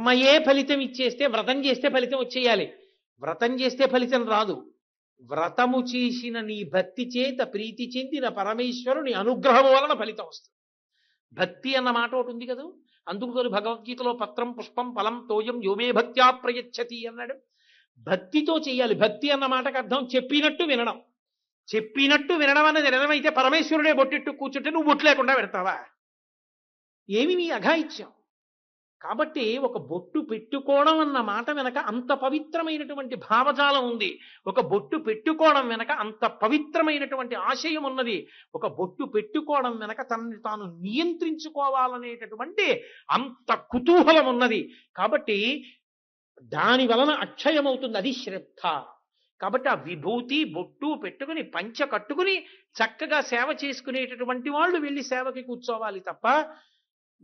కర్మయే ఫలితం ఇచ్చేస్తే వ్రతం చేస్తే ఫలితం వచ్చేయాలి. వ్రతం చేస్తే ఫలితం రాదు. వ్రతము చేసిన నీ భక్తి చేత ప్రీతి చెందిన పరమేశ్వరుని అనుగ్రహం వలన ఫలితం వస్తుంది. భక్తి అన్న మాట ఒకటి ఉంది కదా, అందుకు భగవద్గీతలో పత్రం పుష్పం ఫలం తోయం యోమే భక్త్యా ప్రయచ్చతి అన్నాడు. భక్తితో చెయ్యాలి. భక్తి అన్న మాటకు అర్థం చెప్పినట్టు వినడం. చెప్పినట్టు వినడం అన్నది నిజమైతే పరమేశ్వరుడే బొట్టెట్టు కూర్చుంటే నువ్వు బొట్టు లేకుండా పెడతావా? ఏమి నీ అఘాయిత్యం? కాబట్టి ఒక బొట్టు పెట్టుకోవడం అన్న మాట వెనక అంత పవిత్రమైనటువంటి భావజాలం ఉంది. ఒక బొట్టు పెట్టుకోవడం వెనక అంత పవిత్రమైనటువంటి ఆశయం ఉన్నది. ఒక బొట్టు పెట్టుకోవడం వెనక తనని తాను నియంత్రించుకోవాలనేటటువంటి అంత కుతూహలం ఉన్నది. కాబట్టి దాని వలన అక్షయమవుతుంది. అది శ్రద్ధ. కాబట్టి ఆ విభూతి బొట్టు పెట్టుకుని పంచ కట్టుకుని చక్కగా సేవ చేసుకునేటటువంటి వాళ్ళు వెళ్ళి సేవకి కూర్చోవాలి తప్ప,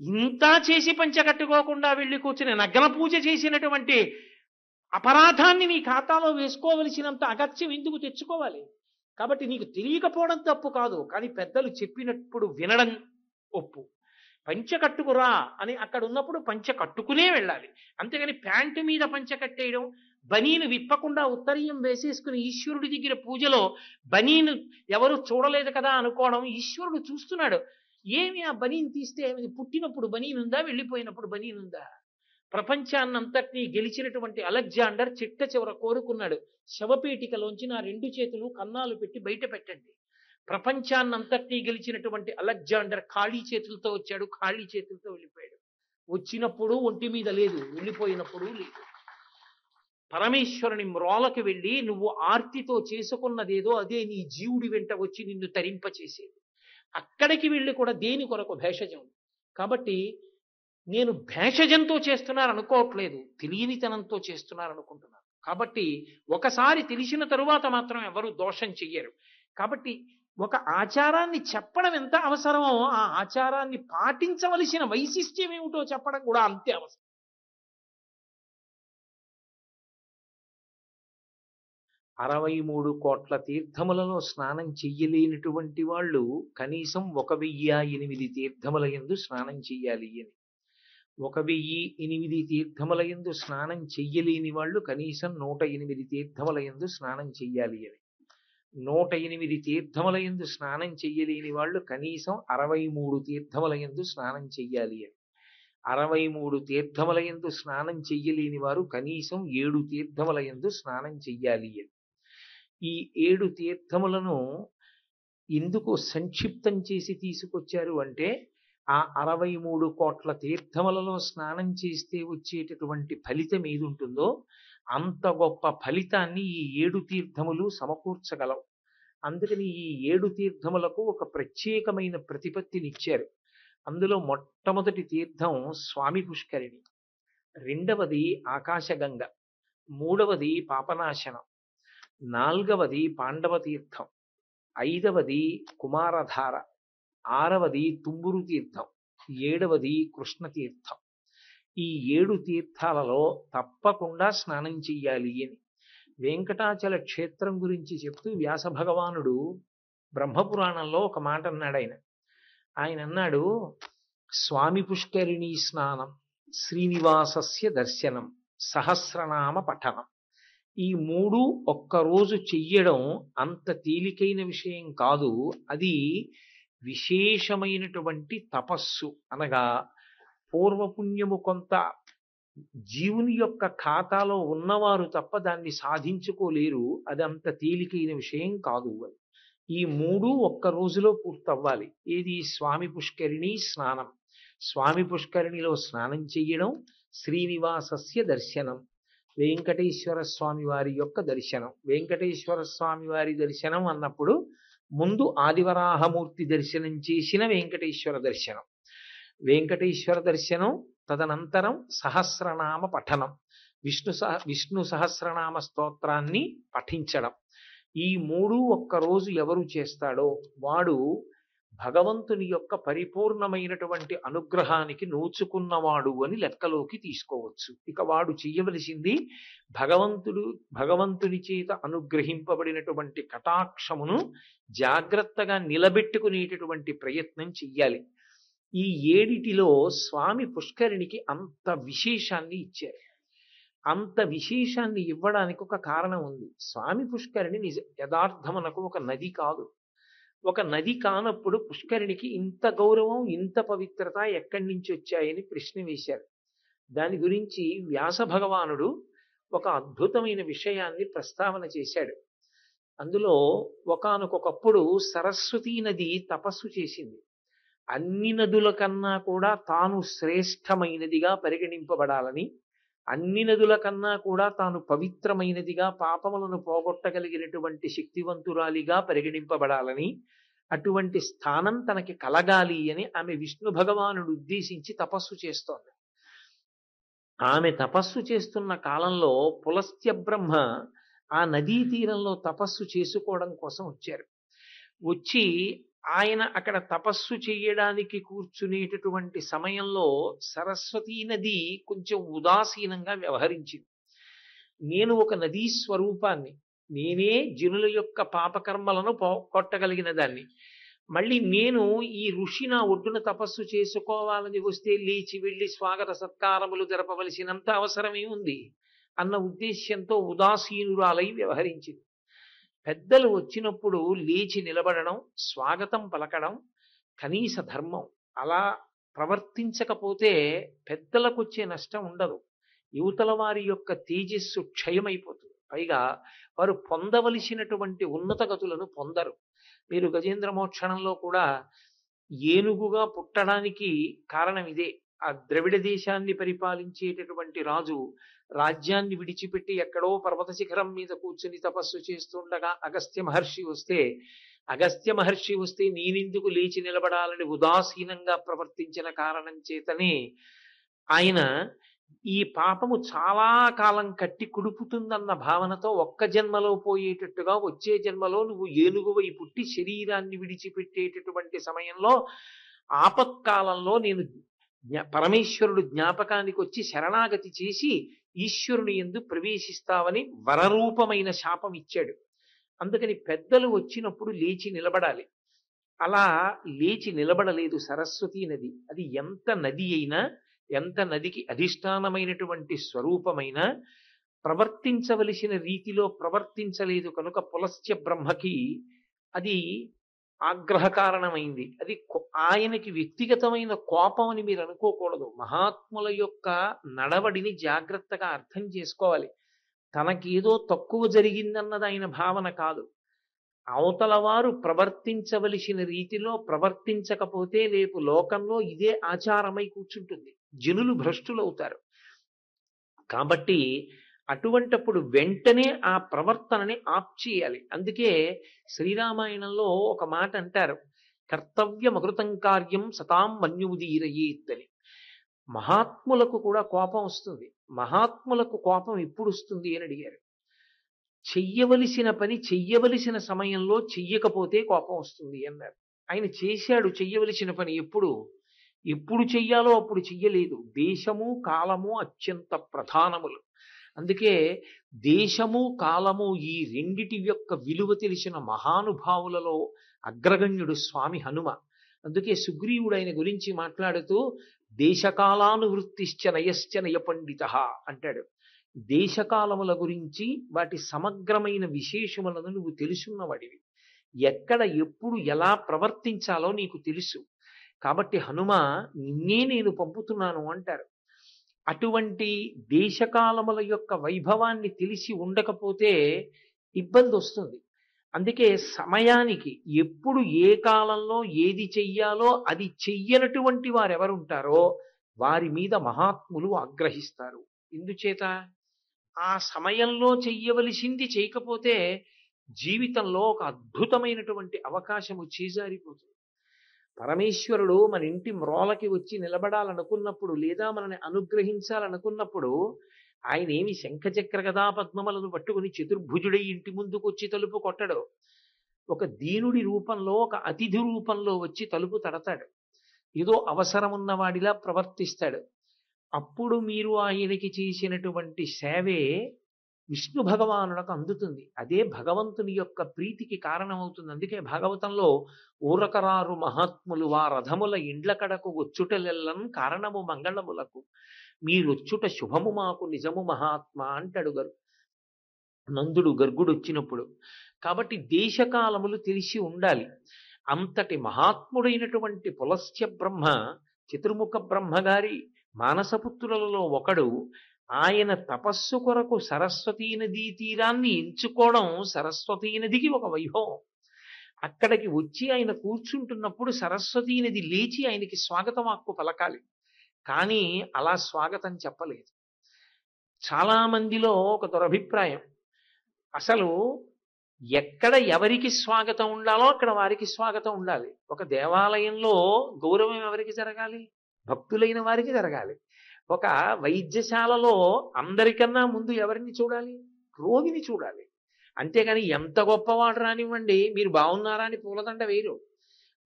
ఇంత చేసి పంచ కట్టుకోకుండా వెళ్ళి కూర్చుని నగ్న పూజ చేసినటువంటి అపరాధాన్ని నీ ఖాతాలో వేసుకోవలసినంత అగత్యం ఎందుకు తెచ్చుకోవాలి? కాబట్టి నీకు తెలియకపోవడం తప్పు కాదు, కానీ పెద్దలు చెప్పినప్పుడు వినడం ఒప్పు. పంచ కట్టుకురా అని అక్కడ ఉన్నప్పుడు పంచ కట్టుకునే వెళ్ళాలి. అంతేగాని ప్యాంటు మీద పంచ కట్టేయడం, బనీను విప్పకుండా ఉత్తరీయం వేసేసుకుని ఈశ్వరుడి దగ్గర పూజలో బనీను ఎవరు చూడలేదు కదా అనుకోవడం. ఈశ్వరుడు చూస్తున్నాడు. ఏమి ఆ బనీను తీస్తే ఏమి? పుట్టినప్పుడు బనీనుందా, వెళ్ళిపోయినప్పుడు బనీనుందా? ప్రపంచాన్నంతటినీ గెలిచినటువంటి అలెగ్జాండర్ చిట్ట చివర కోరుకున్నాడు, శవపేటికలోంచి నా 2 చేతులు కన్నాలు పెట్టి బయట పెట్టండి. ప్రపంచాన్నంతటినీ గెలిచినటువంటి అలెగ్జాండర్ ఖాళీ చేతులతో వచ్చాడు, ఖాళీ చేతులతో వెళ్ళిపోయాడు. వచ్చినప్పుడు ఒంటి మీద లేదు, వెళ్ళిపోయినప్పుడు లేదు. పరమేశ్వరుని మ్రోలకి వెళ్ళి నువ్వు ఆర్తితో చేసుకున్నదేదో అదే నీ జీవుడి వెంట వచ్చి నిన్ను తరింపచేసేది. అక్కడికి వెళ్ళి కూడా దేని కొరకు? భేషజం. కాబట్టి నేను భేషజంతో చేస్తున్నాను అనుకోవట్లేదు, తెలియనితనంతో చేస్తున్నాను అనుకుంటున్నాను. కాబట్టి ఒకసారి తెలిసిన తరువాత మాత్రం ఎవరు దోషం చెయ్యరు. కాబట్టి ఒక ఆచారాన్ని చెప్పడం ఎంత అవసరమో ఆ ఆచారాన్ని పాటించవలసిన వైశిష్ట్యం ఏమిటో చెప్పడం కూడా అంతే అవసరం. 63 కోట్ల తీర్థములలో స్నానం చెయ్యలేనటువంటి వాళ్ళు కనీసం 1008 తీర్థముల యందు స్నానం చెయ్యాలి అని. 1008 తీర్థముల యందు స్నానం చెయ్యలేని వాళ్ళు కనీసం 108 తీర్థముల యందు స్నానం చెయ్యాలి అని. 108 తీర్థముల యందు స్నానం చెయ్యలేని వాళ్ళు కనీసం 63 తీర్థముల యందు స్నానం చెయ్యాలి అని. 63 తీర్థముల యందు స్నానం చెయ్యలేని వారు కనీసం 7 తీర్థముల యందు స్నానం చెయ్యాలి అని. ఈ 7 తీర్థములను ఎందుకు సంక్షిప్తం చేసి తీసుకొచ్చారు అంటే, ఆ 63 కోట్ల తీర్థములలో స్నానం చేస్తే వచ్చేటటువంటి ఫలితం ఏది ఉంటుందో అంత గొప్ప ఫలితాన్ని ఈ 7 తీర్థములు సమకూర్చగలవు. అందుకని ఈ 7 తీర్థములకు ఒక ప్రత్యేకమైన ప్రతిపత్తినిచ్చారు. అందులో మొట్టమొదటి తీర్థం స్వామి పుష్కరిణి, రెండవది ఆకాశగంగ, మూడవది పాపనాశనం, నాల్గవది పాండవ తీర్థం, ఐదవది కుమారధార, ఆరవది తుంబురు తీర్థం, ఏడవది కృష్ణ తీర్థం. ఈ 7 తీర్థాలలో తప్పకుండా స్నానం చెయ్యాలి అని వెంకటాచల క్షేత్రం గురించి చెప్తూ వ్యాస భగవానుడు బ్రహ్మపురాణంలో ఒక మాట అన్నాడు. ఆయన అన్నాడు, స్వామి పుష్కరిణీ స్నానం, శ్రీనివాసస్య దర్శనం, సహస్రనామ పఠనం. ఈ 3 ఒక్కరోజు చెయ్యడం అంత తేలికైన విషయం కాదు. అది విశేషమైనటువంటి తపస్సు. అనగా పూర్వపుణ్యము కొంత జీవుని యొక్క ఖాతాలో ఉన్నవారు తప్ప దాన్ని సాధించుకోలేరు. అది అంత తేలికైన విషయం కాదు. అది ఈ 3 ఒక్క రోజులో పూర్తవ్వాలి. ఏది? స్వామి పుష్కరిణి స్నానం, స్వామి పుష్కరిణిలో స్నానం చెయ్యడం, శ్రీనివాసస్య దర్శనం, వెంకటేశ్వర స్వామి వారి యొక్క దర్శనం. వెంకటేశ్వర స్వామి వారి దర్శనం అన్నప్పుడు ముందు ఆదివరాహమూర్తి దర్శనం చేసిన వెంకటేశ్వర దర్శనం, వెంకటేశ్వర దర్శనం, తదనంతరం సహస్రనామ పఠనం, విష్ణు సహస్రనామ స్తోత్రాన్ని పఠించడం. ఈ 3 ఒక్కరోజు ఎవరు చేస్తాడో వాడు భగవంతుని యొక్క పరిపూర్ణమైనటువంటి అనుగ్రహానికి నోచుకున్నవాడు అని లెక్కలోకి తీసుకోవచ్చు. ఇక వాడు చెయ్యవలసింది భగవంతుని చేత అనుగ్రహింపబడినటువంటి కటాక్షమును జాగ్రత్తగా నిలబెట్టుకునేటటువంటి ప్రయత్నం చెయ్యాలి. ఈ ఏడిటిలో స్వామి పుష్కరిణికి అంత విశేషాన్ని ఇచ్చారు. అంత విశేషాన్ని ఇవ్వడానికి ఒక కారణం ఉంది. స్వామి పుష్కరిణి యథార్థమునకు ఒక నది కాదు. ఒక నది కానప్పుడు పుష్కరిణికి ఇంత గౌరవం, ఇంత పవిత్రత ఎక్కడి నుంచి వచ్చాయని ప్రశ్న వేశారు. దాని గురించి వ్యాస భగవానుడు ఒక అద్భుతమైన విషయాన్ని ప్రస్తావన చేశాడు. అందులో ఒకానొకప్పుడు సరస్వతీ నది తపస్సు చేసింది. అన్ని నదుల కన్నా కూడా తాను శ్రేష్టమైనదిగా పరిగణింపబడాలని, అన్ని నదుల కన్నా కూడా తాను పవిత్రమైనదిగా, పాపములను పోగొట్టగలిగినటువంటి శక్తివంతురాలిగా పరిగణింపబడాలని, అటువంటి స్థానం తనకి కలగాలి అని ఆమె విష్ణు భగవానుడు ఉద్దేశించి తపస్సు చేస్తోంది. ఆమె తపస్సు చేస్తున్న కాలంలో పులస్త్య బ్రహ్మ ఆ నదీ తీరంలో తపస్సు చేసుకోవడం కోసం వచ్చారు. వచ్చి ఆయన అక్కడ తపస్సు చేయడానికి కూర్చునేటటువంటి సమయంలో సరస్వతీ నది కొంచెం ఉదాసీనంగా వ్యవహరించింది. నేను ఒక నదీ స్వరూపాన్ని, నేనే జనుల యొక్క పాపకర్మలను కొట్టగలిగిన దాన్ని, మళ్ళీ నేను ఈ ఋషి నా ఒడ్డున తపస్సు చేసుకోవాలని వస్తే లేచి వెళ్ళి స్వాగత సత్కారములు జరపవలసినంత అవసరమే ఉంది అన్న ఉద్దేశ్యంతో ఉదాసీనురాలై వ్యవహరించింది. పెద్దలు వచ్చినప్పుడు లేచి నిలబడడం, స్వాగతం పలకడం కనీస ధర్మం. అలా ప్రవర్తించకపోతే పెద్దలకు వచ్చే నష్టం ఉండదు. యువతల వారి యొక్క తేజస్సు క్షయమైపోతుంది. పైగా వారు పొందవలసినటువంటి ఉన్నత గతులను పొందరు. మీరు గజేంద్ర మోక్షణంలో కూడా ఏనుగుగా పుట్టడానికి కారణం ఇదే. ఆ ద్రవిడ దేశాన్ని పరిపాలించేటటువంటి రాజు రాజ్యాన్ని విడిచిపెట్టి ఎక్కడో పర్వత శిఖరం మీద కూర్చుని తపస్సు చేస్తుండగా అగస్త్య మహర్షి వస్తే నేనెందుకు లేచి నిలబడాలని ఉదాసీనంగా ప్రవర్తించిన కారణం చేతనే ఆయన ఈ పాపము చాలా కాలం కట్టి కుడుపుతుందన్న భావనతో ఒక్క జన్మలో పోయేటట్టుగా వచ్చే జన్మలో నువ్వు ఏనుగువై పుట్టి శరీరాన్ని విడిచిపెట్టేటటువంటి సమయంలో ఆపత్కాలంలో నేను పరమేశ్వరుడు జ్ఞాపకానికి వచ్చి శరణాగతి చేసి ఈశ్వరుని యందు ప్రవేశిస్తావని వరరూపమైన శాపం ఇచ్చాడు. అందుకని పెద్దలు వచ్చినప్పుడు లేచి నిలబడాలి. అలా లేచి నిలబడలేదు సరస్వతీ నది. అది ఎంత నది అయినా, ఎంత నదికి అధిష్టానమైనటువంటి స్వరూపమైన ప్రవర్తించవలసిన రీతిలో ప్రవర్తించలేదు కనుక పులస్త్య బ్రహ్మకి అది ఆగ్రహ కారణమైంది. అది ఆయనకి వ్యక్తిగతమైన కోపం అని మీరు అనుకోకూడదు. మహాత్ముల యొక్క నడవడిని జాగ్రత్తగా అర్థం చేసుకోవాలి. తనకేదో తక్కువ జరిగిందన్నది ఆయన భావన కాదు. అవతల వారు ప్రవర్తించవలసిన రీతిలో ప్రవర్తించకపోతే రేపు లోకంలో ఇదే ఆచారమై కూర్చుంటుంది. జనులు భ్రష్టులవుతారు. కాబట్టి అటువంటప్పుడు వెంటనే ఆ ప్రవర్తనని ఆప్ చేయాలి. అందుకే శ్రీరామాయణంలో ఒక మాట అంటారు, కర్తవ్యమకృతం కార్యం సతాం మన్యుదీరయేత్ అని. మహాత్ములకు కూడా కోపం వస్తుంది. మహాత్ములకు కోపం ఎప్పుడు వస్తుంది అని అడిగారు. చెయ్యవలసిన పని చెయ్యవలసిన సమయంలో చెయ్యకపోతే కోపం వస్తుంది అన్నారు. ఆయన చేశాడు చెయ్యవలసిన పని. ఎప్పుడు చెయ్యాలో అప్పుడు చెయ్యలేదు. దేశము కాలము అత్యంత ప్రధానములు. అందుకే దేశము కాలము ఈ రెండిటి యొక్క విలువ తెలిసిన మహానుభావులలో అగ్రగణ్యుడు స్వామి హనుమ. అందుకే సుగ్రీవుడు ఆయన గురించి మాట్లాడుతూ దేశకాలానువృత్తిశ్చ నయశ్చ నయ పండిత అంటాడు. దేశకాలముల గురించి వాటి సమగ్రమైన విశేషములను నువ్వు తెలుసున్నవాడివి. ఎక్కడ ఎప్పుడు ఎలా ప్రవర్తించాలో నీకు తెలుసు. కాబట్టి హనుమ నిన్నే నేను పంపుతున్నాను అంటారు. అటువంటి దేశకాలముల యొక్క వైభవాన్ని తెలిసి ఉండకపోతే ఇబ్బంది వస్తుంది. అందుకే సమయానికి ఎప్పుడు ఏ కాలంలో ఏది చెయ్యాలో అది చెయ్యనటువంటి వారెవరుంటారో వారి మీద మహాత్ములు ఆగ్రహిస్తారు. ఎందుచేత ఆ సమయంలో చెయ్యవలసింది చేయకపోతే జీవితంలో ఒక అద్భుతమైనటువంటి అవకాశము చేజారిపోతుంది. పరమేశ్వరుడు మన ఇంటి మ్రోలకి వచ్చి నిలబడాలనుకున్నప్పుడు లేదా మనని అనుగ్రహించాలనుకున్నప్పుడు ఆయన ఏమి శంఖచక్ర గదా పద్మములను పట్టుకుని చతుర్భుజుడై ఇంటి ముందుకు వచ్చి తలుపు కొట్టడు. ఒక దీనుడి రూపంలో, ఒక అతిథి రూపంలో వచ్చి తలుపు తడతాడు. ఏదో అవసరమున్న వాడిలా ప్రవర్తిస్తాడు. అప్పుడు మీరు ఆయనకి చేసినటువంటి సేవే విష్ణు భగవానులకు అందుతుంది. అదే భగవంతుని యొక్క ప్రీతికి కారణమవుతుంది. అందుకే భాగవతంలో ఊరకరారు మహాత్ములు వా రథముల ఇండ్ల కడకు వచ్చుటలెల్లం కారణము మంగళములకు మీరొచ్చుట శుభము మాకు నిజము మహాత్మా అంటాడు నందుడు గర్గుడు వచ్చినప్పుడు. కాబట్టి దేశకాలములు తెలిసి ఉండాలి. అంతటి మహాత్ముడైనటువంటి పులస్త్య బ్రహ్మ, చతుర్ముఖ బ్రహ్మగారి మానసపుత్రులలో ఒకడు. ఆయన తపస్సు కొరకు సరస్వతీ నదీ తీరాన్ని ఎంచుకోవడం సరస్వతీ నదికి ఒక వైభవం. అక్కడికి వచ్చి ఆయన కూర్చుంటున్నప్పుడు సరస్వతీ నది లేచి ఆయనకి స్వాగతం ఆక్కు పలకాలి. కానీ అలా స్వాగతం చెప్పలేదు. చాలా మందిలో ఒక దురభిప్రాయం, అసలు ఎక్కడ ఎవరికి స్వాగతం ఉండాలో అక్కడ వారికి స్వాగతం ఉండాలి. ఒక దేవాలయంలో గౌరవం ఎవరికి జరగాలి? భక్తులైన వారికి జరగాలి. ఒక వైద్యశాలలో అందరికన్నా ముందు ఎవరిని చూడాలి? రోగిని చూడాలి. అంతేగాని ఎంత గొప్పవాడు రానివ్వండి, మీరు బాగున్నారా అని పూలదండ వేయరు.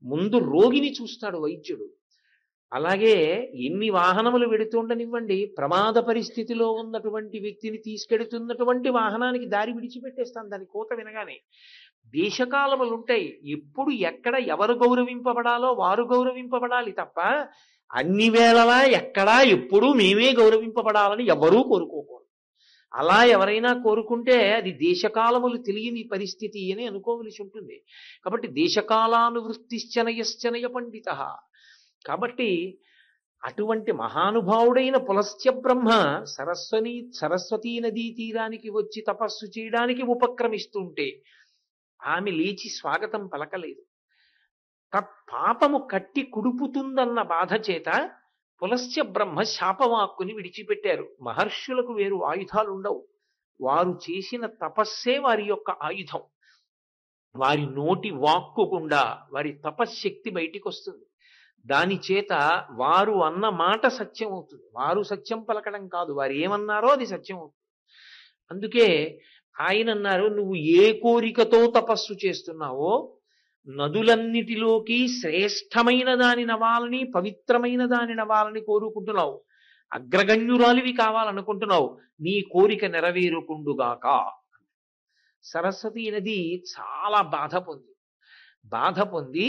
ముందు రోగిని చూస్తాడు వైద్యుడు. అలాగే ఎన్ని వాహనములు వెడుతుండనివ్వండి, ప్రమాద పరిస్థితిలో ఉన్నటువంటి వ్యక్తిని తీసుకెడుతున్నటువంటి వాహనానికి దారి విడిచిపెట్టేస్తాను దాని కోత వినగానే. దేశకాలములు ఉంటాయి. ఎప్పుడు ఎక్కడ ఎవరు గౌరవింపబడాలో వారు గౌరవింపబడాలి తప్ప అన్ని వేళలా ఎక్కడా ఎప్పుడూ మేమే గౌరవింపబడాలని ఎవరూ కోరుకోకూడదు. అలా ఎవరైనా కోరుకుంటే అది దేశకాలములు తెలియని పరిస్థితి అని అనుకోవలసి ఉంటుంది. కాబట్టి దేశకాలానువృత్తిశ్చనయశ్చనయ పండిత. కాబట్టి అటువంటి మహానుభావుడైన పులస్త్య బ్రహ్మ సరస్వతీ నదీ తీరానికి వచ్చి తపస్సు చేయడానికి ఉపక్రమిస్తుంటే ఆమె లేచి స్వాగతం పలకలేదు. పాపము కట్టి కుడుపుతుందన్న బాధ చేత పులస్త్య బ్రహ్మ శాపవాక్కుని విడిచిపెట్టారు. మహర్షులకు వేరు ఆయుధాలు ఉండవు. వారు చేసిన తపస్సే వారి యొక్క ఆయుధం. వారి నోటి వాక్కు గుండా వారి తపశ్శక్తి బయటికి వస్తుంది. దాని చేత వారు అన్న మాట సత్యం అవుతుంది. వారు సత్యం పలకడం కాదు, వారు ఏమన్నారో అది సత్యం అవుతుంది. అందుకే ఆయన అన్నారు, నువ్వు ఏ కోరికతో తపస్సు చేస్తున్నావో నదులన్నిటిలోకి శ్రేష్టమైన దాని నవాలని, పవిత్రమైన దాని నవాలని కోరుకుంటున్నావు. అగ్రగణ్యురాలివి కావాలనుకుంటున్నావు. నీ కోరిక నెరవేరుకుండుగాక. సరస్వతీ నది చాలా బాధ పొంది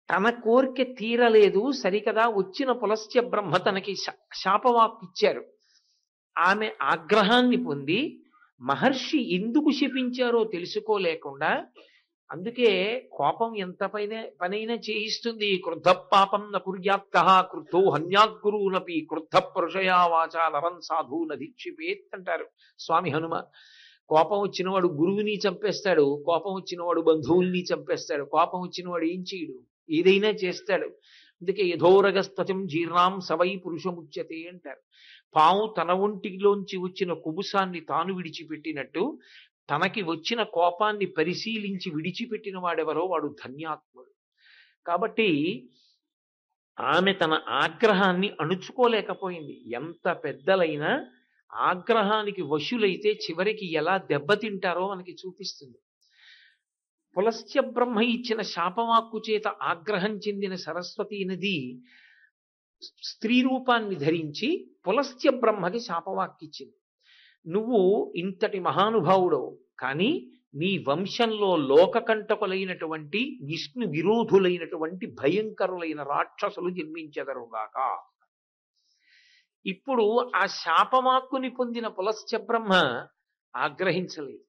తన కోరిక తీరలేదు సరికదా, వచ్చిన పులస్త్య బ్రహ్మ తనకి శాపవాక్కు ఇచ్చారు. ఆమె ఆగ్రహాన్ని పొంది మహర్షి ఎందుకు శపించారో తెలుసుకోలేకుండా, అందుకే కోపం ఎంత పనైనా చేయిస్తుంది. క్రుద్ధ పాపం న కుర్యాత్కః క్రుద్ధో హన్యాద్గురూనపి క్రుద్ధ పురుషయా వాచా నరం సాధు నధిక్షిపేత్ అంటారు స్వామి హనుమ. కోపం వచ్చినవాడు గురువుని చంపేస్తాడు, కోపం వచ్చినవాడు బంధువుల్ని చంపేస్తాడు, కోపం వచ్చినవాడు ఏం చేయడు, ఏదైనా చేస్తాడు. అందుకే యథోరగస్త్వచం జీర్ణాం సవై పురుషముచ్యతే అంటారు. పాము తన ఒంటిలోంచి వచ్చిన కుబుసాన్ని తాను విడిచిపెట్టినట్టు తనకి వచ్చిన కోపాన్ని పరిశీలించి విడిచిపెట్టిన వాడెవరో వాడు ధన్యాత్ముడు. కాబట్టి ఆమె తన ఆగ్రహాన్ని అణుచుకోలేకపోయింది. ఎంత పెద్దలైనా ఆగ్రహానికి వశులైతే చివరికి ఎలా దెబ్బతింటారో మనకి చూపిస్తుంది. పులస్త్య బ్రహ్మ ఇచ్చిన శాపవాక్కు చేత ఆగ్రహం చెందిన సరస్వతీ నది స్త్రీ రూపాన్ని ధరించి పులస్త్య బ్రహ్మకి శాపవాక్కిచ్చింది. నువ్వు ఇంతటి మహానుభావుడవు, కానీ నీ వంశంలో లోకకంటకులైనటువంటి విష్ణు విరోధులైనటువంటి భయంకరులైన రాక్షసులు జన్మించెదరుగాక. ఇప్పుడు ఆ శాపవాక్కుని పొందిన పులస్త్య బ్రహ్మ ఆగ్రహించలేదు.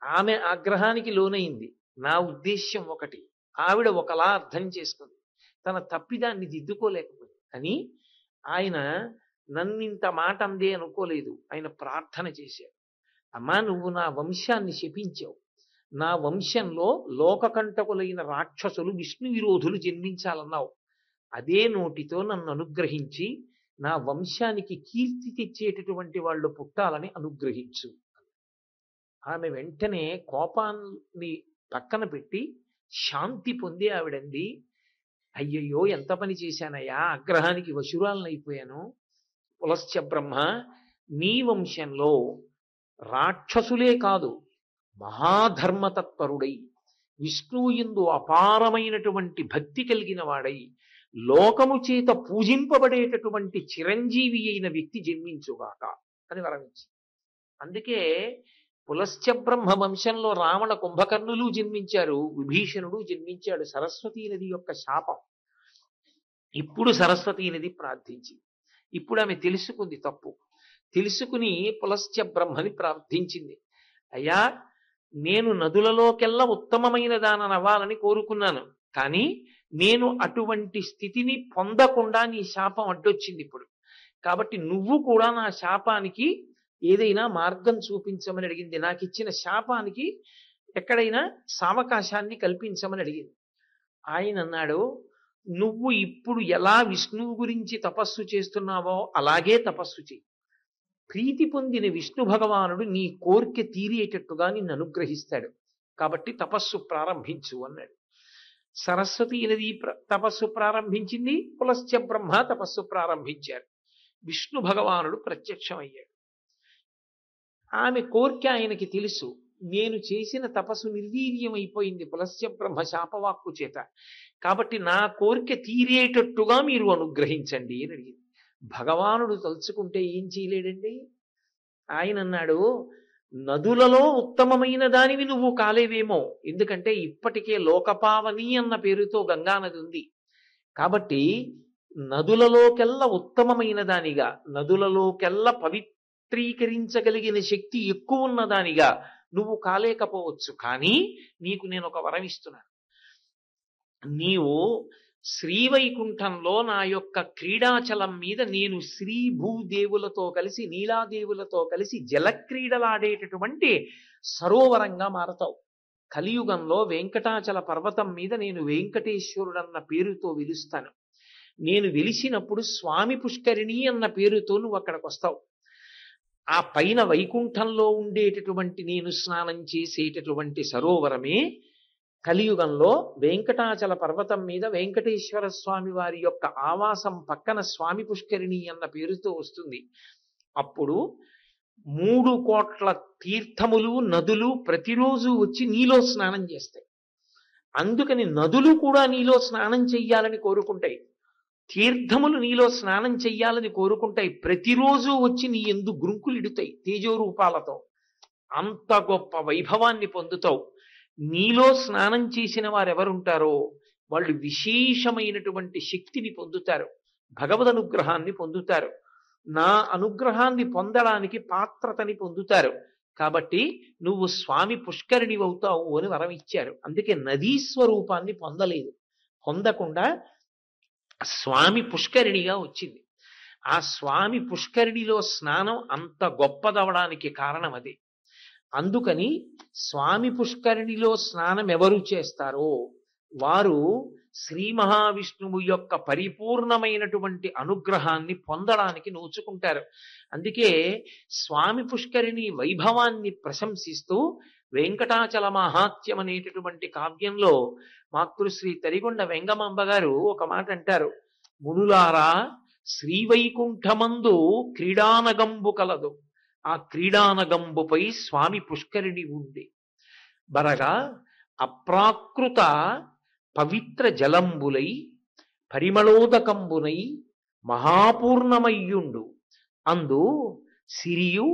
ఆమె ఆగ్రహానికి లోనైంది. నా ఉద్దేశ్యం ఒకటి, ఆవిడ ఒకలా అర్థం చేసుకుంది. తన తప్పిదాన్ని దిద్దుకోలేకపోయింది. అని ఆయన నన్నింత మాట అందే అనుకోలేదు. ఆయన ప్రార్థన చేశాడు, అమ్మా నువ్వు నా వంశాన్ని శపించావు, నా వంశంలో లోకకంటకులైన రాక్షసులు విష్ణు విరోధులు జన్మించాలన్నావు. అదే నోటితో నన్ను అనుగ్రహించి నా వంశానికి కీర్తి తెచ్చేటటువంటి వాళ్ళు పుట్టాలని అనుగ్రహించు. ఆమె వెంటనే కోపాన్ని పక్కన పెట్టి శాంతి పొంది ఆవిడంది, అయ్యయ్యో ఎంత పని చేశానయ్యా, ఆగ్రహానికి వశురాలనైపోయాను. పులస్త్య బ్రహ్మ, నీ వంశంలో రాక్షసులే కాదు, మహాధర్మతత్పరుడై విష్ణువు యందు అపారమైనటువంటి భక్తి కలిగిన వాడై లోకము చేత పూజింపబడేటటువంటి చిరంజీవి అయిన వ్యక్తి జన్మించుగాక అని వరమించి. అందుకే పులస్త్య బ్రహ్మ వంశంలో రావణ కుంభకర్ణులు జన్మించారు, విభీషణుడు జన్మించాడు. సరస్వతీ నది యొక్క శాపం. ఇప్పుడు సరస్వతీ నది ప్రార్థించింది. ఇప్పుడు ఆమె తెలుసుకుంది తప్పు. తెలుసుకుని పులస్త్య బ్రహ్మని ప్రార్థించింది. అయ్యా, నేను నదులలోకెల్లా ఉత్తమమైన దానవ్వాలని కోరుకున్నాను, కానీ నేను అటువంటి స్థితిని పొందకుండా నీ శాపం అడ్డొచ్చింది ఇప్పుడు. కాబట్టి నువ్వు కూడా నా శాపానికి ఏదైనా మార్గం చూపించమని అడిగింది. నాకు ఇచ్చిన శాపానికి ఎక్కడైనా సావకాశాన్ని కల్పించమని అడిగింది. ఆయన అన్నాడు, నువ్వు ఇప్పుడు ఎలా విష్ణువు గురించి తపస్సు చేస్తున్నావో అలాగే తపస్సు చెయ్యి. ప్రీతి పొందిన విష్ణు భగవానుడు నీ కోరిక తీరేటట్టుగా నిన్ను అనుగ్రహిస్తాడు. కాబట్టి తపస్సు ప్రారంభించు అన్నాడు. సరస్వతీ నది తపస్సు ప్రారంభించింది, పులస్త్య బ్రహ్మ తపస్సు ప్రారంభించారు. విష్ణు భగవానుడు ప్రత్యక్షమయ్యాడు. ఆమె కోరిక ఆయనకి తెలుసు. నేను చేసిన తపస్సు నిర్వీర్యం అయిపోయింది పులస్త్య బ్రహ్మ శాపవాక్కు చేత. కాబట్టి నా కోరిక తీరేటట్టుగా మీరు అనుగ్రహించండి అని అడిగింది. భగవానుడు తలుచుకుంటే ఏం చేయలేడండి. ఆయన అన్నాడు, నదులలో ఉత్తమమైన దానివి నువ్వు కాలేవేమో, ఎందుకంటే ఇప్పటికే లోకపావని అన్న పేరుతో గంగానది ఉంది. కాబట్టి నదులలోకెల్లా ఉత్తమమైన దానిగా, నదులలోకెల్లా పవిత్రీకరించగలిగిన శక్తి ఎక్కువ ఉన్న దానిగా నువ్వు కాలేకపోవచ్చు, కానీ నీకు నేను ఒక వరం ఇస్తున్నాను. నీవు శ్రీవైకుంఠంలో నా యొక్క క్రీడాచలం మీద నేను శ్రీ భూదేవులతో కలిసి నీలాదేవులతో కలిసి జలక్రీడలాడేటటువంటి సరోవరంగా మారతావు. కలియుగంలో వెంకటాచల పర్వతం మీద నేను వెంకటేశ్వరుడన్న పేరుతో వెలుస్తాను. నేను వెలిసినప్పుడు స్వామి పుష్కరిణి అన్న పేరుతో నువ్వు అక్కడికి వస్తావు. ఆ పైన వైకుంఠంలో ఉండేటటువంటి నేను స్నానం చేసేటటువంటి సరోవరమే కలియుగంలో వెంకటాచల పర్వతం మీద వెంకటేశ్వర స్వామి వారి యొక్క ఆవాసం పక్కన స్వామి పుష్కరిణి అన్న పేరుతో వస్తుంది. అప్పుడు 3 కోట్ల తీర్థములు నదులు ప్రతిరోజు వచ్చి నీలో స్నానం చేస్తాయి. అందుకని నదులు కూడా నీలో స్నానం చెయ్యాలని కోరుకుంటాయి, తీర్థములు నీలో స్నానం చెయ్యాలని కోరుకుంటాయి. ప్రతిరోజు వచ్చి నీ యందు గ్రుంకులిడుతాయి తేజోరూపాలతో. అంత గొప్ప వైభవాన్ని పొందుతావు. నీలో స్నానం చేసిన వారెవరుంటారో వాళ్ళు విశేషమైనటువంటి శక్తిని పొందుతారు, భగవద్ అనుగ్రహాన్ని పొందుతారు, నా అనుగ్రహాన్ని పొందడానికి పాత్రతని పొందుతారు. కాబట్టి నువ్వు స్వామి పుష్కరిణి అవుతావు అని వరం ఇచ్చారు. అందుకే నదీ స్వరూపాన్ని పొందలేదు, పొందకుండా స్వామి పుష్కరిణిగా వచ్చింది. ఆ స్వామి పుష్కరిణిలో స్నానం అంత గొప్పదవడానికి కారణం అదే. అందుకని స్వామి పుష్కరిణిలో స్నానం ఎవరు చేస్తారో వారు శ్రీ మహావిష్ణువు యొక్క పరిపూర్ణమైనటువంటి అనుగ్రహాన్ని పొందడానికి నోచుకుంటారు. అందుకే స్వామి పుష్కరిణి వైభవాన్ని ప్రశంసిస్తూ వెంకటాచల మహాత్యం అనేటటువంటి కావ్యంలో మాతృశ్రీ తరిగొండ వెంగమాంబ గారు ఒక మాట అంటారు, మునులారా శ్రీవైకుంఠమందు క్రీడానగంబు కలదు, ఆ క్రీడానగంబుపై స్వామి పుష్కరిణి ఉంది. బరగా అప్రాకృత పవిత్ర జలంబులై పరిమళోదకంబునై మహాపూర్ణమయ్యుండు, అందు సిరియు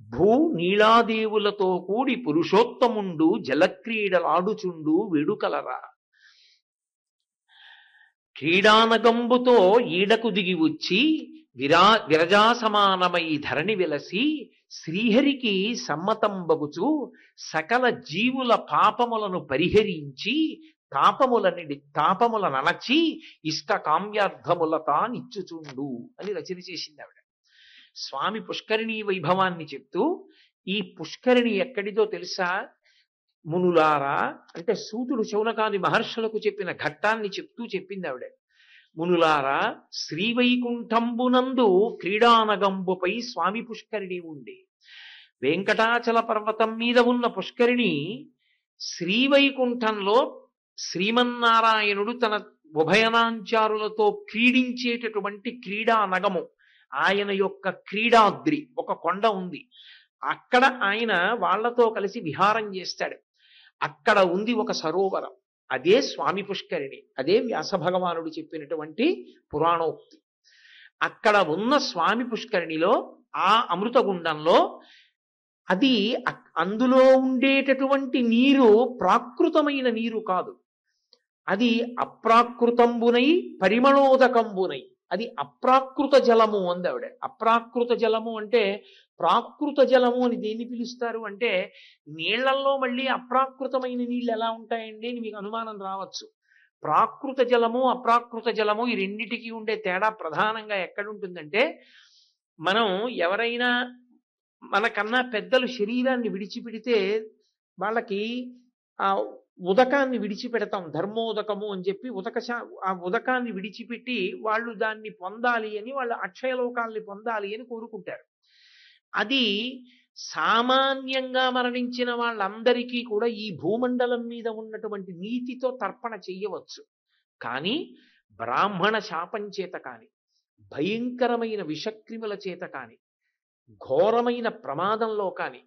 భూ నీలాదేవులతో కూడి పురుషోత్తముండు జలక్రీడలాడుచుండు వేడుకలరా. క్రీడానగంబుతో ఈడకు దిగి వచ్చి విరజాసమానమై ధరణి వెలసి శ్రీహరికి సమ్మతంబగుచు సకల జీవుల పాపములను పరిహరించి తాపముల నణచి ఇష్ట కామ్యార్థముల తానిచ్చుచుండు అని రచన చేసింది ఆవిడ. స్వామి పుష్కరిణి వైభవాన్ని చెప్తూ, ఈ పుష్కరిణి ఎక్కడిదో తెలుసా మునులారా అంటే సూతుడు శౌనకాది మహర్షులకు చెప్పిన ఘట్టాన్ని చెప్తూ చెప్పింది ఆవిడ. మునులారా శ్రీవైకుంఠంబునందు క్రీడానగంబుపై స్వామి పుష్కరిణి ఉంది. వెంకటాచల పర్వతం మీద ఉన్న పుష్కరిణి శ్రీవైకుంఠంలో శ్రీమన్నారాయణుడు తన ఉభయనాంచారులతో క్రీడించేటటువంటి క్రీడా నగము, ఆయన యొక్క క్రీడాద్రి ఒక కొండ ఉంది. అక్కడ ఆయన వాళ్లతో కలిసి విహారం చేస్తాడు. అక్కడ ఉంది ఒక సరోవరం, అదే స్వామి పుష్కరిణి. అదే వ్యాస భగవానుడు చెప్పినటువంటి పురాణోక్తి. అక్కడ ఉన్న స్వామి పుష్కరిణిలో ఆ అమృతగుండంలో అది అందులో ఉండేటటువంటి నీరు ప్రాకృతమైన నీరు కాదు. అది అప్రాకృతంబునై పరిమళోదకంబునై, అది అప్రాకృత జలము అంది ఆవిడ. అప్రాకృత జలము అంటే, ప్రాకృత జలము అని దేన్ని పిలుస్తారు అంటే, నీళ్లల్లో మళ్ళీ అప్రాకృతమైన నీళ్ళు ఎలా ఉంటాయండి అని మీకు అనుమానం రావచ్చు. ప్రాకృత జలము అప్రాకృత జలము ఈ రెండిటికి ఉండే తేడా ప్రధానంగా ఎక్కడుంటుందంటే, మనం ఎవరైనా మనకన్నా పెద్దలు శరీరాన్ని విడిచిపెడితే వాళ్ళకి ఆ ఉదకాన్ని విడిచిపెడతాం, ధర్మోదకము అని చెప్పి ఆ ఉదకాన్ని విడిచిపెట్టి వాళ్ళు దాన్ని పొందాలి అని, వాళ్ళు అక్షయలోకాల్ని పొందాలి అని కోరుకుంటారు. అది సామాన్యంగా మరణించిన వాళ్ళందరికీ కూడా ఈ భూమండలం మీద ఉన్నటువంటి నీతితో తర్పణ చెయ్యవచ్చు. కానీ బ్రాహ్మణ శాపం చేత కాని, భయంకరమైన విషక్రిముల చేత కాని, ఘోరమైన ప్రమాదంలో కాని,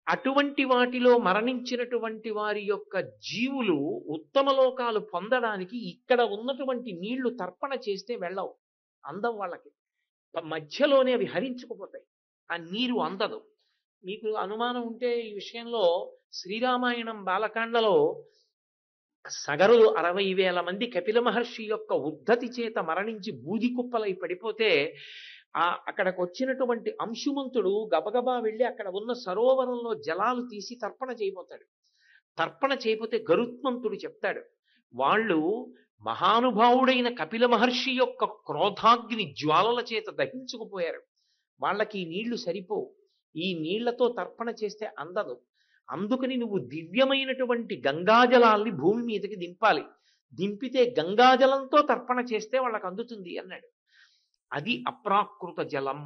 అటువంటి వాటిలో మరణించినటువంటి వారి యొక్క జీవులు ఉత్తమ లోకాలు పొందడానికి ఇక్కడ ఉన్నటువంటి నీళ్లు తర్పణ చేస్తే వెళ్ళవు, అందం వాళ్ళకి. మధ్యలోనే అవి హరించుకుపోతాయి, ఆ నీరు అందదు. మీకు అనుమానం ఉంటే ఈ విషయంలో శ్రీరామాయణం బాలకాండలో సగరులు 60,000 మంది కపిల మహర్షి యొక్క ఉద్ధతి చేత మరణించి బూది కుప్పలై పడిపోతే, అక్కడికి వచ్చినటువంటి అంశుమంతుడు గబగబా వెళ్ళి అక్కడ ఉన్న సరోవరంలో జలాలు తీసి తర్పణ చేయబోతాడు. తర్పణ చేయబోతే గరుత్మంతుడు చెప్తాడు, వాళ్ళు మహానుభావుడైన కపిల మహర్షి యొక్క క్రోధాగ్ని జ్వాలల చేత దహించుకుపోయారు, వాళ్ళకి ఈ నీళ్లు సరిపోవు, ఈ నీళ్లతో తర్పణ చేస్తే అందదు, అందుకని నువ్వు దివ్యమైనటువంటి గంగాజలాల్ని భూమి మీదకి దింపాలి, దింపితే గంగాజలంతో తర్పణ చేస్తే వాళ్ళకి అందుతుంది అన్నాడు. అది అప్రాకృత జలం.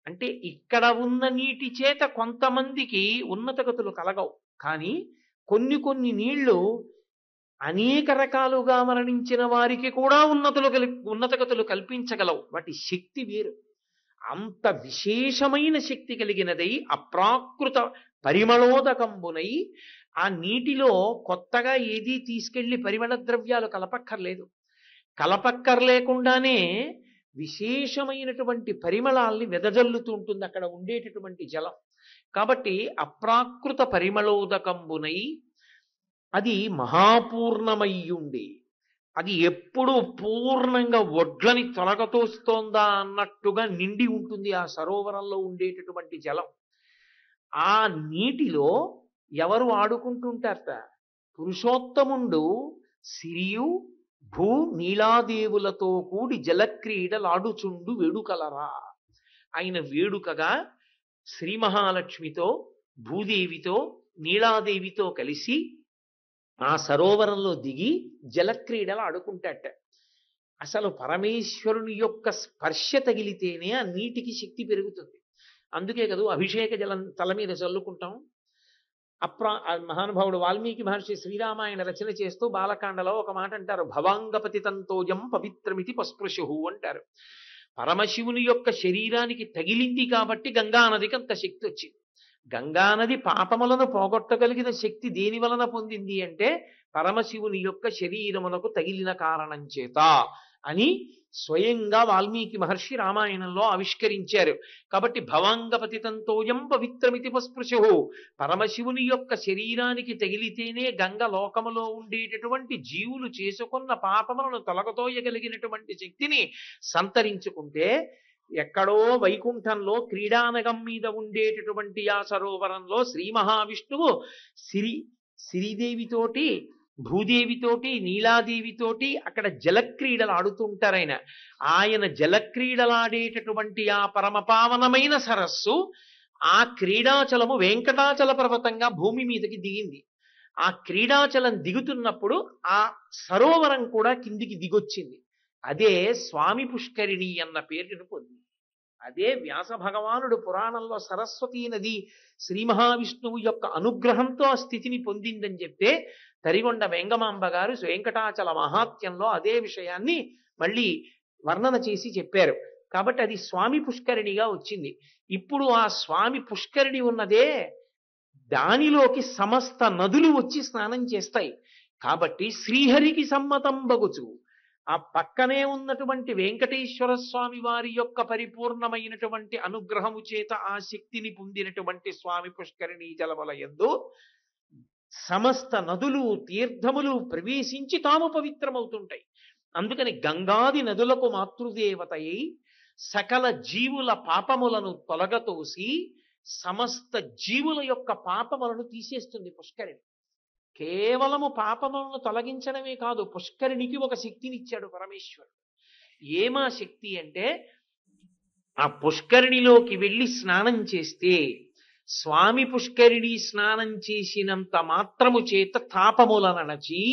అంటే ఇక్కడ ఉన్న నీటి చేత కొంతమందికి ఉన్నత గతులు కలగవు, కానీ కొన్ని నీళ్లు అనేక రకాలుగా మరణించిన వారికి కూడా ఉన్నత గతులు కల్పించగలవు. వాటి శక్తి వేరు. అంత విశేషమైన శక్తి కలిగినదై అప్రాకృత పరిమళోదకంబునై, ఆ నీటిలో కొత్తగా ఏదీ తీసుకెళ్లి పరిమళ ద్రవ్యాలు కలపక్కర్లేకుండానే విశేషమైనటువంటి పరిమళాల్ని వెదజల్లుతూ ఉంటుంది అక్కడ ఉండేటటువంటి జలం. కాబట్టి అప్రాకృత పరిమళోదకంబునై, అది మహాపూర్ణమయ్యుండి, అది ఎప్పుడు పూర్ణంగా వడ్లని తొలగతోస్తోందా అన్నట్టుగా నిండి ఉంటుంది ఆ సరోవరంలో ఉండేటటువంటి జలం. ఆ నీటిలో ఎవరు ఆడుకుంటుంటారట? పురుషోత్తముండు సిరియు భూ నీలాదేవులతో కూడి జలక్రీడలాడుచుండు వేడుకలరా. ఆయన వేడుకగా శ్రీ మహాలక్ష్మితో, భూదేవితో, నీలాదేవితో కలిసి ఆ సరోవరంలో దిగి జలక్రీడలు ఆడుకుంటాట. అసలు పరమేశ్వరుని యొక్క స్పర్శ తగిలితేనే ఆ నీటికి శక్తి పెరుగుతుంది. అందుకే కదా అభిషేక జలం తల మీద చల్లుకుంటాం. మహానుభావుడు వాల్మీకి మహర్షి శ్రీరామాయణ రచన చేస్తూ బాలకాండలో ఒక మాట అంటారు, భవాంగపతి తంతోజం పవిత్రమితి పస్పృశు అంటారు. పరమశివుని యొక్క శరీరానికి తగిలింది కాబట్టి గంగానదికి అంత శక్తి వచ్చింది. గంగానది పాపములను పోగొట్టగలిగిన శక్తి దేని వలన పొందింది అంటే పరమశివుని యొక్క శరీరమునకు తగిలిన కారణం చేత అని స్వయంగా వాల్మీకి మహర్షి రామాయణంలో ఆవిష్కరించారు. కాబట్టి భవాంగపతి తంతోయం పవిత్రమితి పస్పృశు, పరమశివుని యొక్క శరీరానికి తగిలితేనే గంగ లోకములో ఉండేటటువంటి జీవులు చేసుకున్న పాపములను తొలగతోయగలిగినటువంటి శక్తిని సంతరించుకుంటే, ఎక్కడో వైకుంఠంలో క్రీడానగం మీద ఉండేటటువంటి ఆ సరోవరంలో శ్రీ మహావిష్ణువు శ్రీదేవితోటి, భూదేవితోటి, నీలాదేవితోటి అక్కడ జలక్రీడలు ఆడుతుంటారు. ఆయన జలక్రీడలాడేటటువంటి ఆ పరమపావనమైన సరస్సు, ఆ క్రీడాచలము వెంకటాచల పర్వతంగా భూమి మీదకి దిగింది. ఆ క్రీడాచలం దిగుతున్నప్పుడు ఆ సరోవరం కూడా కిందికి దిగొచ్చింది. అదే స్వామి పుష్కరిణి అన్న పేరును పొంది. అదే వ్యాస భగవానుడు పురాణంలో సరస్వతీ నది శ్రీ మహావిష్ణువు యొక్క అనుగ్రహంతో ఆ స్థితిని పొందిందని చెప్తే, తరిగొండ వెంగమాంబ గారు వెంకటాచల మహాత్యంలో అదే విషయాన్ని మళ్ళీ వర్ణన చేసి చెప్పారు. కాబట్టి అది స్వామి పుష్కరిణిగా వచ్చింది. ఇప్పుడు ఆ స్వామి పుష్కరిణి ఉన్నదే, దానిలోకి సమస్త నదులు వచ్చి స్నానం చేస్తాయి. కాబట్టి శ్రీహరికి సమ్మతం బగుచు, ఆ పక్కనే ఉన్నటువంటి వెంకటేశ్వర స్వామి వారి యొక్క పరిపూర్ణమైనటువంటి అనుగ్రహము చేత ఆ శక్తిని పొందినటువంటి స్వామి పుష్కరిణీ జలముల యందు సమస్త నదులు తీర్థములు ప్రవేశించి తాము పవిత్రమవుతుంటాయి. అందుకని గంగాది నదులకు మాతృదేవతయై సకల జీవుల పాపములను తొలగతోసి సమస్త జీవుల యొక్క పాపములను తీసేస్తుంది పుష్కరిణి. కేవలము పాపములను తొలగించడమే కాదు, పుష్కరిణికి ఒక శక్తినిచ్చాడు పరమేశ్వరుడు. ఏమా శక్తి అంటే, ఆ పుష్కరిణిలోకి వెళ్ళి స్నానం చేస్తే స్వామి పుష్కరిణి స్నానం చేసినంత మాత్రము చేత తాపములను అణచి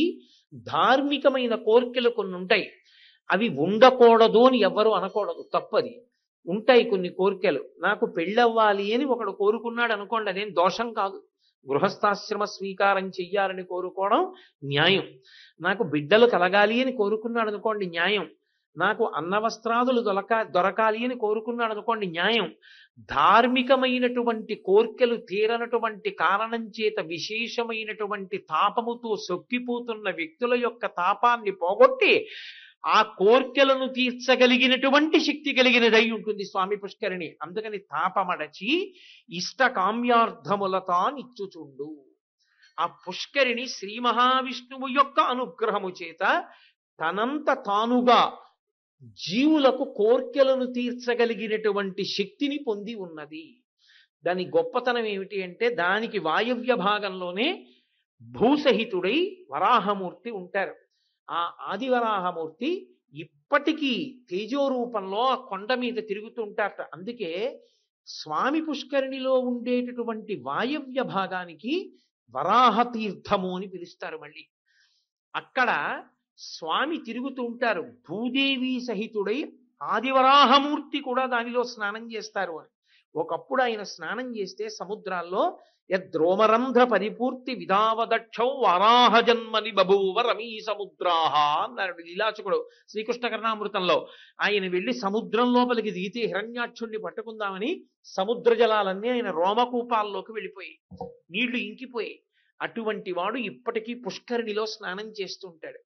ధార్మికమైన కోరికలు కొన్ని ఉంటాయి. అవి ఉండకూడదు అని ఎవ్వరూ అనకూడదు, తప్పది. ఉంటాయి కొన్ని కోరికలు. నాకు పెళ్ళవ్వాలి అని ఒకడు కోరుకున్నాడు అనుకోండి, అదేం దోషం కాదు. గృహస్థాశ్రమ స్వీకారం చెయ్యాలని కోరుకోవడం న్యాయం. నాకు బిడ్డలు కలగాలి అని కోరుకున్నాడు అనుకోండి, న్యాయం. నాకు అన్నవస్త్రాదులు దొరకాలి అని కోరుకున్నాడు అనుకోండి, న్యాయం. ధార్మికమైనటువంటి కోర్కెలు తీరనటువంటి కారణం చేత విశేషమైనటువంటి తాపముతో సొక్కిపోతున్న వ్యక్తుల యొక్క తాపాన్ని పోగొట్టి ఆ కోర్కెలను తీర్చగలిగినటువంటి శక్తి కలిగినదై ఉంటుంది స్వామి పుష్కరిణి. అందుకని తాపమడచి ఇష్ట కామ్యార్థములతా నిచ్చుచుండు. ఆ పుష్కరిణి శ్రీ మహావిష్ణువు యొక్క అనుగ్రహము చేత తనంత తానుగా జీవులకు కోర్కెలను తీర్చగలిగినటువంటి శక్తిని పొంది ఉన్నది. దాని గొప్పతనం ఏమిటి అంటే, దానికి వాయవ్య భాగంలోనే భూసహితుడై వరాహమూర్తి ఉంటారు. ఆ ఆదివరాహమూర్తి ఇప్పటికీ తేజోరూపంలో ఆ కొండ మీద తిరుగుతుంటారట. అందుకే స్వామి పుష్కరిణిలో ఉండేటటువంటి వాయవ్య భాగానికి వరాహ తీర్థము అని పిలుస్తారు. మళ్ళీ అక్కడ స్వామి తిరుగుతూ ఉంటారు. భూదేవి సహితుడై ఆదివరాహమూర్తి కూడా దానిలో స్నానం చేస్తారు అని. ఒకప్పుడు ఆయన స్నానం చేస్తే సముద్రాల్లో యద్రోమరంధ్ర పరిపూర్తి విధావదక్షౌ వరాహ జన్మని బభూవ రమీ సముద్రాహ అన్నాడు లీలాచకుడు శ్రీకృష్ణ కర్ణామృతంలో. ఆయన వెళ్ళి సముద్రం లోపలికి దిగితే హిరణ్యాక్షుణ్ణి పట్టుకుందామని సముద్ర జలాలన్నీ ఆయన రోమకూపాల్లోకి వెళ్ళిపోయి నీళ్లు ఇంకిపోయి, అటువంటి వాడు ఇప్పటికీ పుష్కరిణిలో స్నానం చేస్తుంటాడు.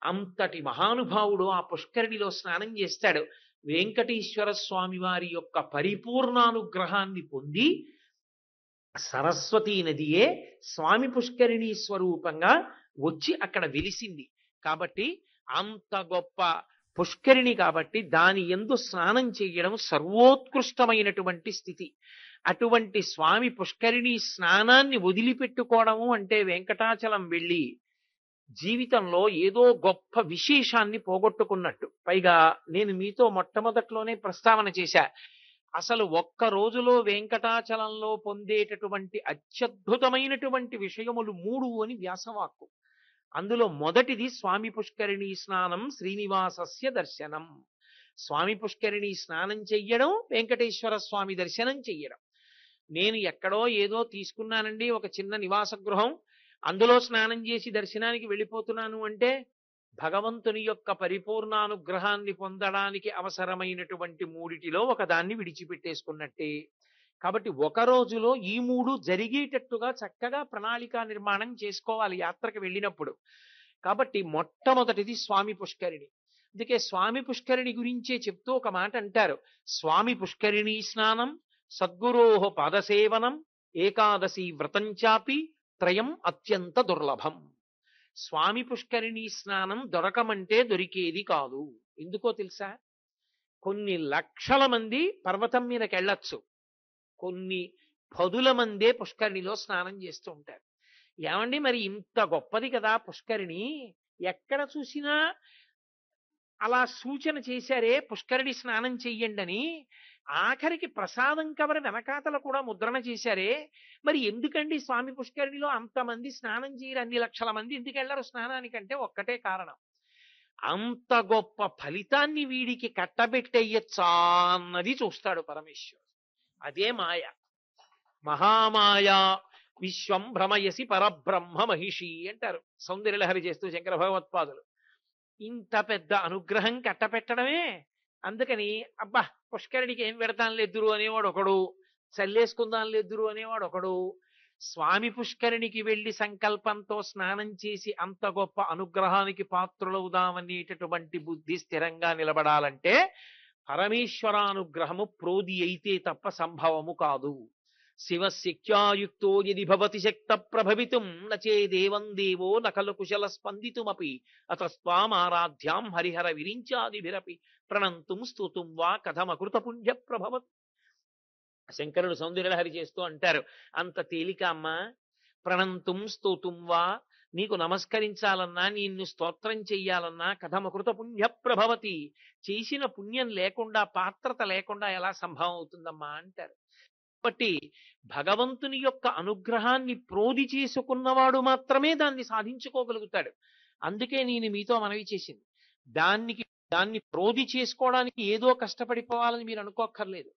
అంతటి మహానుభావుడు ఆ పుష్కరిణిలో స్నానం చేస్తాడు. వెంకటేశ్వర స్వామి వారి యొక్క పరిపూర్ణానుగ్రహాన్ని పొంది సరస్వతీ నదియే స్వామి పుష్కరిణి స్వరూపంగా వచ్చి అక్కడ వెలిసింది. కాబట్టి అంత గొప్ప పుష్కరిణి కాబట్టి దాని యందు స్నానం చేయడం సర్వోత్కృష్టమైనటువంటి స్థితి. అటువంటి స్వామి పుష్కరిణి స్నానాన్ని వదిలిపెట్టుకోవడము అంటే వెంకటాచలం వెళ్ళి జీవితంలో ఏదో గొప్ప విశేషాన్ని పోగొట్టుకున్నట్టు. పైగా నేను మీతో మొట్టమొదట్లోనే ప్రస్తావన చేశా, అసలు ఒక్క రోజులో వెంకటాచలంలో పొందేటటువంటి అత్యద్భుతమైనటువంటి విషయములు 3 అని వ్యాసవాక్కు. అందులో మొదటిది స్వామి పుష్కరిణి స్నానం శ్రీనివాసస్య దర్శనం. స్వామి పుష్కరిణి స్నానం చెయ్యడం, వెంకటేశ్వర స్వామి దర్శనం చెయ్యడం. నేను ఎక్కడో ఏదో తీసుకున్నానండి ఒక చిన్న నివాస గృహం, అందులో స్నానం చేసి దర్శనానికి వెళ్ళిపోతున్నాను అంటే భగవంతుని యొక్క పరిపూర్ణానుగ్రహాన్ని పొందడానికి అవసరమైనటువంటి 3టిలో ఒకదాన్ని విడిచిపెట్టేసుకున్నట్టే. కాబట్టి ఒక రోజులో ఈ 3 జరిగేటట్టుగా చక్కగా ప్రణాళికా నిర్మాణం చేసుకోవాలి యాత్రకు వెళ్ళినప్పుడు. కాబట్టి మొట్టమొదటిది స్వామి పుష్కరిణి. అందుకే స్వామి పుష్కరిణి గురించే చెప్తూ ఒక మాట అంటారు, స్వామి పుష్కరిణీ స్నానం సద్గురోః పాదసేవనం ఏకాదశి వ్రతంచాపి త్రయం అత్యంత దుర్లభం. స్వామి పుష్కరిణీ స్నానం దొరకమంటే దొరికేది కాదు. ఎందుకో తెలుసా? కొన్ని లక్షల మంది పర్వతం మీదకి వెళ్ళొచ్చు, కొన్ని పదుల మందే పుష్కరిణిలో స్నానం చేస్తూ ఉంటారు. ఏమండి మరి ఇంత గొప్పది కదా పుష్కరిణి, ఎక్కడ చూసినా అలా సూచన చేశారే పుష్కరిణి స్నానం చెయ్యండి అని, ఆఖరికి ప్రసాదం కవర వెనకాతల కూడా ముద్రణ చేశారే, మరి ఎందుకండి స్వామి పుష్కరిణిలో అంతమంది స్నానం చేయరు, అన్ని లక్షల మంది ఎందుకు వెళ్ళరు స్నానానికంటే ఒక్కటే కారణం, అంత గొప్ప ఫలితాన్ని వీడికి కట్టబెట్టేయచ్చా అన్నది చూస్తాడు పరమేశ్వరుడు. అదే మాయ. మహామాయా విశ్వం భ్రమయసి పరబ్రహ్మ మహిషి అంటారు సౌందర్యలహరి చేస్తూ శంకర భగవత్పాదులు. ఇంత పెద్ద అనుగ్రహం కట్టపెట్టడమే. అందుకని అబ్బా పుష్కరిణికి ఏం పెడతాను లేదురు అనేవాడు ఒకడు, చల్లేసుకుందాం లేదురు అనేవాడు ఒకడు, స్వామి పుష్కరిణికి వెళ్లి సంకల్పంతో స్నానం చేసి అంత గొప్ప అనుగ్రహానికి పాత్రులవుదామనేటటువంటి బుద్ధి స్థిరంగా నిలబడాలంటే పరమేశ్వరానుగ్రహము ప్రోది అయితే తప్ప సంభవము కాదు. శివశక్త్యాయుక్తో యది భవతి శక్త ప్రభవితుం నచేదేవం దేవో నకలు కుశల స్పందితుమపి అతస్వామారాధ్యాం హరిహర విరించాదిభిరపి ప్రణంతుం స్తుతుం వా కథమకృత పుణ్య ప్రభవత్. శంకరుడు సౌందర్యలహరి చేస్తూ అంటారు, అంత తేలిక అమ్మా, ప్రణంతుం స్తుతుం వా, నీకు నమస్కరించాలన్నా నిన్ను స్తోత్రం చెయ్యాలన్నా కథమకృత పుణ్య ప్రభవతి, చేసిన పుణ్యం లేకుండా పాత్రత లేకుండా ఎలా సంభవం అవుతుందమ్మా అంటారు. కాబట్టి భగవంతుని యొక్క అనుగ్రహాన్ని ప్రోది చేసుకున్నవాడు మాత్రమే దాన్ని సాధించుకోగలుగుతాడు. అందుకే నేను మీతో మనవి చేసింది, దాన్ని ప్రోది చేసుకోవడానికి ఏదో కష్టపడిపోవాలని మీరు అనుకోక్కర్లేదు.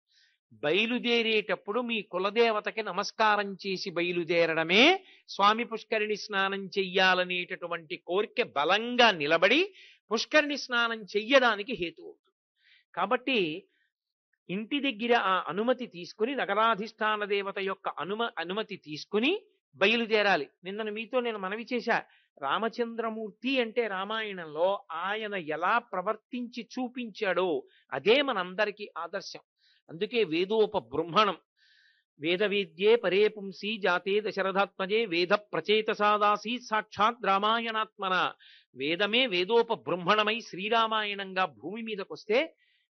బయలుదేరేటప్పుడు మీ కులదేవతకి నమస్కారం చేసి బయలుదేరడమే స్వామి పుష్కరిణి స్నానం చెయ్యాలనేటటువంటి కోరిక బలంగా నిలబడి పుష్కరిణి స్నానం చెయ్యడానికి హేతు అవుతుంది. కాబట్టి ఇంటి దగ్గర ఆ అనుమతి తీసుకుని, నగరాధిష్టాన దేవత యొక్క అనుమతి తీసుకుని బయలుదేరాలి. నిన్న మీతో నేను మనవి చేశా, రామచంద్రమూర్తి అంటే రామాయణంలో ఆయన ఎలా ప్రవర్తించి చూపించాడో అదే మనందరికీ ఆదర్శం. అందుకే వేదోపబృంహణం, వేదవేద్యే పరే పుంసి జాతే దశరథాత్మజే వేద ప్రచేతసాదాసీ సాక్షాత్ రామాయణాత్మన. వేదమే వేదోపబృంహణమై శ్రీరామాయణంగా భూమి మీదకొస్తే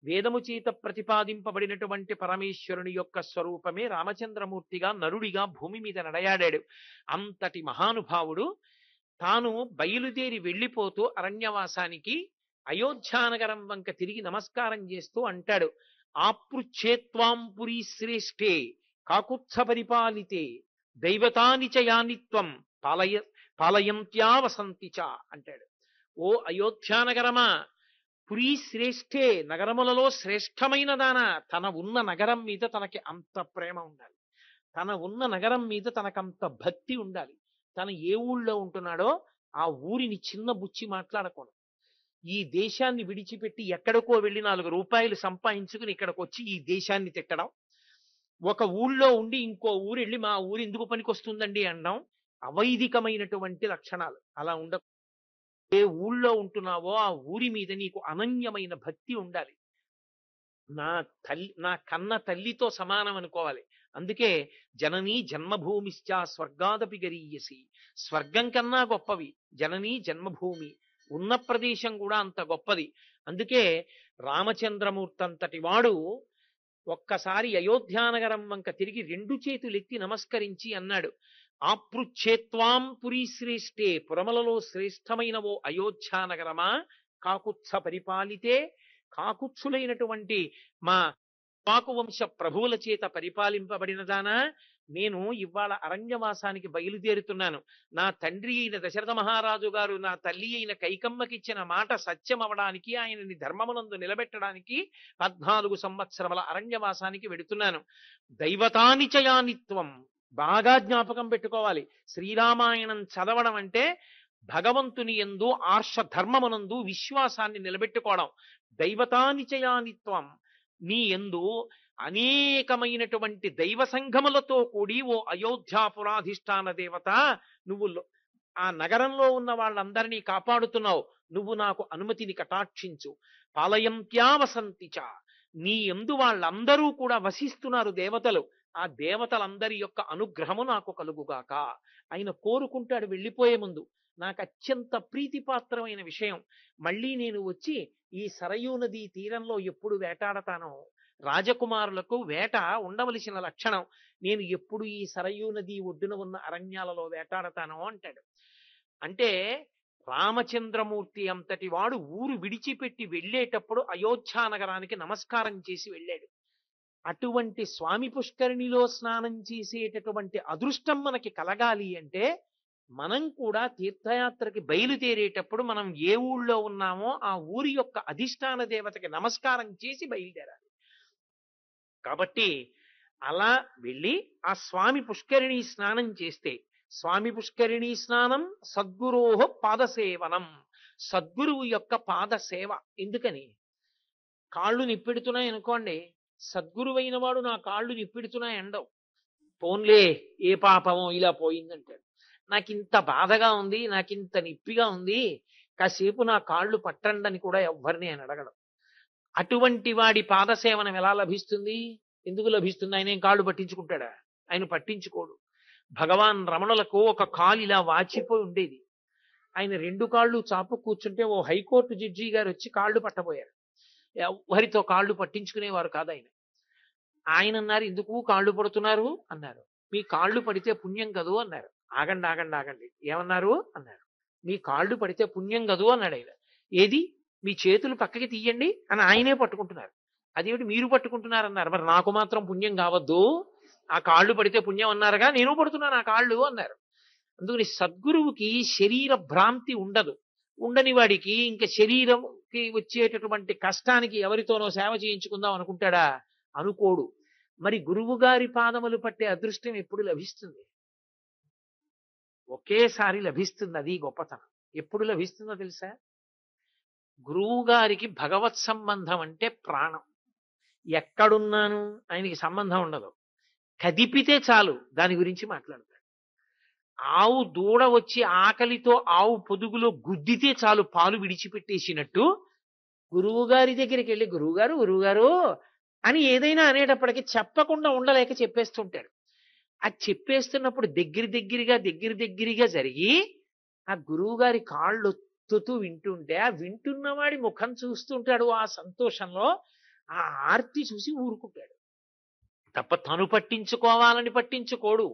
వేదము చేత ప్రతిపాదింపబడినటువంటి పరమేశ్వరుని యొక్క స్వరూపమే రామచంద్రమూర్తిగా నరుడిగా భూమి మీద నడయాడాడు. అంతటి మహానుభావుడు తాను బయలుదేరి వెళ్ళిపోతూ అరణ్యవాసానికి అయోధ్యానగరం వంక తిరిగి నమస్కారం చేస్తూ అంటాడు, ఆపృచ్ఛేత్వాం పురీ శ్రేష్ఠే కాకుత్స పరిపాలితే దైవతాని చ యానిత్వం పాలయంత్యా వసంతి చ అంటాడు. ఓ అయోధ్యానగరమా, పురీ శ్రేష్ఠే, నగరములలో శ్రేష్టమైన దానా, తన ఉన్న నగరం మీద తనకి అంత ప్రేమ ఉండాలి, తన ఉన్న నగరం మీద తనకంత భక్తి ఉండాలి. తను ఏ ఊళ్ళో ఉంటున్నాడో ఆ ఊరిని చిన్న బుచ్చి మాట్లాడకూడదు. ఈ దేశాన్ని విడిచిపెట్టి ఎక్కడికో వెళ్ళి 4 రూపాయలు సంపాదించుకుని ఇక్కడికి వచ్చి ఈ దేశాన్ని తిట్టడం, ఒక ఊళ్ళో ఉండి ఇంకో ఊరు వెళ్ళి మా ఊరు ఎందుకు పనికొస్తుందండి అనడం అవైదికమైనటువంటి లక్షణాలు. అలా ఉండ, ఏ ఊళ్ళో ఉంటున్నావో ఆ ఊరి మీద నీకు అనన్యమైన భక్తి ఉండాలి. నా కన్న తల్లితో సమానం అనుకోవాలి. అందుకే జననీ జన్మభూమిశ్చ స్వర్గాదపి గరీయసి, స్వర్గం కన్నా గొప్పవి జననీ జన్మభూమి, ఉన్న ప్రదేశం కూడా అంత గొప్పది. అందుకే రామచంద్రమూర్తి అంతటి వాడు ఒక్కసారి అయోధ్యానగరం వంక తిరిగి 2 చేతులెత్తి నమస్కరించి అన్నాడు, ఆపృచ్ఛేత్వాం పురీ శ్రేష్ఠే, పురములలో శ్రేష్టమైన ఓ అయోధ్యానగరమా, కాకుత్స పరిపాలితే, కాకుత్సులైనటువంటి మా పాకువంశ ప్రభువుల చేత పరిపాలింపబడినదానా, నేను ఇవాళ అరణ్యవాసానికి బయలుదేరుతున్నాను. నా తండ్రి అయిన దశరథ మహారాజు గారు నా తల్లి అయిన కైకమ్మకిచ్చిన మాట సత్యం అవడానికి, ఆయనని ధర్మమునందు నిలబెట్టడానికి 14 సంవత్సరముల అరణ్యవాసానికి వెడుతున్నాను. దైవతాని చ యానిత్వం, బాగా జ్ఞాపకం పెట్టుకోవాలి. శ్రీరామాయణం చదవడం అంటే భగవంతుని యందు ఆర్ష ధర్మమునందు విశ్వాసాన్ని నిలబెట్టుకోవడం. దైవతాని చ యానిత్వం, నీ యందు అనేకమైనటువంటి దైవ సంఘములతో కూడి ఓ అయోధ్యాపురాధిష్టాన దేవత, నువ్వు ఆ నగరంలో ఉన్న వాళ్ళందరినీ కాపాడుతున్నావు, నువ్వు నాకు అనుమతిని కటాక్షించు. పాలయంత్యా వసంతిచ, నీ యందు వాళ్ళందరూ కూడా వసిస్తున్నారు దేవతలు, ఆ దేవతలందరి యొక్క అనుగ్రహము నాకు కలుగుగాక. ఆయన కోరుకుంటాడు వెళ్ళిపోయే ముందు, నాకు అత్యంత ప్రీతిపాత్రమైన విషయం, మళ్ళీ నేను వచ్చి ఈ సరయూ నదీ తీరంలో ఎప్పుడు వేటాడతానో, రాజకుమారులకు వేట ఉండవలసిన లక్షణం, నేను ఎప్పుడు ఈ సరయూ నది ఒడ్డున ఉన్న అరణ్యాలలో వేటాడతానో అంటాడు. అంటే రామచంద్రమూర్తి అంతటి వాడు ఊరు విడిచిపెట్టి వెళ్ళేటప్పుడు అయోధ్యానగరానికి నమస్కారం చేసి వెళ్ళాడు. అటువంటి స్వామి పుష్కరిణిలో స్నానం చేసేటటువంటి అదృష్టం మనకి కలగాలి అంటే మనం కూడా తీర్థయాత్రకి బయలుదేరేటప్పుడు మనం ఏ ఊళ్ళో ఉన్నామో ఆ ఊరి యొక్క అధిష్టాన దేవతకి నమస్కారం చేసి బయలుదేరాలి. కాబట్టి అలా వెళ్ళి ఆ స్వామి పుష్కరిణి స్నానం చేస్తే, స్వామి పుష్కరిణి స్నానం సద్గురోహ పాదసేవనం, సద్గురువు యొక్క పాద సేవ. ఎందుకని? కాళ్ళు నిప్పెడుతున్నాయి అనుకోండి, సద్గురువైన వాడు నా కాళ్ళు నిప్పెడుతున్నాయి అండవు. పోన్లే ఏ పాపమో ఇలా పోయిందంటాడు. నాకింత బాధగా ఉంది, నాకింత నిప్పిగా ఉంది, కాసేపు నా కాళ్ళు పట్టండి అని కూడా ఎవ్వరిని ఆయన అడగడం. అటువంటి వాడి పాదసేవనం ఎలా లభిస్తుంది? ఎందుకు లభిస్తుంది? ఆయన ఏం కాళ్ళు పట్టించుకుంటాడా? ఆయన పట్టించుకోడు. భగవాన్ రమణులకు ఒక కాలు ఇలా వాచిపోయి ఉండేది. ఆయన రెండు కాళ్ళు చాపు కూర్చుంటే ఓ హైకోర్టు జడ్జి గారు వచ్చి కాళ్ళు పట్టబోయారు. ఎవరితో కాళ్ళు పట్టించుకునేవారు కాదు ఆయన. ఆయన అన్నారు, ఎందుకు కాళ్ళు పడుతున్నారు అన్నారు. మీ కాళ్ళు పడితే పుణ్యం కదూ అన్నారు. ఆగండి ఆగండి ఆగండి, ఏమన్నారు అన్నారు. మీ కాళ్ళు పడితే పుణ్యం కదూ అన్నాడు ఆయన. ఏది, మీ చేతులు పక్కకి తీయండి అని ఆయనే పట్టుకుంటున్నారు. అదేమిటి మీరు పట్టుకుంటున్నారన్నారు. మరి నాకు మాత్రం పుణ్యం కావద్దు, ఆ కాళ్ళు పడితే పుణ్యం అన్నారుగా, నేను పడుతున్నాను ఆ కాళ్ళు అన్నారు. అందుకని సద్గురువుకి శరీర భ్రాంతి ఉండదు. ఉండని వాడికి ఇంకా శరీరంకి వచ్చేటటువంటి కష్టానికి ఎవరితోనో సేవ చేయించుకుందాం అనుకుంటాడా? అనుకోడు. మరి గురువు గారి పాదములు పట్టే అదృష్టం ఎప్పుడు లభిస్తుంది? ఒకేసారి లభిస్తుంది. అది గొప్పతనం. ఎప్పుడు లభిస్తుందో తెలుసా? గురువు గారికి భగవత్ సంబంధం అంటే ప్రాణం. ఎక్కడున్నాను ఆయనకి సంబంధం ఉండదు. కదిపితే చాలు దాని గురించి మాట్లాడతాడు. ఆవు దూడ వచ్చి ఆకలితో ఆవు పొదుగులో గుద్దితే చాలు పాలు విడిచిపెట్టేసినట్టు గురువు గారి దగ్గరికి వెళ్ళి గురువుగారు గురువుగారు అని ఏదైనా అనేటప్పటికీ చెప్పకుండా ఉండలేక చెప్పేస్తుంటాడు. అది చెప్పేస్తున్నప్పుడు దగ్గరగా జరిగి ఆ గురువు గారి కాళ్ళు ఒత్తుతూ వింటుంటే ఆ వింటున్నవాడి ముఖం చూస్తుంటాడు. ఆ సంతోషంలో ఆ ఆర్తి చూసి ఊరుకుంటాడు తప్ప తను పట్టించుకోవాలని పట్టించుకోడు.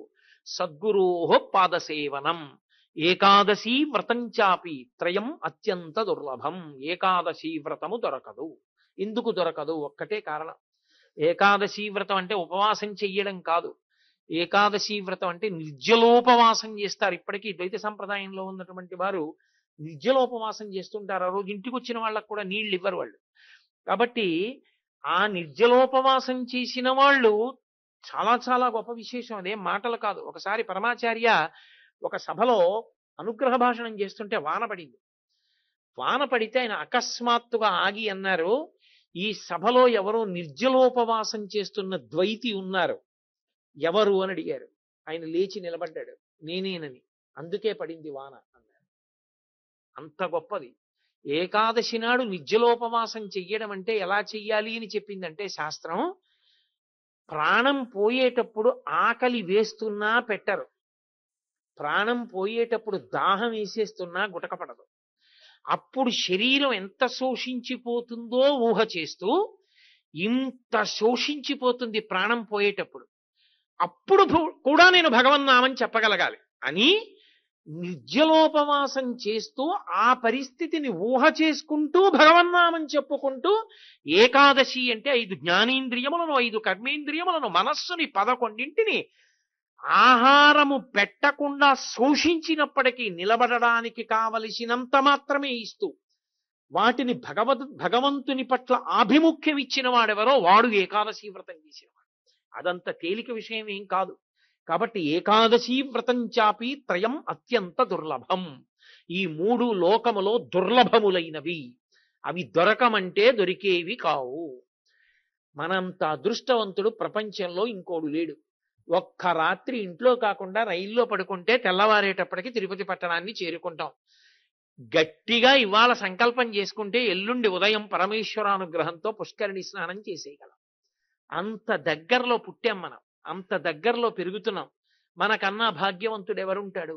సద్గురోః పాదసేవనం ఏకాదశీ వ్రతం చాపి త్రయం అత్యంత దుర్లభం. ఏకాదశీ వ్రతము దొరకదు. ఎందుకు దొరకదు? ఒక్కటే కారణం. ఏకాదశీ వ్రతం అంటే ఉపవాసం చెయ్యడం కాదు. ఏకాదశీ వ్రతం అంటే నిర్జలోపవాసం చేస్తారు. ఇప్పటికీ ద్వైత సంప్రదాయంలో ఉన్నటువంటి వారు నిర్జలోపవాసం చేస్తుంటారు. ఆ రోజు ఇంటికి వచ్చిన వాళ్ళకు కూడా నీళ్ళు ఇవ్వరు వాళ్ళు. కాబట్టి ఆ నిర్జలోపవాసం చేసిన వాళ్ళు చాలా చాలా గొప్ప విశేషం. అదేం మాటలు కాదు. ఒకసారి పరమాచార్య ఒక సభలో అనుగ్రహ భాషణం చేస్తుంటే వాన పడింది. వాన పడితే ఆయన అకస్మాత్తుగా ఆగి అన్నారు, ఈ సభలో ఎవరో నిర్జలోపవాసం చేస్తున్న ద్వైతి ఉన్నారు, ఎవరు అని అడిగారు. ఆయన లేచి నిలబడ్డాడు, నేనేనని. అందుకే పడింది వాన అన్నారు. అంత గొప్పది. ఏకాదశి నాడు నిర్జలోపవాసం చెయ్యడం అంటే ఎలా చెయ్యాలి అని చెప్పిందంటే శాస్త్రం, ప్రాణం పోయేటప్పుడు ఆకలి వేస్తున్నా పెట్టరు, ప్రాణం పోయేటప్పుడు దాహం వేసేస్తున్నా గుటకపడదు. అప్పుడు శరీరం ఎంత శోషించిపోతుందో ఊహ చేస్తూ, ఇంత శోషించిపోతుంది ప్రాణం పోయేటప్పుడు, అప్పుడు కూడా నేను భగవన్నామం చెప్పగలగాలి అని నిర్జలోపవాసం చేస్తూ ఆ పరిస్థితిని ఊహ చేసుకుంటూ భగవన్నామం చెప్పుకుంటూ, ఏకాదశి అంటే 5 జ్ఞానేంద్రియములను 5 కర్మేంద్రియములను మనస్సుని 11 ఆహారము పెట్టకుండా శోషించినప్పటికీ నిలబడడానికి కావలసినంత మాత్రమే ఇస్తూ వాటిని భగవంతుని పట్ల ఆభిముఖ్యం ఇచ్చిన వాడెవరో వాడు ఏకాదశి వ్రతం చేసేవాడు. అదంత తేలిక విషయం ఏం కాదు. కాబట్టి ఏకాదశి వ్రతం చాపి త్రయం అత్యంత దుర్లభం. ఈ 3 లోకములో దుర్లభములైనవి. అవి దొరకమంటే దొరికేవి కావు. మనంత అదృష్టవంతుడు ప్రపంచంలో ఇంకోడు లేడు. ఒక్క రాత్రి ఇంట్లో కాకుండా రైల్లో పడుకుంటే తెల్లవారేటప్పటికి తిరుపతి పట్టణాన్ని చేరుకుంటాం. గట్టిగా ఇవాళ సంకల్పం చేసుకుంటే ఎల్లుండి ఉదయం పరమేశ్వరానుగ్రహంతో పుష్కరిణి స్నానం చేసేయగలం. అంత దగ్గరలో పుట్టాం మనం, అంత దగ్గరలో పెరుగుతున్నాం. మనకన్నా భాగ్యవంతుడు ఎవరుంటాడు?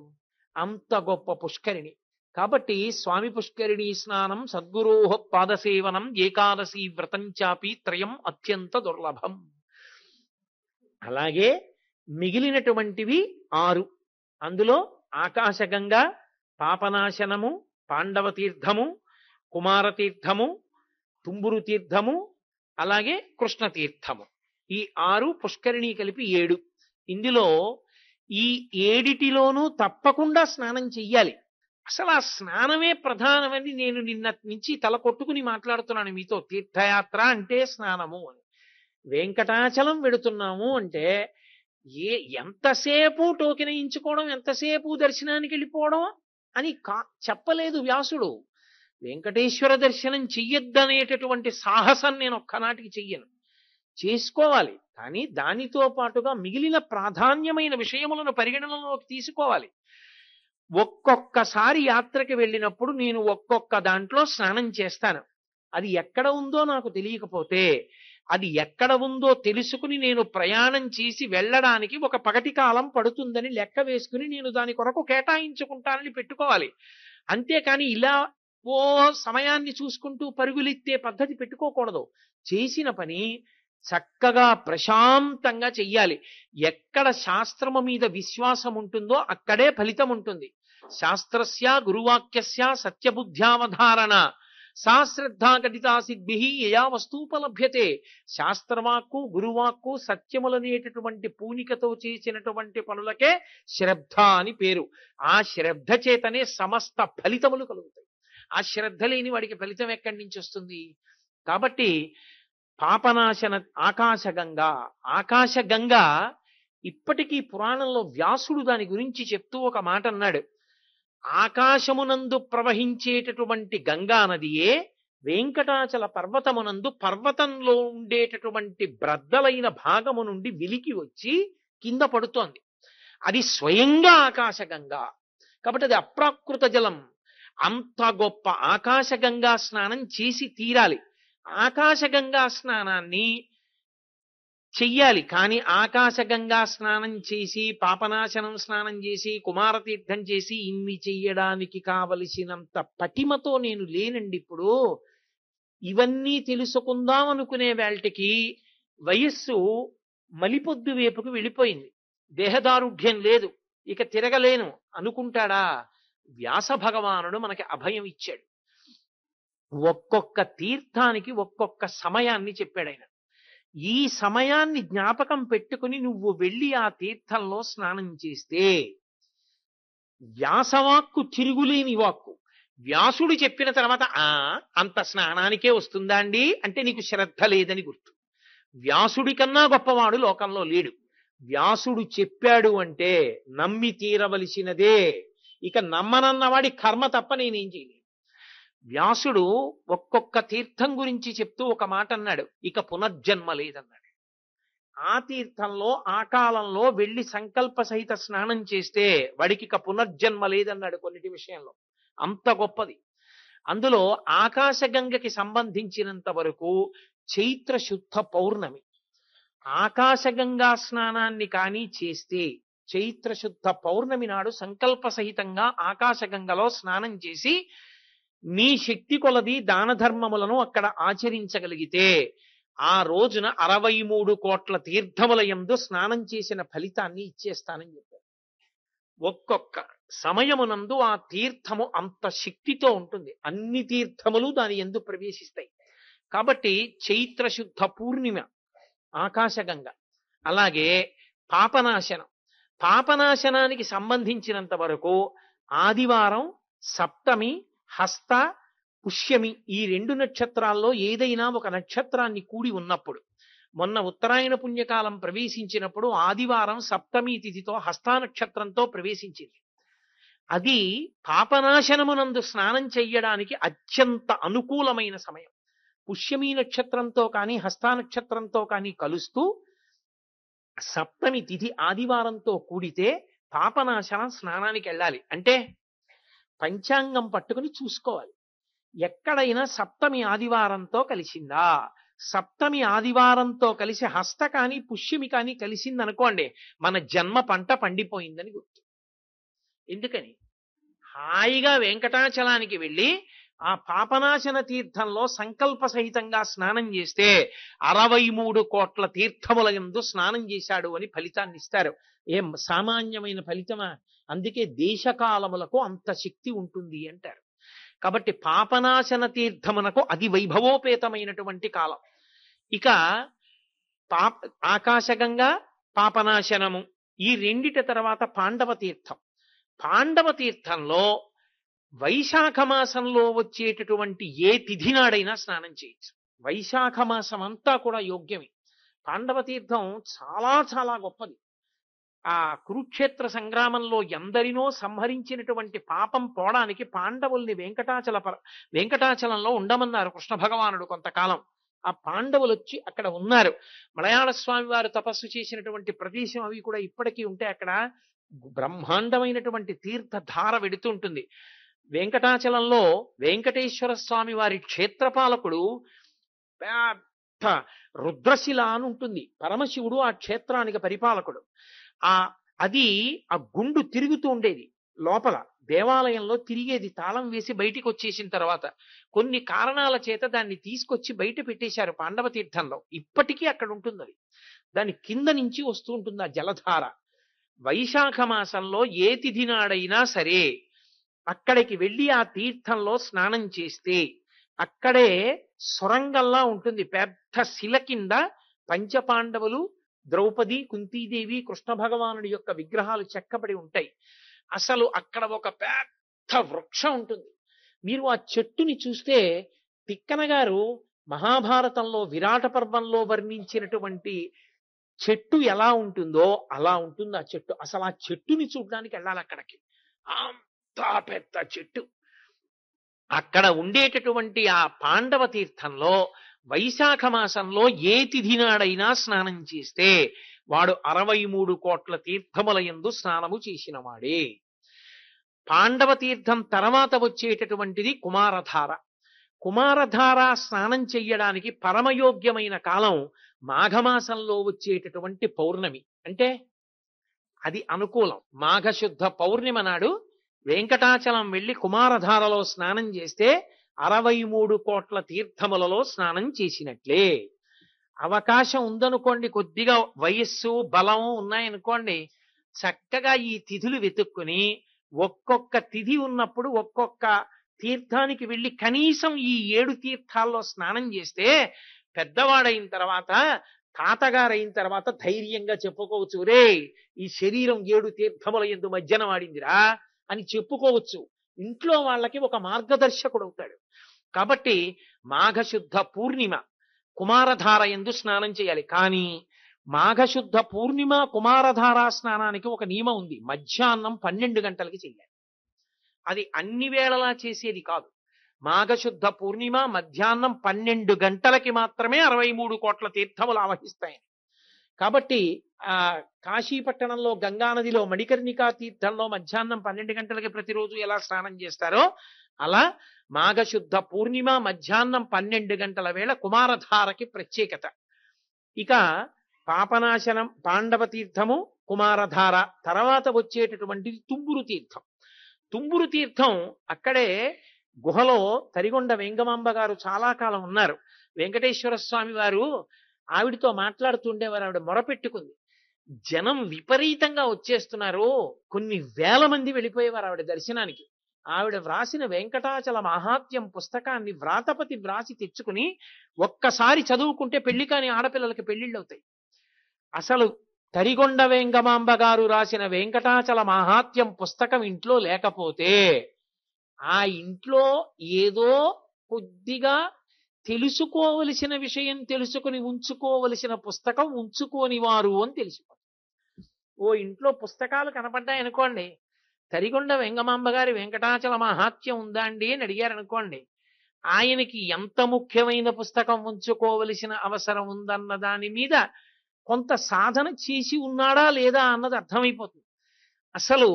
అంత గొప్ప పుష్కరిణి. కాబట్టి స్వామి పుష్కరిణి స్నానం సద్గురోః పాదసేవనం ఏకాదశి వ్రతం చాపి త్రయం అత్యంత దుర్లభం. అలాగే మిగిలినటువంటివి 6. అందులో ఆకాశగంగా, పాపనాశనము, పాండవ తీర్థము, కుమారతీర్థము, తుంబురు తీర్థము, అలాగే కృష్ణ తీర్థము. ఈ 6 పుష్కరిణి కలిపి 7. ఇందులో ఈ 7 తప్పకుండా స్నానం చెయ్యాలి. అసలు ఆ స్నానమే ప్రధానమని నేను నిన్న నుంచి తల కొట్టుకుని మాట్లాడుతున్నాను మీతో. తీర్థయాత్ర అంటే స్నానము అని. వెంకటాచలం వెడుతున్నాము అంటే ఎంతసేపు టోకెనయించుకోవడం, ఎంతసేపు దర్శనానికి వెళ్ళిపోవడం అని చెప్పలేదు వ్యాసుడు. వెంకటేశ్వర దర్శనం చెయ్యొద్దనేటటువంటి సాహసం నేను ఒక్కనాటికి చెయ్యను. చేసుకోవాలి, కానీ దానితో పాటుగా మిగిలిన ప్రాధాన్యమైన విషయములను పరిగణనలోకి తీసుకోవాలి. ఒక్కొక్కసారి యాత్రకి వెళ్ళినప్పుడు నేను ఒక్కొక్క దాంట్లో స్నానం చేస్తాను. అది ఎక్కడ ఉందో నాకు తెలియకపోతే అది ఎక్కడ ఉందో తెలుసుకుని నేను ప్రయాణం చేసి వెళ్ళడానికి ఒక పగటి కాలం పడుతుందని లెక్క వేసుకుని నేను దాని కొరకు కేటాయించుకుంటానని పెట్టుకోవాలి. అంతేకాని ఇలా ఓ సమయాన్ని చూసుకుంటూ పరుగులెత్తే పద్ధతి పెట్టుకోకూడదు. చేసిన పని చక్కగా ప్రశాంతంగా చెయ్యాలి. ఎక్కడ శాస్త్రము మీద విశ్వాసం ఉంటుందో అక్కడే ఫలితం ఉంటుంది. శాస్త్రస్య గురువాక్యస్య సత్యబుద్ధ్యావధారణ సా శ్రద్ధా గడితా సిద్భి యయా వస్తూపలభ్యతే. శాస్త్రవాక్కు గురువాక్కు సత్యములనేటటువంటి పూనికతో చేసినటువంటి పనులకే శ్రద్ధ అని పేరు. ఆ శ్రద్ధ చేతనే సమస్త ఫలితములు కలుగుతాయి. ఆ శ్రద్ధ లేని వాడికి ఫలితం ఎక్కడి నుంచి వస్తుంది? కాబట్టి పాపనాశన ఆకాశగంగా, ఆకాశగంగా ఇప్పటికీ పురాణంలో వ్యాసుడు దాని గురించి చెప్తూ ఒక మాట అన్నాడు. ఆకాశమునందు ప్రవహించేటటువంటి గంగా నదియే వెంకటాచల పర్వతమునందు పర్వతంలో ఉండేటటువంటి బ్రద్దలైన భాగము నుండి విలికి వచ్చి కింద పడుతోంది. అది స్వయంగా ఆకాశగంగా. కాబట్టి అది అప్రాకృత జలం. అంత గొప్ప ఆకాశగంగా స్నానం చేసి తీరాలి. ఆకాశగంగా స్నానాన్ని చెయ్యాలి. కానీ ఆకాశగంగా స్నానం చేసి పాపనాశనం స్నానం చేసి కుమారతీర్థం చేసి ఇన్ని చెయ్యడానికి కావలసినంత పటిమతో నేను లేనండి. ఇప్పుడు ఇవన్నీ తెలుసుకుందాం అనుకునే వేళటికి వయస్సు మలిపొద్దు వైపుకు వెళ్ళిపోయింది. దేహదారుఢ్యం లేదు, ఇక తిరగలేను అనుకుంటాడా? వ్యాస భగవానుడు మనకి అభయం ఇచ్చాడు. ఒక్కొక్క తీర్థానికి ఒక్కొక్క సమయాన్ని చెప్పాడు ఆయన. ఈ సమయాన్ని జ్ఞాపకం పెట్టుకుని నువ్వు వెళ్ళి ఆ తీర్థంలో స్నానం చేస్తే వ్యాసవాక్కు తిరుగులేని వాక్కు. వ్యాసుడు చెప్పిన తర్వాత అంత స్నానానికే వస్తుందా అండి అంటే నీకు శ్రద్ధ లేదని గుర్తు. వ్యాసుడి కన్నా గొప్పవాడు లోకంలో లేడు. వ్యాసుడు చెప్పాడు అంటే నమ్మి తీరవలసినదే. ఇక నమ్మనన్నవాడి కర్మ తప్ప నేనేం చేయలేను. వ్యాసుడు ఒక్కొక్క తీర్థం గురించి చెప్తూ ఒక మాట అన్నాడు, ఇక పునర్జన్మ లేదన్నాడు. ఆ తీర్థంలో ఆ కాలంలో వెళ్ళి సంకల్ప సహిత స్నానం చేస్తే వాడికి ఇక పునర్జన్మ లేదన్నాడు కొన్నిటి విషయంలో. అంత గొప్పది. అందులో ఆకాశగంగకి సంబంధించినంత వరకు చైత్ర శుద్ధ పౌర్ణమి ఆకాశగంగా స్నానాన్ని కానీ చేస్తే చైత్ర శుద్ధ పౌర్ణమి నాడు సంకల్ప సహితంగా ఆకాశగంగలో స్నానం చేసి నీ శక్తి కొలది దాన ధర్మములను అక్కడ ఆచరించగలిగితే ఆ రోజున 63 కోట్ల తీర్థముల యందు స్నానం చేసిన ఫలితాన్ని ఇచ్చేస్తానని చెప్పారు. ఒక్కొక్క సమయమునందు ఆ తీర్థము అంత శక్తితో ఉంటుంది. అన్ని తీర్థములు దాని యందు ప్రవేశిస్తాయి. కాబట్టి చైత్ర శుద్ధ పూర్ణిమ ఆకాశగంగ. అలాగే పాపనాశనం. పాపనాశనానికి సంబంధించినంత వరకు ఆదివారం, సప్తమి, హస్త, పుష్యమి ఈ 2 నక్షత్రాల్లో ఏదైనా ఒక నక్షత్రాన్ని కూడి ఉన్నప్పుడు, మొన్న ఉత్తరాయణ పుణ్యకాలం ప్రవేశించినప్పుడు ఆదివారం సప్తమి తిథితో హస్తా నక్షత్రంతో ప్రవేశించింది. అది పాపనాశనమునందు స్నానం చెయ్యడానికి అత్యంత అనుకూలమైన సమయం. పుష్యమి నక్షత్రంతో కానీ హస్తా నక్షత్రంతో కానీ కలుస్తూ సప్తమి తిథి ఆదివారంతో కూడితే పాపనాశనం స్నానానికి వెళ్ళాలి. అంటే పంచాంగం పట్టుకుని చూసుకోవాలి. ఎక్కడైనా సప్తమి ఆదివారంతో కలిసిందా? సప్తమి ఆదివారంతో కలిసి హస్త కానీ పుష్యమి కానీ కలిసిందనుకోండి, మన జన్మ పంట పండిపోయిందని గుర్తు. ఎందుకని? హాయిగా వెంకటాచలానికి వెళ్ళి ఆ పాపనాశన తీర్థంలో సంకల్ప సహితంగా స్నానం చేస్తే 63 కోట్ల తీర్థముల యందు స్నానం చేశాడు అని ఫలితాన్ని ఇస్తారు. ఏం సామాన్యమైన ఫలితమా? అందుకే దేశకాలములకు అంత శక్తి ఉంటుంది అంటారు. కాబట్టి పాపనాశన తీర్థమునకు అది వైభవోపేతమైనటువంటి కాలం. ఇక ఆకాశగంగా, పాపనాశనము ఈ రెండిటి తర్వాత పాండవ తీర్థం. పాండవ తీర్థంలో వైశాఖ మాసంలో వచ్చేటటువంటి ఏ తిథి నాడైనా స్నానం చేయొచ్చు. వైశాఖ మాసం అంతా కూడా యోగ్యమే. పాండవ తీర్థం చాలా చాలా గొప్పది. ఆ కురుక్షేత్ర సంగ్రామంలో ఎందరినో సంహరించినటువంటి పాపం పోవడానికి పాండవుల్ని వెంకటాచలంలో ఉండమన్నారు కృష్ణ భగవానుడు కొంతకాలం. ఆ పాండవులు వచ్చి అక్కడ ఉన్నారు. మలయాళ స్వామి వారు తపస్సు చేసినటువంటి ప్రదేశం అవి కూడా ఇప్పటికీ ఉంటే అక్కడ బ్రహ్మాండమైనటువంటి తీర్థధార వెడుతుంటుంది. వెంకటాచలంలో వెంకటేశ్వర స్వామి వారి క్షేత్రపాలకుడు పెద్ద రుద్రశిల అని ఉంటుంది. పరమశివుడు ఆ క్షేత్రానికి పరిపాలకుడు. ఆ అది ఆ గుండు తిరుగుతూ ఉండేది లోపల దేవాలయంలో తిరిగేది. తాళం వేసి బయటికి వచ్చేసిన తర్వాత కొన్ని కారణాల చేత దాన్ని తీసుకొచ్చి బయట పెట్టేశారు పాండవ తీర్థంలో. ఇప్పటికీ అక్కడ ఉంటుంది అది. దాని కింద నుంచి వస్తూ ఉంటుంది ఆ జలధార. వైశాఖ మాసంలో ఏ తిథి నాడైనా సరే అక్కడికి వెళ్ళి ఆ తీర్థంలో స్నానం చేస్తే అక్కడే సొరంగంలా ఉంటుంది. పెద్ద శిల కింద పంచపాండవులు, ద్రౌపది, కుంతీదేవి, కృష్ణ భగవానుడి యొక్క విగ్రహాలు చెక్కబడి ఉంటాయి. అసలు అక్కడ ఒక పెద్ద వృక్షం ఉంటుంది. మీరు ఆ చెట్టుని చూస్తే తిక్కన గారు మహాభారతంలో విరాట పర్వంలో వర్ణించినటువంటి చెట్టు ఎలా ఉంటుందో అలా ఉంటుంది ఆ చెట్టు. అసలు ఆ చెట్టుని చూడడానికి వెళ్ళాలి అక్కడికి. అంత పెద్ద చెట్టు. అక్కడ ఉండేటటువంటి ఆ పాండవ తీర్థంలో వైశాఖ మాసంలో ఏ తిథి నాడైనా స్నానం చేస్తే వాడు 63 కోట్ల తీర్థముల యందు స్నానము చేసిన వాడే. పాండవ తీర్థం తర్వాత వచ్చేటటువంటిది కుమారధార. కుమారధార స్నానం చెయ్యడానికి పరమయోగ్యమైన కాలం మాఘమాసంలో వచ్చేటటువంటి పౌర్ణమి. అంటే అది అనుకూలం. మాఘశుద్ధ పౌర్ణిమ నాడు వెంకటాచలం వెళ్లి కుమారధారలో స్నానం చేస్తే 63 కోట్ల తీర్థములలో స్నానం చేసినట్లే. అవకాశం ఉందనుకోండి, కొద్దిగా వయస్సు బలం ఉన్నాయనుకోండి, చక్కగా ఈ తిథులు వెతుక్కుని ఒక్కొక్క తిథి ఉన్నప్పుడు ఒక్కొక్క తీర్థానికి వెళ్ళి కనీసం ఈ 7 తీర్థాల్లో స్నానం చేస్తే పెద్దవాడైన తర్వాత, తాతగారైన తర్వాత ధైర్యంగా చెప్పుకోవచ్చు, రే ఈ శరీరం 7 తీర్థముల యందు మజ్జన వాడిందిరా అని చెప్పుకోవచ్చు. ఇంట్లో వాళ్ళకి ఒక మార్గదర్శకుడు అవుతాడు. కాబట్టి మాఘశుద్ధ పూర్ణిమ కుమారధార యందు స్నానం చేయాలి. కానీ మాఘశుద్ధ పూర్ణిమ కుమారధారా స్నానానికి ఒక నియమం ఉంది. మధ్యాహ్నం 12 గంటలకి చెయ్యాలి. అది అన్ని వేళలా చేసేది కాదు. మాఘశుద్ధ పూర్ణిమ మధ్యాహ్నం 12 గంటలకి మాత్రమే 63 కోట్ల తీర్థములు ఆవహిస్తాయని. కాబట్టి ఆ కాశీపట్టణంలో గంగానదిలో మణికర్ణికా తీర్థంలో మధ్యాహ్నం 12 గంటలకి ప్రతిరోజు ఎలా స్నానం చేస్తారో అలా మాఘశుద్ధ పూర్ణిమ మధ్యాహ్నం 12 గంటల వేళ కుమారధారకి ప్రత్యేకత. ఇక పాపనాశనం పాండవ తీర్థము, కుమారధార తర్వాత వచ్చేటటువంటిది తుంబురు తీర్థం. తుంబురు తీర్థం అక్కడే గుహలో తరిగొండ వెంగమాంబ గారు చాలా కాలం ఉన్నారు. వెంకటేశ్వర స్వామి వారు ఆవిడతో మాట్లాడుతుండేవారు. ఆవిడ మొరపెట్టుకుంది, జనం విపరీతంగా వచ్చేస్తున్నారు, కొన్ని వేల మంది వెళ్ళిపోయేవారు ఆవిడ దర్శనానికి. ఆవిడ వ్రాసిన వెంకటాచల మహాత్యం పుస్తకాన్ని వ్రాతపతి వ్రాసి తెచ్చుకుని ఒక్కసారి చదువుకుంటే పెళ్లి కాని ఆడపిల్లలకి పెళ్లిళ్ళు అవుతాయి. అసలు తరిగొండ వెంగమాంబ గారు రాసిన వెంకటాచల మహాత్యం పుస్తకం ఇంట్లో లేకపోతే ఆ ఇంట్లో ఏదో కొద్దిగా తెలుసుకోవలసిన విషయం తెలుసుకుని ఉంచుకోవలసిన పుస్తకం ఉంచుకోని వారు అని తెలిసిపోతుంది. ఓ ఇంట్లో పుస్తకాలు కనపడ్డాయనుకోండి, తరిగొండ వెంగమాంబ గారి వెంకటాచల మహాత్యం ఉందా అండి అని అడిగారు అనుకోండి, ఆయనకి ఎంత ముఖ్యమైన పుస్తకం ఉంచుకోవలసిన అవసరం ఉందన్న దాని మీద కొంత సాధన చేసి ఉన్నాడా లేదా అన్నది అర్థమైపోతుంది. అసలు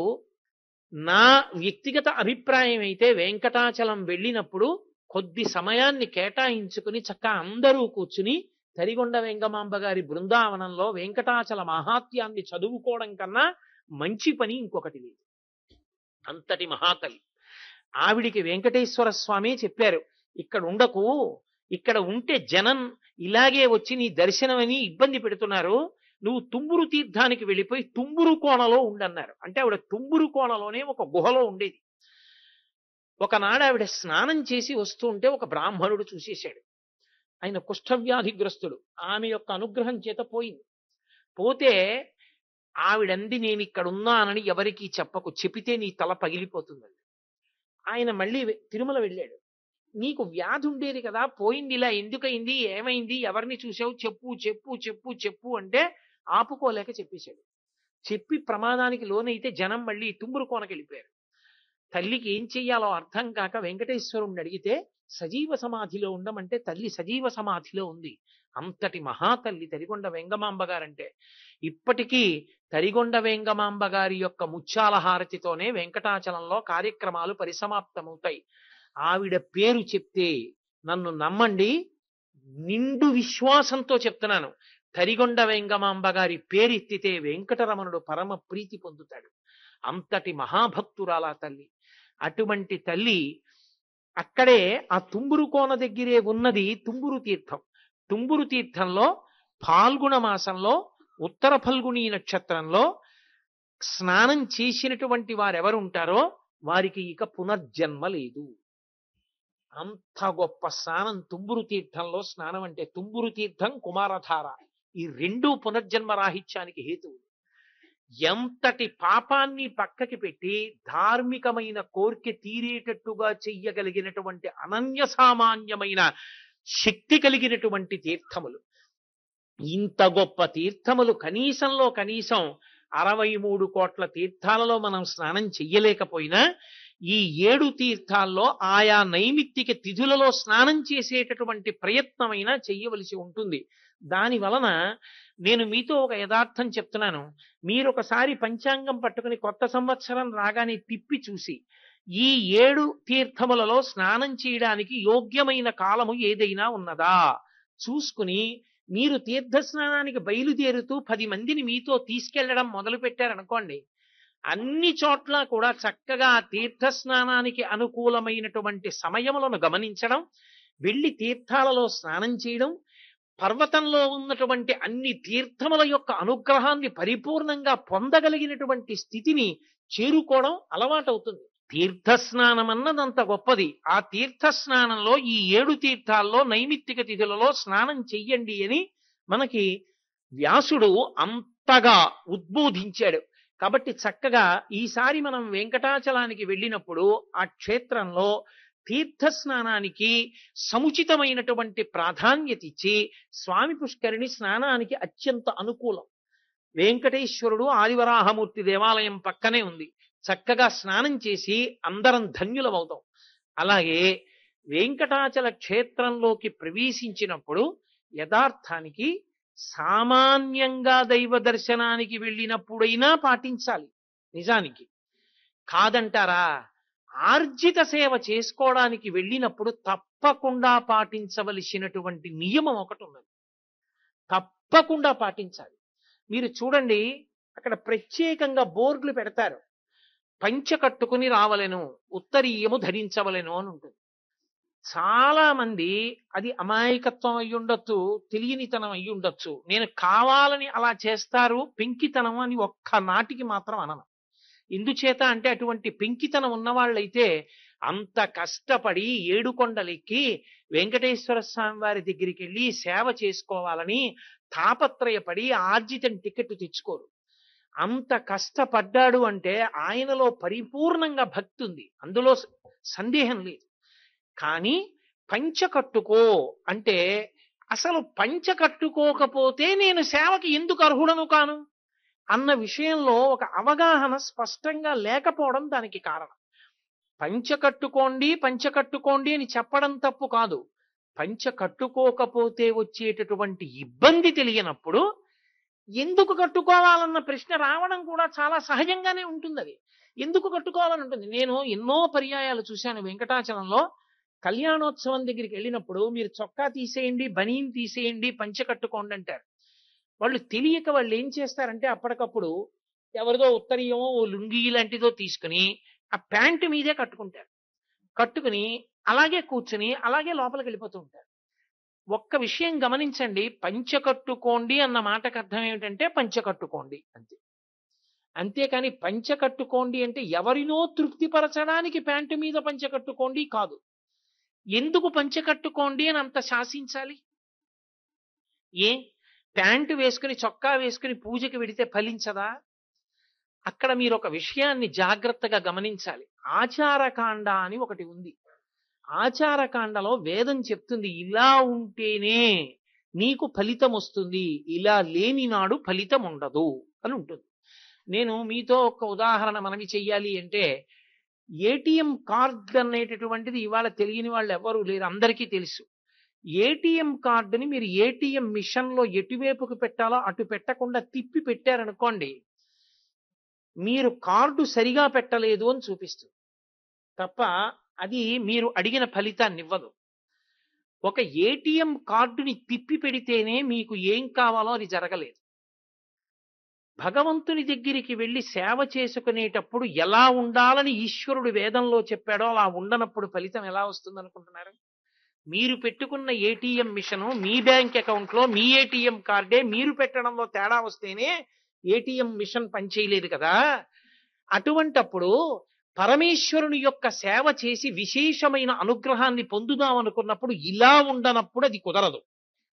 నా వ్యక్తిగత అభిప్రాయం అయితే వెంకటాచలం వెళ్ళినప్పుడు కొద్ది సమయాన్ని కేటాయించుకుని చక్కగా అందరూ కూర్చుని తరిగొండ వెంగమాంబ గారి బృందావనంలో వెంకటాచల మహాత్యాన్ని చదువుకోవడం కన్నా మంచి పని ఇంకొకటి లేదు. అంతటి మహాతలి. ఆవిడికి వెంకటేశ్వర స్వామి చెప్పారు, ఇక్కడ ఉండకు, ఇక్కడ ఉంటే జనం ఇలాగే వచ్చి నీ దర్శనమని ఇబ్బంది పెడుతున్నారు, నువ్వు తుంబురు తీర్థానికి వెళ్ళిపోయి తుంబురు కోణలో ఉండన్నారు. అంటే ఆవిడ తుంబురు కోణలోనే ఒక గుహలో ఉండేది. ఒకనాడు ఆవిడ స్నానం చేసి వస్తూ ఉంటే ఒక బ్రాహ్మణుడు చూసేశాడు. ఆయన కుష్ఠవ్యాధిగ్రస్తుడు. ఆమె యొక్క అనుగ్రహం చేత పోయింది. పోతే ఆవిడంది, నేను ఇక్కడ ఉన్నానని ఎవరికీ చెప్పకు, చెపితే నీ తల పగిలిపోతుందండి. ఆయన మళ్ళీ తిరుమల వెళ్ళాడు. నీకు వ్యాధి ఉండేది కదా, పోయింది, ఇలా ఎందుకయింది, ఏమైంది, ఎవరిని చూసావు, చెప్పు చెప్పు చెప్పు చెప్పు అంటే ఆపుకోలేక చెప్పేశాడు. చెప్పి ప్రమాదానికి లోనైతే జనం మళ్ళీ తుంబురు కోనకి వెళ్ళిపోయారు. తల్లికి ఏం చెయ్యాలో అర్థం కాక వెంకటేశ్వరుణ్ణి అడిగితే సజీవ సమాధిలో ఉండమంటే తల్లి సజీవ సమాధిలో ఉంది. అంతటి మహాతల్లి తరిగొండ వెంగమాంబ గారంటే. ఇప్పటికీ తరిగొండ వెంగమాంబ గారి యొక్క ముత్యాల హారతితోనే వెంకటాచలంలో కార్యక్రమాలు పరిసమాప్తమవుతాయి. ఆవిడ పేరు చెప్తే నన్ను నమ్మండి, నిండు విశ్వాసంతో చెప్తున్నాను, తరిగొండ వెంగమాంబ గారి పేరెత్తితే వెంకటరమణుడు పరమ ప్రీతి పొందుతాడు. అంతటి మహాభక్తురాలా తల్లి. అటువంటి తల్లి అక్కడే ఆ తుంబురు కోన దగ్గరే ఉన్నది తుంబురు తీర్థం. తుంబురు తీర్థంలో ఫాల్గుణ మాసంలో ఉత్తర ఫల్గుణీ నక్షత్రంలో స్నానం చేసినటువంటి వారెవరు ఉంటారో వారికి ఇక పునర్జన్మ లేదు. అంత గొప్ప స్నానం తుంబురు తీర్థంలో స్నానం అంటే. తుంబురు తీర్థం, కుమారధార, ఈ రెండూ పునర్జన్మ రాహిత్యానికి హేతువు. ఎంతటి పాపాన్ని పక్కకి పెట్టి ధార్మికమైన కోర్కె తీరేటట్టుగా చెయ్యగలిగినటువంటి అనన్య సామాన్యమైన శక్తి కలిగినటువంటి తీర్థములు. ఇంత గొప్ప తీర్థములు కనీసంలో కనీసం 63 కోట్ల తీర్థాలలో మనం స్నానం చెయ్యలేకపోయినా ఈ 7 తీర్థాల్లో ఆయా నైమిత్తిక తిథులలో స్నానం చేసేటటువంటి ప్రయత్నమైనా చెయ్యవలసి ఉంటుంది. దాని వలన నేను మీతో ఒక యథార్థం చెప్తున్నాను. మీరు ఒకసారి పంచాంగం పట్టుకుని కొత్త సంవత్సరం రాగానే తిప్పి చూసి ఈ 7 తీర్థములలో స్నానం చేయడానికి యోగ్యమైన కాలము ఏదైనా ఉన్నదా చూసుకుని మీరు తీర్థస్నానానికి బయలుదేరుతూ 10 మందిని మీతో తీసుకెళ్లడం మొదలు పెట్టారనుకోండి, అన్ని చోట్ల కూడా చక్కగా తీర్థస్నానానికి అనుకూలమైనటువంటి సమయములను గమనించడం, వెళ్లి తీర్థాలలో స్నానం చేయడం, పర్వతంలో ఉన్నటువంటి అన్ని తీర్థముల యొక్క అనుగ్రహాన్ని పరిపూర్ణంగా పొందగలిగినటువంటి స్థితిని చేరుకోవడం అలవాటవుతుంది. తీర్థస్నానం అన్నదంత గొప్పది. ఆ తీర్థస్నానంలో ఈ 7 తీర్థాల్లో నైమిత్తిక తిథులలో స్నానం చెయ్యండి అని మనకి వ్యాసుడు అంతగా ఉద్బోధించాడు. కాబట్టి చక్కగా ఈసారి మనం వెంకటాచలానికి వెళ్ళినప్పుడు ఆ క్షేత్రంలో తీర్థస్నానానికి సముచితమైనటువంటి ప్రాధాన్యత ఇచ్చి, స్వామి పుష్కరిణి స్నానానికి అత్యంత అనుకూలం. వెంకటేశ్వరుడు ఆదివరాహమూర్తి దేవాలయం పక్కనే ఉంది. చక్కగా స్నానం చేసి అందరం ధన్యులమవుతాం. అలాగే వెంకటాచల క్షేత్రంలోకి ప్రవేశించినప్పుడు యథార్థానికి సామాన్యంగా దైవ దర్శనానికి వెళ్ళినప్పుడైనా పాటించాలి. నిజానికి కాదంటారా? ఆర్జిత సేవ చేసుకోవడానికి వెళ్ళినప్పుడు తప్పకుండా పాటించవలసినటువంటి నియమం ఒకటి ఉన్నది. తప్పకుండా పాటించాలి. మీరు చూడండి, అక్కడ ప్రత్యేకంగా బోర్డులు పెడతారు. పంచ కట్టుకుని రావలెను, ఉత్తరీయము ధరించవలెను అని ఉంటుంది. చాలా మంది అది అమాయకత్వం అయి ఉండొచ్చు, తెలియనితనం అయి ఉండొచ్చు. నేను కావాలని అలా చేస్తారు, పెంకితనం అని ఒక్క నాటికి మాత్రం అనను. ఎందుచేత అంటే అటువంటి పెంకితనం ఉన్నవాళ్ళైతే అంత కష్టపడి 7 కొండలెక్కి వెంకటేశ్వర స్వామి వారి దగ్గరికి వెళ్ళి సేవ చేసుకోవాలని తాపత్రయపడి ఆర్జితం టికెట్ తెచ్చుకోరు. అంత కష్టపడ్డాడు అంటే ఆయనలో పరిపూర్ణంగా భక్తి ఉంది, అందులో సందేహం లేదు. కానీ పంచ కట్టుకో అంటే అసలు పంచ కట్టుకోకపోతే నేను సేవకి ఎందుకు అర్హుడను కాను అన్న విషయంలో ఒక అవగాహన స్పష్టంగా లేకపోవడం దానికి కారణం. పంచ కట్టుకోండి అని చెప్పడం తప్పు కాదు. పంచ కట్టుకోకపోతే వచ్చేటటువంటి ఇబ్బంది తెలియనప్పుడు ఎందుకు కట్టుకోవాలన్న ప్రశ్న రావడం కూడా చాలా సహజంగానే ఉంటుంది. అది ఎందుకు కట్టుకోవాలని ఉంటుంది. నేను ఎన్నో పర్యాయాలు చూశాను వెంకటాచలంలో. కళ్యాణోత్సవం దగ్గరికి వెళ్ళినప్పుడు మీరు చొక్కా తీసేయండి, బనీన్ తీసేయండి, పంచ కట్టుకోండి అంటారు. వాళ్ళు తెలియక వాళ్ళు ఏం చేస్తారంటే అప్పటికప్పుడు ఎవరిదో ఉత్తరీయమో ఓ లుంగీ లాంటిదో తీసుకుని ఆ ప్యాంటు మీదే కట్టుకుంటారు. కట్టుకుని అలాగే కూర్చుని అలాగే లోపలికి వెళ్ళిపోతూ ఉంటారు. ఒక్క విషయం గమనించండి, పంచ కట్టుకోండి అన్న మాటకు అర్థం ఏమిటంటే పంచ కట్టుకోండి అంతే. అంతేకాని పంచ కట్టుకోండి అంటే ఎవరినో తృప్తిపరచడానికి ప్యాంటు మీద పంచ కట్టుకోండి కాదు. ఎందుకు పంచ కట్టుకోండి అని అంత శాసించాలి? ఏ ప్యాంటు వేసుకుని చొక్కా వేసుకుని పూజకి వెడితే ఫలించదా? అక్కడ మీరు ఒక విషయాన్ని జాగ్రత్తగా గమనించాలి. ఆచారకాండ అని ఒకటి ఉంది. ఆచారకాండలో వేదం చెప్తుంది, ఇలా ఉంటేనే నీకు ఫలితం వస్తుంది, ఇలా లేని నాడు ఫలితం ఉండదు అని ఉంటుంది. నేను మీతో ఒక ఉదాహరణ మనవి చెయ్యాలి అంటే, ఏటీఎం కార్డు అనేటటువంటిది ఇవాళ తెలియని వాళ్ళు ఎవరు లేరు, అందరికీ తెలుసు. ఏటీఎం కార్డుని మీరు ఏటీఎం మిషన్ లో ఎటువైపుకు పెట్టాలో అటు పెట్టకుండా తిప్పి పెట్టారనుకోండి, మీరు కార్డు సరిగా పెట్టలేదు అని చూపిస్తుంది తప్ప అది మీరు అడిగిన ఫలితాన్ని ఇవ్వదు. ఒక ఏటీఎం కార్డుని తిప్పి పెడితేనే మీకు ఏం కావాలో అది జరగలేదు. భగవంతుని దగ్గరికి వెళ్ళి సేవ చేసుకునేటప్పుడు ఎలా ఉండాలని ఈశ్వరుడు వేదంలో చెప్పాడో అలా ఉండనప్పుడు ఫలితం ఎలా వస్తుంది అనుకుంటున్నారు? మీరు పెట్టుకున్న ఏటీఎం మిషను మీ బ్యాంక్ అకౌంట్లో మీ ఏటీఎం కార్డే మీరు పెట్టడంలో తేడా వస్తేనే ఏటీఎం మిషన్ పనిచేయలేదు కదా. అటువంటప్పుడు పరమేశ్వరుని యొక్క సేవ చేసి విశేషమైన అనుగ్రహాన్ని పొందుదాం అనుకున్నప్పుడు ఇలా ఉండనప్పుడు అది కుదరదు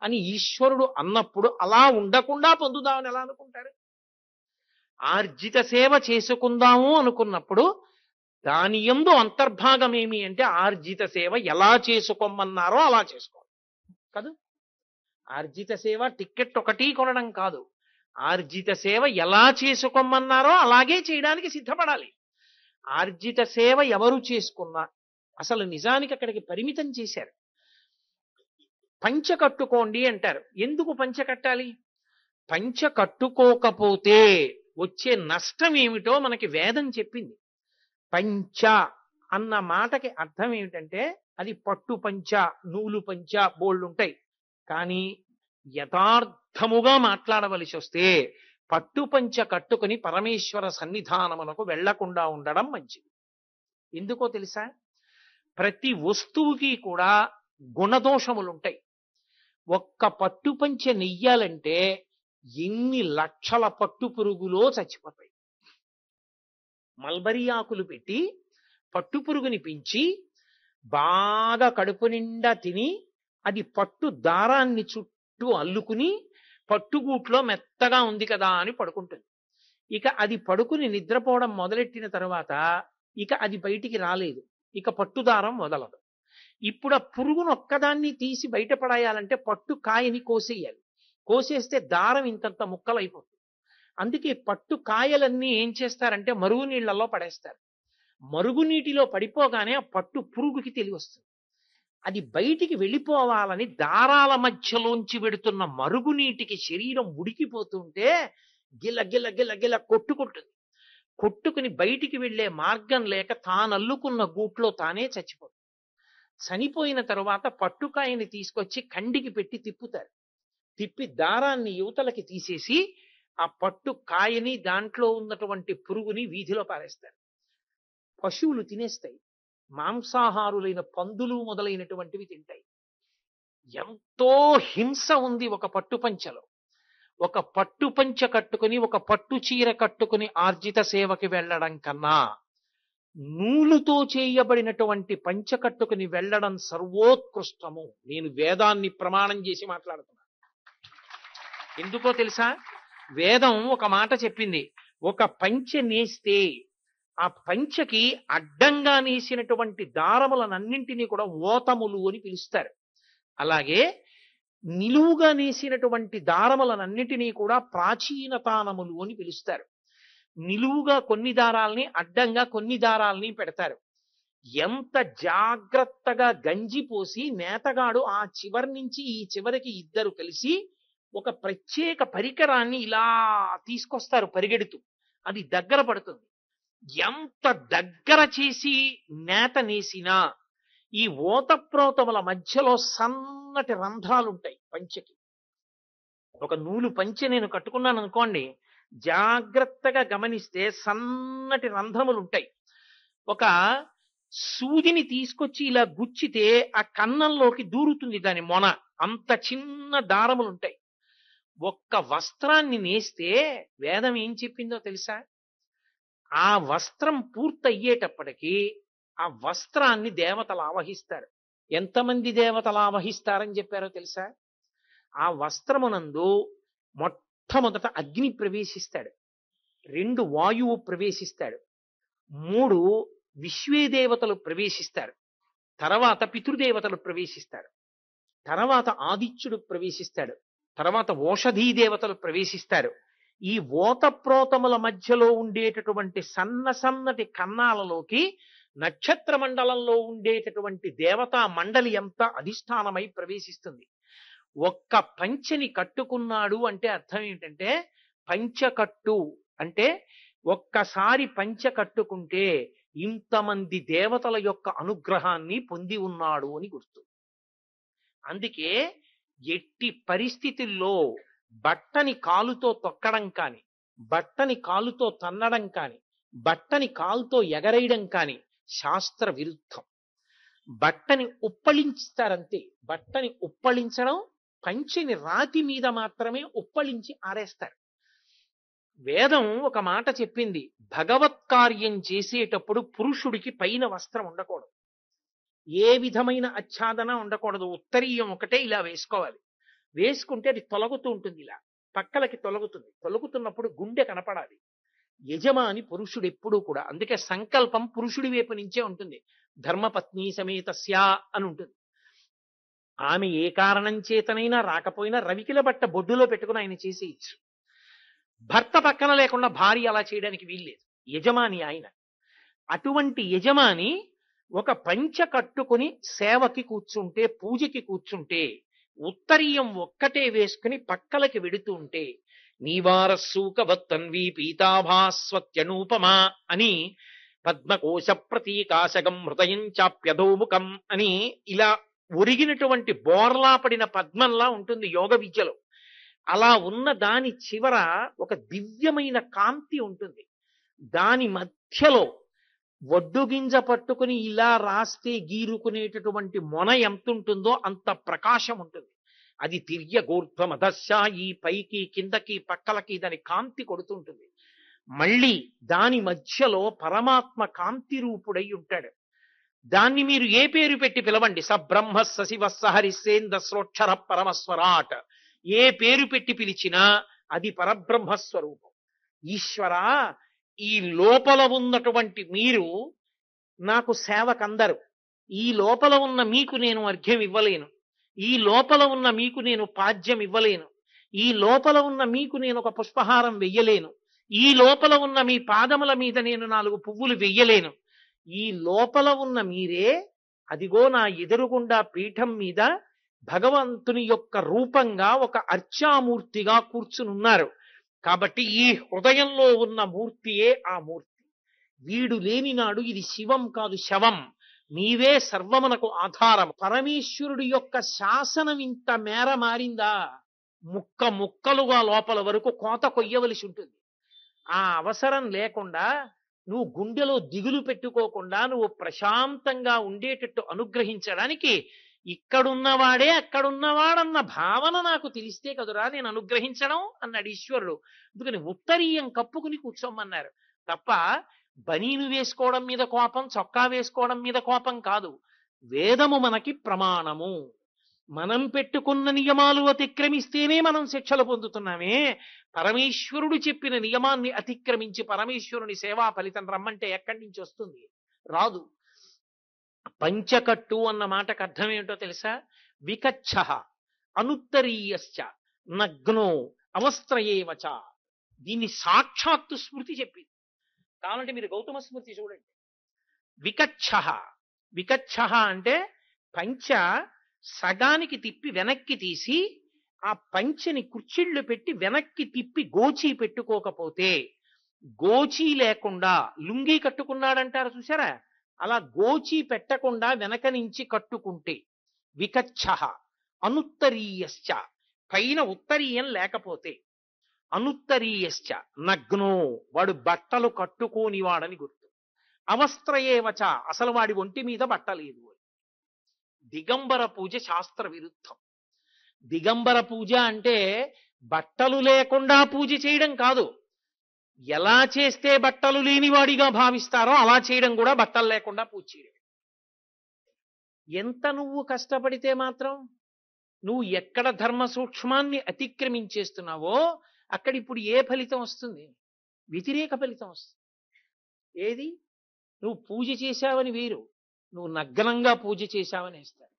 అని ఈశ్వరుడు అన్నప్పుడు అలా ఉండకుండా పొందుదామని ఎలా అనుకుంటారు? ఆర్జిత సేవ చేసుకుందాము అనుకున్నప్పుడు దాని యందు అంతర్భాగం ఏమి అంటే ఆర్జిత సేవ ఎలా చేసుకోమన్నారో అలా చేసుకోవాలి కాదు. ఆర్జిత సేవ టిక్కెట్ ఒకటి కొనడం కాదు, ఆర్జిత సేవ ఎలా చేసుకోమన్నారో అలాగే చేయడానికి సిద్ధపడాలి. ఆర్జిత సేవ ఎవరు చేసుకున్నా అసలు నిజానికి అక్కడికి పరిమితం చేశారు. పంచ కట్టుకోండి అంటారు. ఎందుకు పంచ కట్టాలి? పంచ కట్టుకోకపోతే వచ్చే నష్టం ఏమిటో మనకి వేదం చెప్పింది. పంచ అన్న మాటకి అర్థం ఏమిటంటే అది పట్టు పంచ, నూలు పంచ, బోళ్ళు ఉంటాయి. కానీ యథార్థముగా మాట్లాడవలసి వస్తే పట్టుపంచ కట్టుకుని పరమేశ్వర సన్నిధానమునకు వెళ్లకుండా ఉండడం మంచిది. ఎందుకో తెలుసా? ప్రతి వస్తువుకి కూడా గుణదోషములుంటాయి. ఒక్క పట్టుపంచ నెయ్యాలంటే ఎన్ని లక్షల పట్టు పురుగులో చచ్చిపోతాయి. మల్బరీ ఆకులు పెట్టి పట్టు పురుగుని పెంచి బాగా కడుపు నిండా తిని అది పట్టు దారాన్ని చుట్టూ అల్లుకుని పట్టుగూట్లో మెత్తగా ఉంది కదా అని పడుకుంటుంది. ఇక అది పడుకుని నిద్రపోవడం మొదలెట్టిన తర్వాత ఇక అది బయటికి రాలేదు, ఇక పట్టుదారం వదలదు. ఇప్పుడు ఆ పురుగును ఒక్కదాన్ని తీసి బయటపడేయాలంటే పట్టు కాయని కోసేయాలి. కోసేస్తే దారం ఇంతంత ముక్కలైపోతుంది. అందుకే పట్టు కాయలన్నీ ఏం చేస్తారంటే మరుగునీళ్లలో పడేస్తారు. మరుగునీటిలో పడిపోగానే ఆ పట్టు పురుగుకి తెలివి వస్తుంది. అది బయటికి వెళ్ళిపోవాలని దారాల మధ్యలోంచి వెడుతున్న మరుగునీటికి శరీరం ఉడికిపోతుంటే గిల గిల గిల గిల కొట్టుకుంటుంది. కొట్టుకుని బయటికి వెళ్లే మార్గం లేక తానల్లుకున్న గూట్లో తానే చచ్చిపోతుంది. చనిపోయిన తరువాత పట్టుకాయని తీసుకొచ్చి కండికి పెట్టి తిప్పుతారు. తిప్పి దారాన్ని యువతలకి తీసేసి ఆ పట్టు కాయని దాంట్లో ఉన్నటువంటి పురుగుని వీధిలో పారేస్తారు. పశువులు తినేస్తాయి. మాంసాహారులైన పందులు మొదలైనటువంటివి తింటాయి. ఎంతో హింస ఉంది ఒక పట్టుపంచలో. ఒక పట్టుపంచ కట్టుకుని ఒక పట్టు చీర కట్టుకుని ఆర్జిత సేవకి వెళ్ళడం కన్నా నూలుతో చేయబడినటువంటి పంచ కట్టుకుని వెళ్ళడం సర్వోత్కృష్టము. నేను వేదాన్ని ప్రమాణం చేసి మాట్లాడుతున్నాను. ఎందుకో తెలుసా? వేదం ఒక మాట చెప్పింది. ఒక పంచె నేస్తే ఆ పంచకి అడ్డంగా నేసినటువంటి దారములనన్నింటినీ కూడా ఓతములు అని పిలుస్తారు. అలాగే నిలువుగా నేసినటువంటి దారములనన్నిటినీ కూడా ప్రాచీనతానములు అని పిలుస్తారు. నిలువుగా కొన్ని దారాల్ని, అడ్డంగా కొన్ని దారాల్ని పెడతారు. ఎంత జాగ్రత్తగా గంజిపోసి నేతగాడు ఆ చివరి నుంచి ఈ చివరికి ఇద్దరు కలిసి ఒక ప్రత్యేక పరికరాన్ని ఇలా తీసుకొస్తారు పరిగెడుతూ. అది దగ్గర పడుతుంది. ఎంత దగ్గర చేసి నేత నేసినా ఈ ఓతప్రోతముల మధ్యలో సన్నటి రంధ్రాలుంటాయి పంచెకి. ఒక నూలు పంచె నేను కట్టుకున్నాను అనుకోండి, జాగ్రత్తగా గమనిస్తే సన్నటి రంధ్రములు ఉంటాయి. ఒక సూదిని తీసుకొచ్చి ఇలా గుచ్చితే ఆ కన్నంలోకి దూరుతుంది దాని మొన. అంత చిన్న దారములు ఉంటాయి. ఒక్క వస్త్రాన్ని నేస్తే వేదం ఏం చెప్పిందో తెలుసా? ఆ వస్త్రం పూర్తయ్యేటప్పటికీ ఆ వస్త్రాన్ని దేవతలు ఆవహిస్తారు. ఎంతమంది దేవతలు ఆవహిస్తారని చెప్పారో తెలుసా? ఆ వస్త్రమునందు మొట్టమొదట అగ్ని ప్రవేశిస్తాడు, 2 వాయువు ప్రవేశిస్తాడు, 3 విశ్వేదేవతలు ప్రవేశిస్తారు, తర్వాత పితృదేవతలు ప్రవేశిస్తారు, తర్వాత ఆదిత్యుడు ప్రవేశిస్తాడు, తర్వాత ఓషధీ దేవతలు ప్రవేశిస్తారు. ఈ ఓతప్రోతముల మధ్యలో ఉండేటటువంటి సన్నటి కన్నాలలోకి నక్షత్ర మండలంలో ఉండేటటువంటి దేవతా మండలి అంతా అధిష్టానమై ప్రవేశిస్తుంది. ఒక్క పంచని కట్టుకున్నాడు అంటే అర్థం ఏంటంటే, పంచకట్టు అంటే ఒక్కసారి పంచ కట్టుకుంటే ఇంతమంది దేవతల యొక్క అనుగ్రహాన్ని పొంది ఉన్నాడు అని గుర్తు. అందుకే ఎట్టి పరిస్థితుల్లో బట్టని కాలుతో తొక్కడం కాని, బట్టని కాలుతో తన్నడం కాని, బట్టని కాలుతో ఎగరేయడం కాని శాస్త్ర విరుద్ధం. బట్టని ఉప్పళించుతారంతే. బట్టని ఉప్పళించడం, పంచిని రాతి మీద మాత్రమే ఉప్పళించి ఆరేస్తారు. వేదం ఒక మాట చెప్పింది, భగవత్కార్యం చేసేటప్పుడు పురుషుడికి పైన వస్త్రం ఉండకూడదు, ఏ విధమైన ఆచ్ఛాదన ఉండకూడదు. ఉత్తరీయం ఒకటే ఇలా వేసుకోవాలి. వేసుకుంటే అది తొలగుతూ ఉంటుంది, ఇలా పక్కలకి తొలగుతుంది. తొలగుతున్నప్పుడు గుండె కనపడాలి. యజమాని పురుషుడు ఎప్పుడూ కూడా. అందుకే సంకల్పం పురుషుడి వైపు నుంచే ఉంటుంది. ధర్మపత్ని సమేతస్య అని ఉంటుంది. ఆమె ఏ కారణం చేతనైనా రాకపోయినా రవికిల బట్ట బొడ్డులో పెట్టుకుని ఆయన చేసేయచ్చు. భర్త పక్కన లేకుండా భార్య అలా చేయడానికి వీల్లేదు. యజమాని ఆయన. అటువంటి యజమాని ఒక పంచ కట్టుకుని సేవకి కూర్చుంటే, పూజకి కూర్చుంటే, ఉత్తరీయం ఒక్కటే వేసుకుని పక్కలకి వెడుతూ ఉంటే, నీవారస్సూకవత్తన్వి పీతాభాస్వత్యనూపమా అని పద్మకోశ ప్రతీకాశగం హృదయం చాప్యధోముఖం అని ఇలా ఒరిగినటువంటి బోర్లా పడిన పద్మంలా ఉంటుంది యోగ విద్యలో. అలా ఉన్న దాని చివర ఒక దివ్యమైన కాంతి ఉంటుంది. దాని మధ్యలో వడ్డుగింజ పట్టుకుని ఇలా రాస్తే గీరుకునేటటువంటి మొన ఎంత ఉంటుందో అంత ప్రకాశం ఉంటుంది. అది తిర్యగూర్ధ్వమధస్య, ఈ పైకి కిందకి పక్కలకి దాని కాంతి కొడుతుంటుంది. మళ్ళీ దాని మధ్యలో పరమాత్మ కాంతి రూపుడై ఉంటాడు. దాన్ని మీరు ఏ పేరు పెట్టి పిలవండి, సబ్రహ్మ సశివ సహరిసేంద్ర శ్రోక్షర పరమస్వరాట్, ఏ పేరు పెట్టి పిలిచినా అది పరబ్రహ్మస్వరూపం. ఈశ్వర, ఈ లోపల ఉన్నటువంటి మీరు నాకు సేవకందరు. ఈ లోపల ఉన్న మీకు నేను అర్ఘ్యం ఇవ్వలేను. ఈ లోపల ఉన్న మీకు నేను పాద్యం ఇవ్వలేను. ఈ లోపల ఉన్న మీకు నేను ఒక పుష్పహారం వెయ్యలేను. ఈ లోపల ఉన్న మీ పాదముల మీద నేను 4 పువ్వులు వెయ్యలేను. ఈ లోపల ఉన్న మీరే అదిగో నా ఎదురుగుండా పీఠం మీద భగవంతుని యొక్క రూపంగా ఒక అర్చామూర్తిగా కూర్చునున్నారు. కాబట్టి ఈ హృదయంలో ఉన్న మూర్తియే ఆ మూర్తి. వీడు లేని నాడు ఇది శివం కాదు, శవం. నీవే సర్వమునకు ఆధారం. పరమేశ్వరుడి యొక్క శాసనం ఇంత మేర మారిందా, ముక్క ముక్కలుగా లోపల వరకు కోత కొయ్యవలసి ఉంటుంది. ఆ అవసరం లేకుండా నువ్వు గుండెలో దిగులు పెట్టుకోకుండా నువ్వు ప్రశాంతంగా ఉండేటట్టు అనుగ్రహించడానికి ఇక్కడున్నవాడే అక్కడున్నవాడన్న భావన నాకు తెలిస్తే కదురా నేను అనుగ్రహించడం అన్నాడు ఈశ్వరుడు. అందుకని ఉత్తరీయం కప్పుకుని కూర్చోమన్నారు తప్ప బనీను వేసుకోవడం మీద కోపం, చొక్కా వేసుకోవడం మీద కోపం కాదు. వేదము మనకి ప్రమాణము. మనం పెట్టుకున్న నియమాలు అతిక్రమిస్తేనే మనం శిక్షలు పొందుతున్నామే. పరమేశ్వరుడు చెప్పిన నియమాన్ని అతిక్రమించి పరమేశ్వరుని సేవా ఫలితం రమ్మంటే ఎక్కడి నుంచి వస్తుంది? రాదు. పంచకట్టు అన్న మాటకు అర్థం ఏమిటో తెలుసా? వికచ్చ అనుత్తరీయశ్చ నగ్నో అవస్త్రయేవచ. దీన్ని సాక్షాత్తు స్మృతి చెప్పింది. కావాలంటే మీరు గౌతమ స్మృతి చూడండి. వికచ్చ, వికచ్చ అంటే పంచ సగానికి తిప్పి వెనక్కి తీసి ఆ పంచని కుర్చీళ్లు పెట్టి వెనక్కి తిప్పి గోచి పెట్టుకోకపోతే, గోచి లేకుండా లుంగీ కట్టుకున్నాడంటారు చూసారా, అలా గోచి పెట్టకుండా వెనక నుంచి కట్టుకుంటే వికచ్చ. అనుత్తరీయశ్చ, పైన ఉత్తరీయం లేకపోతే, అనుత్తరీయశ్చ నగ్నో, వాడు బట్టలు కట్టుకోని వాడని గుర్తు. అవస్త్రయేవచ, అసలు వాడి ఒంటి మీద బట్టలేదు. దిగంబర పూజ శాస్త్ర విరుద్ధం. దిగంబర పూజ అంటే బట్టలు లేకుండా పూజ చేయడం కాదు. ఎలా చేస్తే బట్టలు లేనివాడిగా భావిస్తారో అలా చేయడం కూడా బట్టలు లేకుండా పూజ చేయడం. ఎంత నువ్వు కష్టపడితే మాత్రం నువ్వు ఎక్కడ ధర్మ సూక్ష్మాన్ని అతిక్రమించేస్తున్నావో అక్కడ ఇప్పుడు ఏ ఫలితం వస్తుంది? వ్యతిరేక ఫలితం వస్తుంది. ఏది? నువ్వు పూజ చేశావని వేరు, నువ్వు నగ్నంగా పూజ చేశావని వేస్తారు.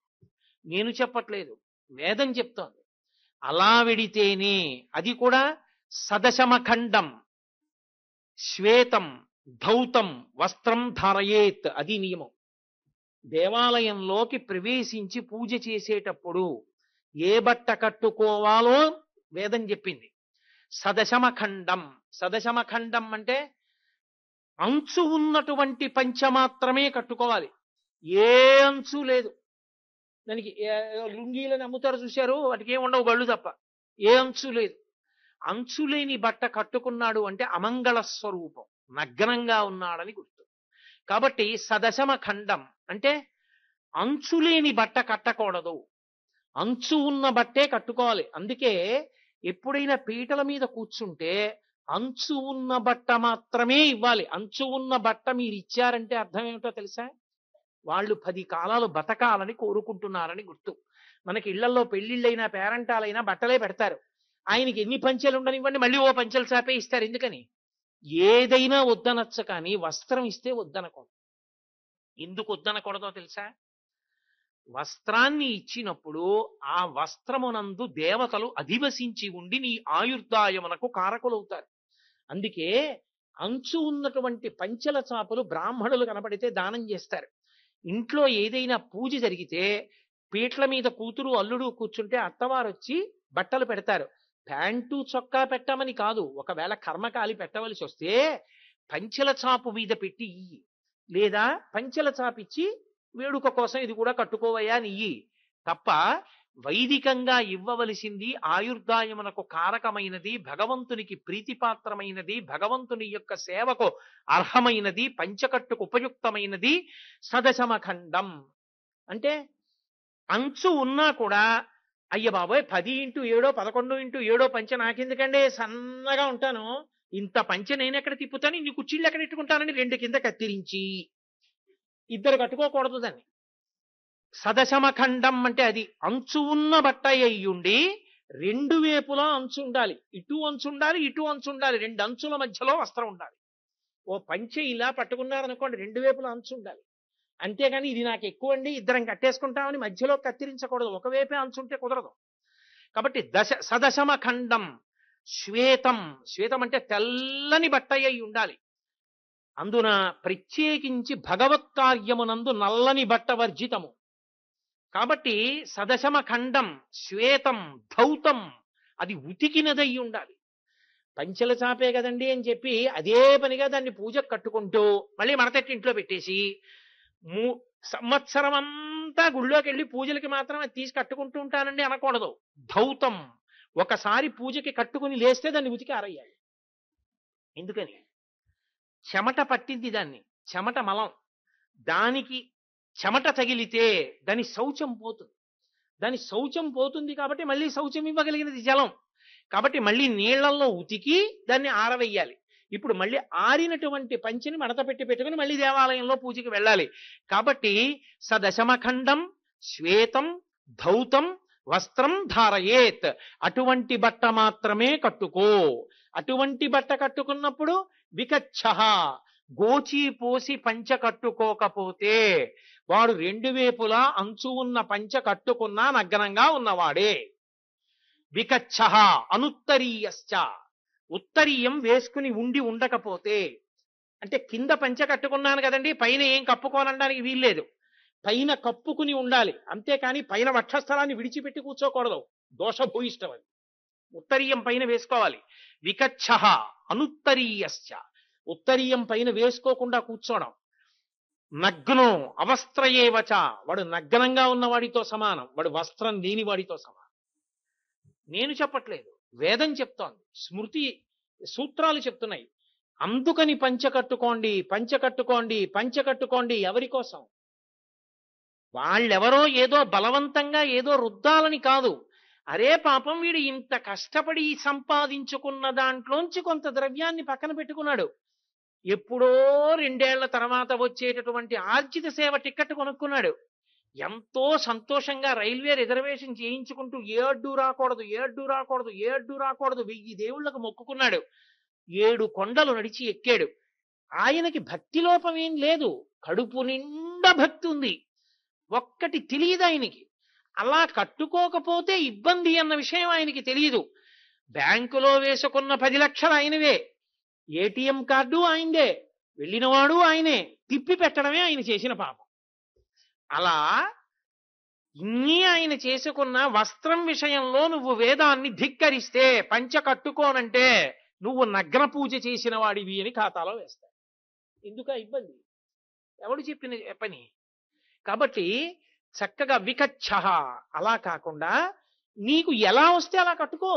నేను చెప్పట్లేదు, వేదం చెప్తోంది. అలా వెడితేనే, అది కూడా సదశమఖండం శ్వేతం ధౌతం వస్త్రం ధారయేత్, అది నియమం. దేవాలయంలోకి ప్రవేశించి పూజ చేసేటప్పుడు ఏ బట్ట కట్టుకోవాలో వేదం చెప్పింది. సదశమఖండం, సదశమఖండం అంటే అంచు ఉన్నటువంటి పంచ మాత్రమే కట్టుకోవాలి. ఏ అంచు లేదు దానికి. లుంగీలని అమ్ముతారు చూశారు, వాటికి ఏమి ఉండవు, గళ్ళు తప్ప. ఏ అంచు లేదు. అంచు లేని బట్ట కట్టుకున్నాడు అంటే అమంగళ స్వరూపం, నగ్నంగా ఉన్నాడని గుర్తు. కాబట్టి సదశమ ఖండం అంటే అంచులేని బట్ట కట్టకూడదు, అంచు ఉన్న బట్టే కట్టుకోవాలి. అందుకే ఎప్పుడైనా పీటల మీద కూర్చుంటే అంచు ఉన్న బట్ట మాత్రమే ఇవ్వాలి. అంచు ఉన్న బట్ట మీరు ఇచ్చారంటే అర్థం ఏమిటో తెలుసా? వాళ్ళు 10 కాలాలు బతకాలని కోరుకుంటున్నారని గుర్తు. మనకి ఇళ్లలో పెళ్లిళ్ళైనా పేరంటాలైనా బట్టలే పెడతారు. ఆయనకి ఎన్ని పంచెలు ఉండనివ్వండి, మళ్ళీ ఓ పంచెలు చాపే ఇస్తారు. ఎందుకని? ఏదైనా వద్దనొచ్చ, కానీ వస్త్రం ఇస్తే వద్దనకూడదు. ఎందుకు వద్దనకూడదో తెలుసా? వస్త్రాన్ని ఇచ్చినప్పుడు ఆ వస్త్రమునందు దేవతలు అధివసించి ఉండి నీ ఆయుర్దాయమునకు కారకులవుతారు. అందుకే అంచు ఉన్నటువంటి పంచెల చాపలు బ్రాహ్మణులు కనపడితే దానం చేస్తారు. ఇంట్లో ఏదైనా పూజ జరిగితే పీట్ల మీద కూతురు అల్లుడు కూర్చుంటే అత్తవారు వచ్చి బట్టలు పెడతారు. ప్యాంటు చొక్కా పెట్టమని కాదు, ఒకవేళ కర్మకాలి పెట్టవలసి వస్తే పంచెల చాపు మీద పెట్టి ఇయ్యి, లేదా పంచెల చాపిచ్చి వేడుక కోసం ఇది కూడా కట్టుకోవయ్యా అని ఇయ్యి తప్ప, వైదికంగా ఇవ్వవలసింది ఆయుర్దాయమునకు కారకమైనది, భగవంతునికి ప్రీతిపాత్రమైనది, భగవంతుని యొక్క సేవకు అర్హమైనది, పంచకట్టుకు ఉపయుక్తమైనది సదశమఖండం. అంటే అంచు ఉన్నా కూడా అయ్య బాబోయ్ 10x7 11x7 పంచె నాకెందుకంటే సన్నగా ఉంటాను, ఇంత పంచె నేను ఎక్కడ తిప్పుతాను, ఇన్ని కుర్చీళ్ళు ఎక్కడ పెట్టుకుంటానని 2 కింద కత్తిరించి ఇద్దరు కట్టుకోకూడదు దాన్ని. సదశమఖండం అంటే అది అంచు ఉన్న బట్ట అయ్యుండి 2 వైపులా అంచు ఉండాలి. ఇటు అంచు ఉండాలి, ఇటు అంచు ఉండాలి, 2 అంచుల మధ్యలో వస్త్రం ఉండాలి. ఓ పంచె ఇలా పట్టుకున్నారనుకోండి, 2 వైపులా అంచు ఉండాలి. అంతేగాని ఇది నాకు ఎక్కువ అండి ఇద్దరం కట్టేసుకుంటామని మధ్యలో కత్తిరించకూడదు, ఒకవైపే అంచుంటే కుదరదు. కాబట్టి సదశమఖండం శ్వేతం, శ్వేతం అంటే తెల్లని బట్ట అయి ఉండాలి. అందున ప్రత్యేకించి భగవత్ కార్యమునందు నల్లని బట్ట వర్జితము. కాబట్టి సదశమఖండం శ్వేతం ధౌతం, అది ఉతికినదై ఉండాలి. పంచెల చాపే కదండి అని చెప్పి అదే పనిగా దాన్ని పూజకు కట్టుకుంటూ మళ్ళీ మడతెట్టి ఇంట్లో పెట్టేసి సంవత్సరం అంతా గుళ్ళోకి వెళ్ళి పూజలకి మాత్రం అది తీసి కట్టుకుంటూ ఉంటానండి అనకూడదు. ధౌతం, ఒకసారి పూజకి కట్టుకుని లేస్తే దాన్ని ఉతికి ఆరయ్యాలి. ఎందుకని? చెమట పట్టింది, దాన్ని చెమట మలం, దానికి చెమట తగిలితే దాని శౌచం పోతుంది. దాని శౌచం పోతుంది కాబట్టి మళ్ళీ శౌచం ఇవ్వగలిగినది జలం. కాబట్టి మళ్ళీ నీళ్లలో ఉతికి దాన్ని ఆరవేయాలి. ఇప్పుడు మళ్ళీ ఆరినటువంటి పంచిని మడత పెట్టుకుని మళ్ళీ దేవాలయంలో పూజకి వెళ్ళాలి. కాబట్టి సదశమఖండం శ్వేతం ధౌతం వస్త్రం ధారయేత్, అటువంటి బట్ట మాత్రమే కట్టుకో. అటువంటి బట్ట కట్టుకున్నప్పుడు వికచ్చః, గోచి పోసి పంచ కట్టుకోకపోతే వాడు 2 వైపులా అంచు ఉన్న పంచ కట్టుకున్నా నగ్నంగా ఉన్నవాడే. వికచ్చః అనుత్తరీయశ్చ, ఉత్తరీయం వేసుకుని ఉండకపోతే, అంటే కింద పంచ కట్టుకున్నాను కదండి పైన ఏం కప్పుకోనడానికి వీల్లేదు, పైన కప్పుకుని ఉండాలి. అంతేకాని పైన వక్షస్థలాన్ని విడిచిపెట్టి కూర్చోకూడదు, దోషభూయిష్టం అది. ఉత్తరీయం పైన వేసుకోవాలి. వికచ్చః అనుత్తరీయశ్చ, ఉత్తరీయం పైన వేసుకోకుండా కూర్చోవడం. నగ్నో అవస్త్రయేవచ, వాడు నగ్నంగా ఉన్నవాడితో సమానం, వాడు వస్త్రం లేని వాడితో సమానం. నేను చెప్పట్లేదు, వేదం చెప్తోంది, స్మృతి సూత్రాలు చెప్తున్నాయి. అందుకని పంచకట్టుకోండి పంచకట్టుకోండి పంచకట్టుకోండి. ఎవరి కోసం? వాళ్ళెవరో ఏదో బలవంతంగా ఏదో రుద్దాలని కాదు. అరే పాపం, వీడు ఇంత కష్టపడి సంపాదించుకున్న దాంట్లోంచి కొంత ద్రవ్యాన్ని పక్కన పెట్టుకున్నాడు, ఎప్పుడో 2 ఏళ్ల తర్వాత వచ్చేటటువంటి ఆర్జిత సేవ టికెట్ కొనుక్కున్నాడు, ఎంతో సంతోషంగా రైల్వే రిజర్వేషన్ చేయించుకుంటూ ఏ అడ్డు రాకూడదు 1000 దేవుళ్లకు మొక్కుకున్నాడు, 7 కొండలు నడిచి ఎక్కాడు. ఆయనకి భక్తి లోపం ఏం లేదు, కడుపు నిండా భక్తి ఉంది. ఒక్కటి తెలియదు ఆయనకి, అలా కట్టుకోకపోతే ఇబ్బంది అన్న విషయం ఆయనకి తెలియదు. బ్యాంకులో వేసుకున్న 10 లక్షలు ఆయనవే, ఏటీఎం కార్డు ఆయనదే, వెళ్ళినవాడు ఆయనే, తిప్పి పెట్టడమే ఆయన చేసిన పాపం. అలా ఇన్ని ఆయన చేసుకున్న వస్త్రం విషయంలో నువ్వు వేదాన్ని ధిక్కరిస్తే, పంచ కట్టుకోనంటే నువ్వు నగ్న పూజ చేసిన వాడివి అని ఖాతాలో వేస్తాడు. ఎందుక ఇబ్బంది? ఎవడు చెప్పిన పని? కాబట్టి చక్కగా వికచ్చ, అలా కాకుండా నీకు ఎలా వస్తే అలా కట్టుకో.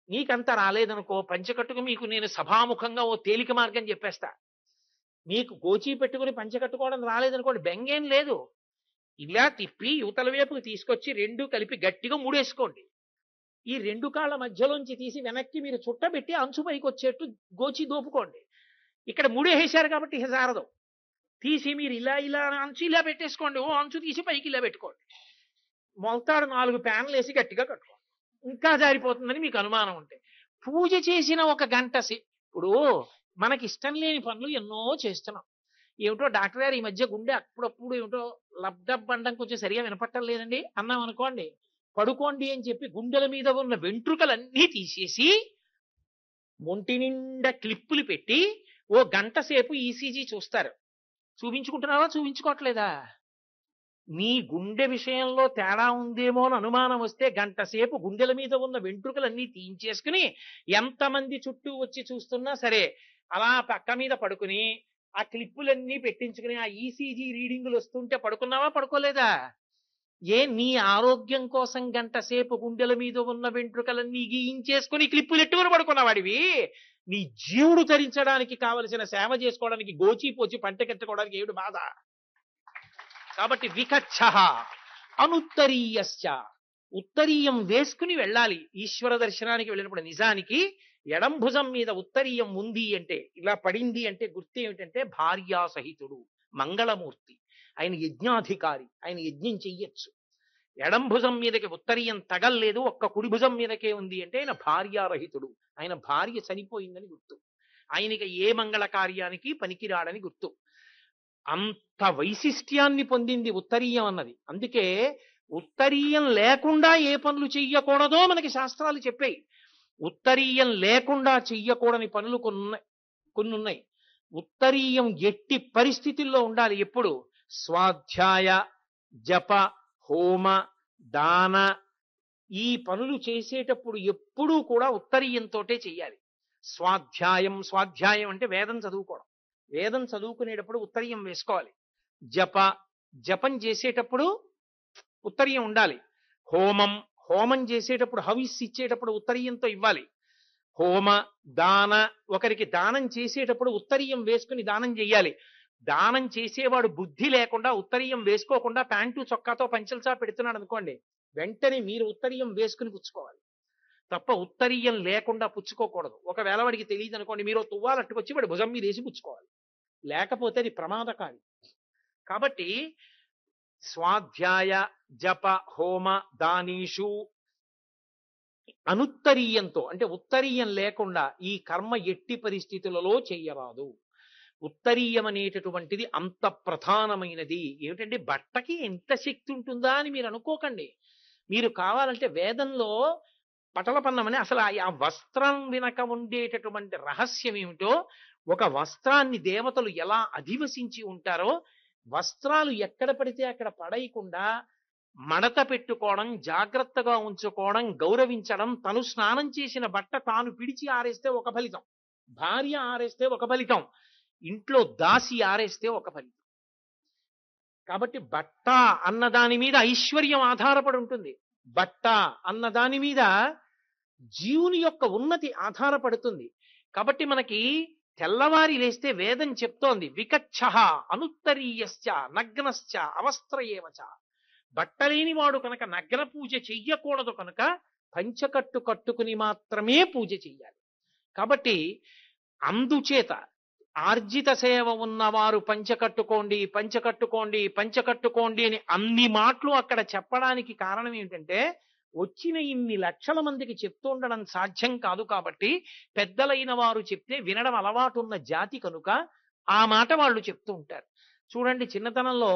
నీకంత రాలేదనుకో, పంచకట్టుకు మీకు నేను సభాముఖంగా ఓ తేలిక మార్గం చెప్పేస్తా. మీకు గోచి పెట్టుకుని పంచకట్టుకోవడం రాలేదనుకోండి, బెంగేం లేదు. ఇలా తిప్పి యువతల వైపుకి తీసుకొచ్చి రెండు కలిపి గట్టిగా ముడేసుకోండి. ఈ రెండు కాళ్ళ మధ్యలోంచి తీసి వెనక్కి మీరు చుట్టబెట్టి అంచు పైకి వచ్చేట్టు గోచి దోపుకోండి. ఇక్కడ ముడేసేశారు కాబట్టి సారదు. తీసి మీరు ఇలా ఇలా అంచు ఇలా పెట్టేసుకోండి. ఓ అంచు తీసి పైకి ఇలా పెట్టుకోండి. మొలతాడు 4 ప్యాన్లు వేసి గట్టిగా కట్టుకోండి. ఇంకా జారిపోతుందని మీకు అనుమానం ఉంటే, పూజ చేసిన 1 గంట ఇప్పుడు మనకి ఇష్టం లేని పనులు ఎన్నో చేస్తున్నాం. ఏమిటో డాక్టర్ గారు ఈ మధ్య గుండె అప్పుడప్పుడు ఏమిటో లబ్డబ్ అండం కొంచెం సరిగా వినపట్టం లేదండి అన్నాం అనుకోండి, పడుకోండి అని చెప్పి గుండెల మీద ఉన్న వెంట్రుకలన్నీ తీసేసి ఒంటి నిండా క్లిప్పులు పెట్టి ఓ గంట సేపు ఈసీజీ చూస్తారు. చూపించుకుంటున్నావా? చూపించుకోవట్లేదా? నీ గుండె విషయంలో తేడా ఉందేమో అని అనుమానం వస్తే గంట సేపు గుండెల మీద ఉన్న వెంట్రుకలన్నీ తీయించేసుకుని ఎంతమంది చుట్టూ వచ్చి చూస్తున్నా సరే అలా పక్క మీద పడుకుని ఆ క్లిప్పులన్నీ పెట్టించుకుని ఆ ఈసీజీ రీడింగులు వస్తుంటే పడుకున్నావా? పడుకోలేదా? నీ ఆరోగ్యం కోసం గంట సేపు గుండెల మీద ఉన్న వెంట్రుకలన్నీ గీయించేసుకుని క్లిప్పులు ఎట్టుకుని పడుకున్నవాడివి. నీ జీవుడు ధరించడానికి కావలసిన సేవ చేసుకోవడానికి గోచి పోచి పంటకెట్టుకోవడానికి ఏమిటి బాధ? కాబట్టి వికచ్చ అనుత్తరీయశ్చ, ఉత్తరీయం వేసుకుని వెళ్ళాలి ఈశ్వర దర్శనానికి వెళ్ళినప్పుడు. నిజానికి ఎడం భుజం మీద ఉత్తరీయం ఉంది అంటే, ఇలా పడింది అంటే గుర్తు ఏమిటంటే భార్యా సహితుడు, మంగళమూర్తి, ఆయన యజ్ఞాధికారి, ఆయన యజ్ఞం చెయ్యొచ్చు. ఎడం భుజం మీదకి ఉత్తరీయం తగల్లేదు, ఒక్క కుడి భుజం మీదకే ఉంది అంటే ఆయన భార్యారహితుడు, ఆయన భార్య చనిపోయిందని గుర్తు, ఆయనకి ఏ మంగళ కార్యానికి పనికిరాడని గుర్తు. అంత వైశిష్ట్యాన్ని పొందింది ఉత్తరీయం అన్నది. అందుకే ఉత్తరీయం లేకుండా ఏ పనులు చెయ్యకూడదో మనకి శాస్త్రాలు చెప్పాయి. ఉత్తరీయం లేకుండా చెయ్యకూడని పనులు కొన్ని ఉన్నాయి. ఉత్తరీయం ఎట్టి పరిస్థితుల్లో ఉండాలి. ఎప్పుడు? స్వాధ్యాయ, జప, హోమ, దాన, ఈ పనులు చేసేటప్పుడు ఎప్పుడూ కూడా ఉత్తరీయంతోటే చెయ్యాలి. స్వాధ్యాయం అంటే వేదం చదువుకోవడం. వేదం చదువుకునేటప్పుడు ఉత్తరీయం వేసుకోవాలి. జపం చేసేటప్పుడు ఉత్తరీయం ఉండాలి. హోమం చేసేటప్పుడు హవిస్సు ఇచ్చేటప్పుడు ఉత్తరీయంతో ఇవ్వాలి. హోమ, దాన, ఒకరికి దానం చేసేటప్పుడు ఉత్తరీయం వేసుకుని దానం చెయ్యాలి. దానం చేసేవాడు బుద్ధి లేకుండా ఉత్తరీయం వేసుకోకుండా ప్యాంటు చొక్కాతో పంచల్సా పెడుతున్నాడు అనుకోండి, వెంటనే మీరు ఉత్తరీయం వేసుకుని పుచ్చుకోవాలి తప్ప ఉత్తరీయం లేకుండా పుచ్చుకోకూడదు. ఒకవేళ వాడికి తెలియదు అనుకోండి, మీరు తువ్వాలట్టుకొచ్చి వాడి భుజం మీద వేసి పుచ్చుకోవాలి, లేకపోతే అది ప్రమాదకారి. కాబట్టి స్వాధ్యాయ, జప, హోమ, దానీషు అనుత్తరీయంతో, అంటే ఉత్తరీయం లేకుండా ఈ కర్మ ఎట్టి పరిస్థితులలో చెయ్యరాదు. ఉత్తరీయం అనేటటువంటిది అంత ప్రధానమైనది. ఏమిటంటే బట్టకి ఎంత శక్తి ఉంటుందా అని మీరు అనుకోకండి. మీరు కావాలంటే వేదంలో పటలపన్నమని అసలు ఆ వస్త్రం వెనక ఉండేటటువంటి రహస్యం ఏమిటో, ఒక వస్త్రాన్ని దేవతలు ఎలా అధివసించి ఉంటారో, వస్త్రాలు ఎక్కడ పడితే అక్కడ పడేయకుండా మడత పెట్టుకోవడం, జాగ్రత్తగా ఉంచుకోవడం, గౌరవించడం. తను స్నానం చేసిన బట్ట తాను పిడిచి ఆరేస్తే ఒక ఫలితం, భార్య ఆరేస్తే ఒక ఫలితం, ఇంట్లో దాసి ఆరేస్తే ఒక ఫలితం. కాబట్టి బట్ట అన్నదాని మీద ఐశ్వర్యం ఆధారపడి ఉంటుంది. బట్ట అన్నదాని మీద జీవుని యొక్క ఉన్నతి ఆధారపడుతుంది. కాబట్టి మనకి తెల్లవారి లేస్తే వేదం చెప్తోంది వికచ్చ అనుత్తరీయశ్చ నగ్నశ్చ అవస్త్రయేవచ. బట్టలేని వాడు కనుక నగ్న పూజ చెయ్యకూడదు, కనుక పంచకట్టు కట్టుకుని మాత్రమే పూజ చెయ్యాలి. కాబట్టి అందుచేత ఆర్జిత సేవ ఉన్నవారు పంచకట్టుకోండి, పంచకట్టుకోండి, పంచకట్టుకోండి అని అన్ని మాటలు అక్కడ చెప్పడానికి కారణం ఏమిటంటే, వచ్చిన ఇన్ని లక్షల మందికి చెప్తూ ఉండడం సాధ్యం కాదు. కాబట్టి పెద్దలైన వారు చెప్తే వినడం అలవాటు ఉన్న జాతి కనుక ఆ మాట వాళ్ళు చెప్తూ ఉంటారు. చూడండి, చిన్నతనంలో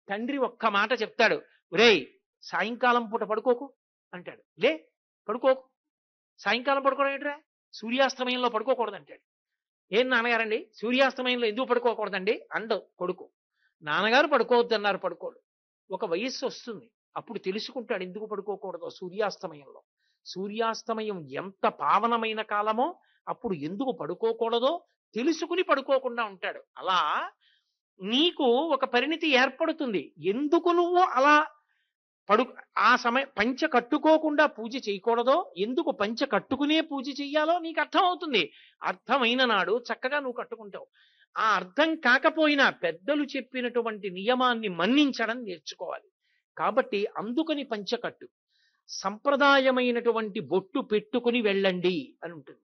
తండ్రి ఒక్క మాట చెప్తాడు, రేయ్ సాయంకాలం పూట పడుకోకు అంటాడు. లే పడుకోకు, సాయంకాలం పడుకోవడం ఏంట్రా, సూర్యాస్తమయంలో పడుకోకూడదు అంటాడు. ఏం నాన్నగారండి సూర్యాస్తమయంలో ఎందుకు పడుకోకూడదండి అండు కొడుకు. నాన్నగారు పడుకోవద్దన్నారు, పడుకోడు. ఒక వయస్సు వస్తుంది, అప్పుడు తెలుసుకుంటాడు ఎందుకు పడుకోకూడదో. సూర్యాస్తమయంలో సూర్యాస్తమయం ఎంత పావనమైన కాలమో అప్పుడు ఎందుకు పడుకోకూడదో తెలుసుకుని పడుకోకుండా ఉంటాడు. అలా నీకు ఒక పరిణితి ఏర్పడుతుంది. ఎందుకు నువ్వు అలా పడు ఆ సమయం పంచ కట్టుకోకుండా పూజ చేయకూడదో, ఎందుకు పంచ కట్టుకునే పూజ చెయ్యాలో నీకు అర్థం అవుతుంది. అర్థమైన నాడు చక్కగా నువ్వు కట్టుకుంటావు. ఆ అర్థం కాకపోయినా పెద్దలు చెప్పినటువంటి నియమాన్ని మన్నించడం నేర్చుకోవాలి. కాబట్టి అందుకని పంచకట్టు, సంప్రదాయమైనటువంటి బొట్టు పెట్టుకుని వెళ్ళండి అని ఉంటుంది.